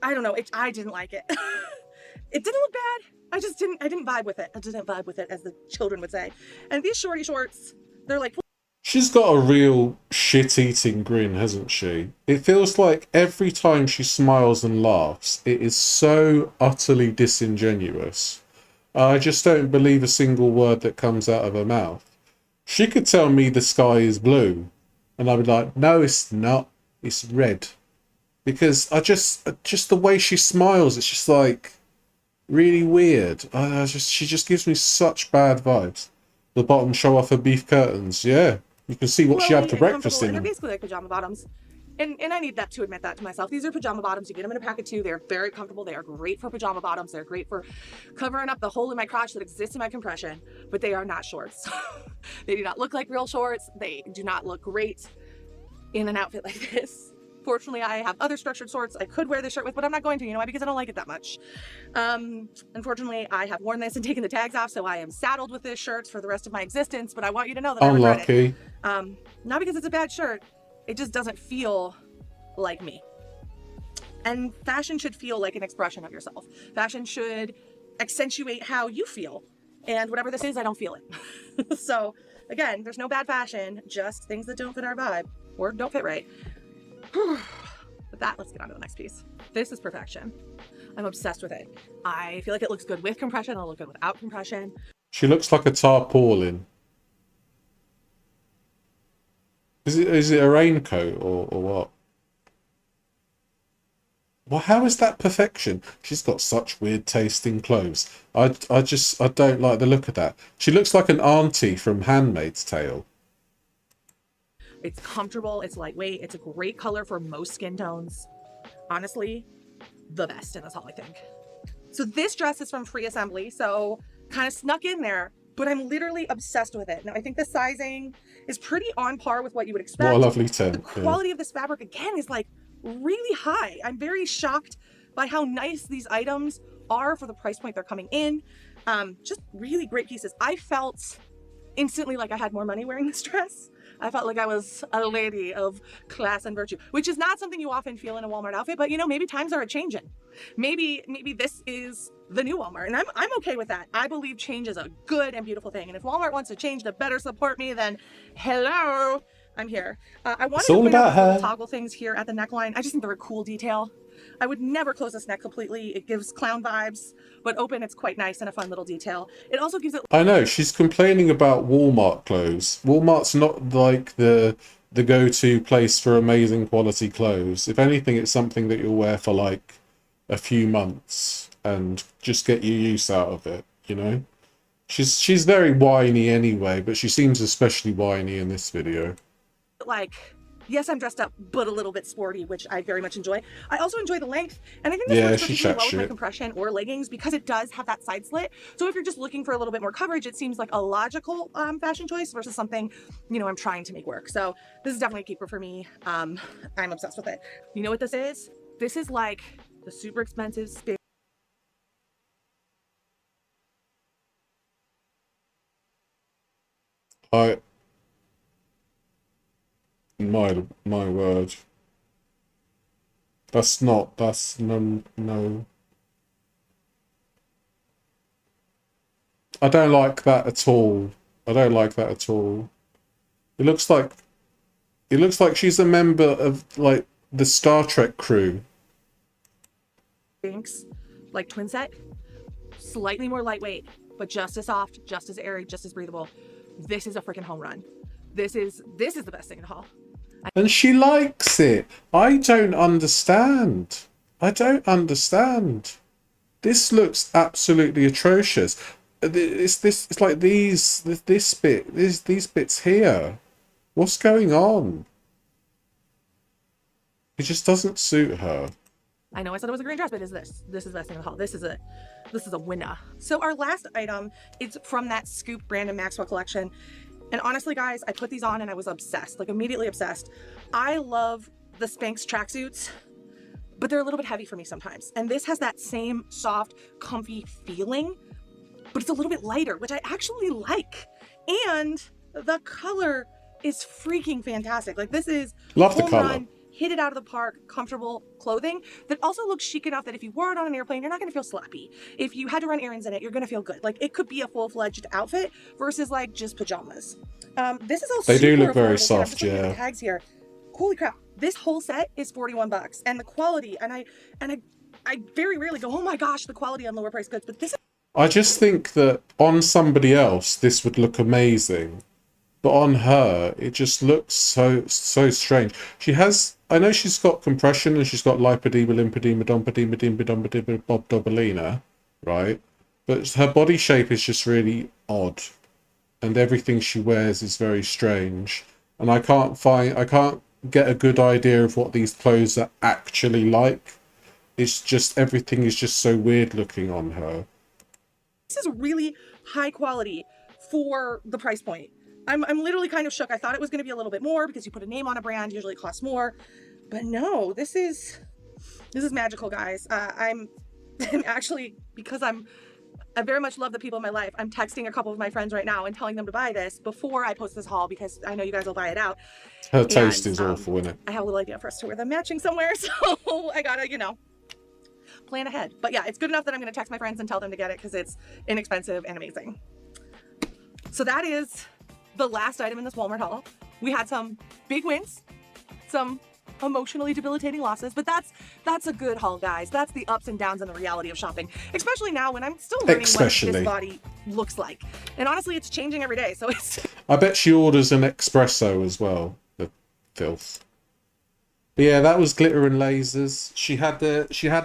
I don't know. I didn't like it. It didn't look bad. I didn't vibe with it. I didn't vibe with it, as the children would say. And these shorty shorts, they're like... She's got a real shit-eating grin, hasn't she? It feels like every time she smiles and laughs, it is so utterly disingenuous. I just don't believe a single word that comes out of her mouth. She could tell me the sky is blue, and I'd be like, no, it's not. It's red. Because just the way she smiles, it's just like really weird. She just gives me such bad vibes. The bottom show off her beef curtains. Yeah, you can see what she had for breakfast in They're them. basically like pajama bottoms. And I need that to admit that to myself. These are pajama bottoms. You get them in a pack of 2. They're very comfortable. They are great for pajama bottoms. They're great for covering up the hole in my crotch that exists in my compression. But they are not shorts. They do not look like real shorts. They do not look great in an outfit like this. Fortunately, I have other structured shorts I could wear this shirt with, but I'm not going to, you know why? Because I don't like it that much. Unfortunately, I have worn this and taken the tags off, so I am saddled with this shirt for the rest of my existence, but I want you to know that I regret it. Not because it's a bad shirt, it just doesn't feel like me. And fashion should feel like an expression of yourself. Fashion should accentuate how you feel. And whatever this is, I don't feel it. So, again, there's no bad fashion, just things that don't fit our vibe or don't fit right. With that, let's get on to the next piece. This is perfection. I'm obsessed with it. I feel like it looks good with compression. It'll look good without compression. She looks like a tarpaulin. Is it a raincoat or what? Well, how is that perfection? She's got such weird taste in clothes. I don't like the look of that. She looks like an auntie from Handmaid's Tale. It's comfortable, it's lightweight, it's a great color for most skin tones. Honestly, the best in this haul, I think. So this dress is from Free Assembly, so kind of snuck in there, but I'm literally obsessed with it. Now, I think the sizing is pretty on par with what you would expect. What a lovely tent. The quality of this fabric, again, is like really high. I'm very shocked by how nice these items are for the price point they're coming in. Just really great pieces. I felt instantly like I had more money wearing this dress. I felt like I was a lady of class and virtue, which is not something you often feel in a Walmart outfit, but you know, maybe times are a-changing. Maybe this is the new Walmart, and I'm okay with that. I believe change is a good and beautiful thing, and if Walmart wants to change to better support me, then hello, I'm here. I wanted to point out the little toggle things here at the neckline. I just think they're a cool detail. I would never close this neck completely. It gives clown vibes, but open, it's quite nice and a fun little detail. It also gives it... I know, she's complaining about Walmart clothes. Walmart's not like the go-to place for amazing quality clothes. If anything, it's something that you'll wear for like a few months and just get your use out of it, you know? She's very whiny anyway, but she seems especially whiny in this video. Like, yes, I'm dressed up, but a little bit sporty, which I very much enjoy. I also enjoy the length, and I think this works particularly well with my compression or leggings because it does have that side slit. So if you're just looking for a little bit more coverage, it seems like a logical fashion choice versus something, you know, I'm trying to make work. So this is definitely a keeper for me. I'm obsessed with it. You know what this is? This is like the super expensive spin. My word. That's not. That's no. I don't like that at all. I don't like that at all. It looks like she's a member of like the Star Trek crew. Thanks. Like twin set, slightly more lightweight, but just as soft, just as airy, just as breathable. This is a freaking home run. This is the best thing in the haul. And she likes it. I don't understand. I don't understand. This looks absolutely atrocious. It's like these bits here. What's going on? It just doesn't suit her. I know I said it was a green dress, but this is the best thing in the haul. This is a winner. So our last item is from that Scoop Brandon Maxwell collection. And honestly, guys, I put these on and I was obsessed, like immediately obsessed. I love the Spanx tracksuits, but they're a little bit heavy for me sometimes. And this has that same soft, comfy feeling, but it's a little bit lighter, which I actually like. And the color is freaking fantastic. Like this is love the home color. run, hit it out of the park, comfortable clothing that also looks chic enough that if you wore it on an airplane, you're not gonna feel sloppy. If you had to run errands in it, you're gonna feel good. Like it could be a full-fledged outfit versus like just pajamas. This is all They do super look very affordable, too. I'm soft, just looking at the yeah. tags here. Holy crap! This whole set is $41, and the quality. And I very rarely go, oh my gosh, the quality on lower price goods. But this is I just think that on somebody else this would look amazing, but on her it just looks so strange. She has, I know she's got compression and she's got lipedema, lymphedema, dompedema, dimpedema, bobdobalina, right? But her body shape is just really odd, and everything she wears is very strange. And I can't get a good idea of what these clothes are actually like. It's just everything is just so weird looking on her. this is really high quality for the price point. I'm literally kind of shook. I thought it was going to be a little bit more because you put a name on a brand, usually it costs more. But no, this is magical, guys. I'm actually, because I very much love the people in my life, I'm texting a couple of my friends right now and telling them to buy this before I post this haul because I know you guys will buy it out. Her taste is awful, isn't it? I have a little idea for us to wear them matching somewhere, so I gotta, plan ahead. But yeah, it's good enough that I'm gonna text my friends and tell them to get it because it's inexpensive and amazing. So that is the last item in this Walmart haul. We had some big wins, some emotionally debilitating losses, but that's a good haul, guys. That's the ups and downs and the reality of shopping, especially now when I'm still learning what this body looks like. And honestly, it's changing every day, so it's I bet she orders an espresso as well. The filth. But yeah, that was Glitter and Lasers. She had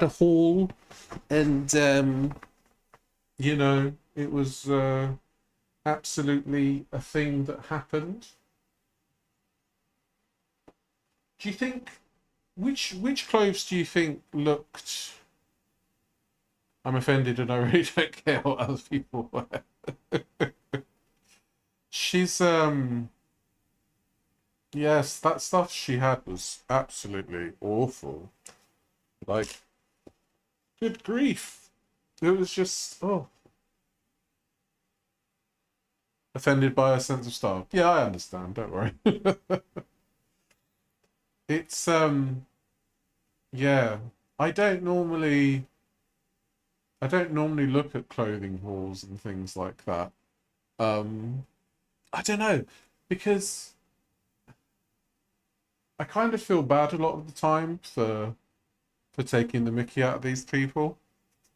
a haul, and it was absolutely a thing that happened. Do you think which clothes do you think looked? I'm offended, and I really don't care what other people wear. She's yes, that stuff she had was absolutely awful. Like, good grief. It was just, offended by her sense of style. Yeah, I understand, don't worry. It's, yeah, I don't normally look at clothing hauls and things like that. I don't know, because I kind of feel bad a lot of the time for taking the mickey out of these people,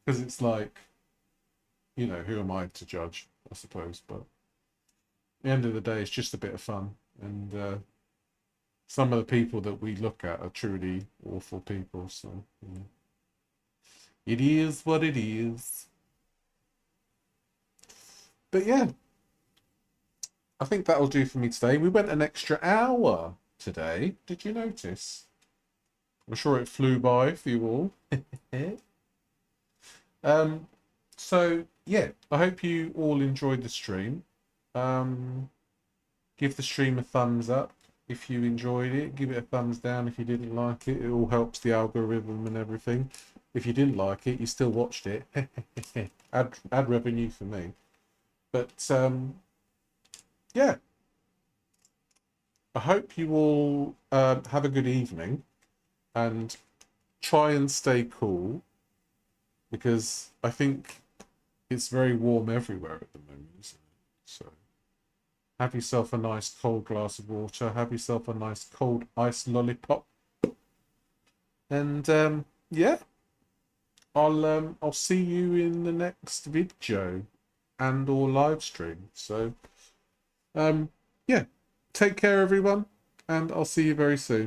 because it's like, who am I to judge, I suppose, but at the end of the day, it's just a bit of fun, and some of the people that we look at are truly awful people, so it is what it is. But yeah, I think that'll do for me today. We went an extra hour today. Did you notice? I'm sure it flew by for you all. So yeah, I hope you all enjoyed the stream. Give the stream a thumbs up if you enjoyed it. Give it a thumbs down if you didn't like it. It all helps the algorithm and everything. If you didn't like it, you still watched it. Add revenue for me. But yeah, I hope you all have a good evening, and try and stay cool, because I think it's very warm everywhere at the moment, isn't it? So have yourself a nice cold glass of water, have yourself a nice cold iced lollipop, and yeah, I'll see you in the next video and or live stream. So yeah, take care everyone, and I'll see you very soon.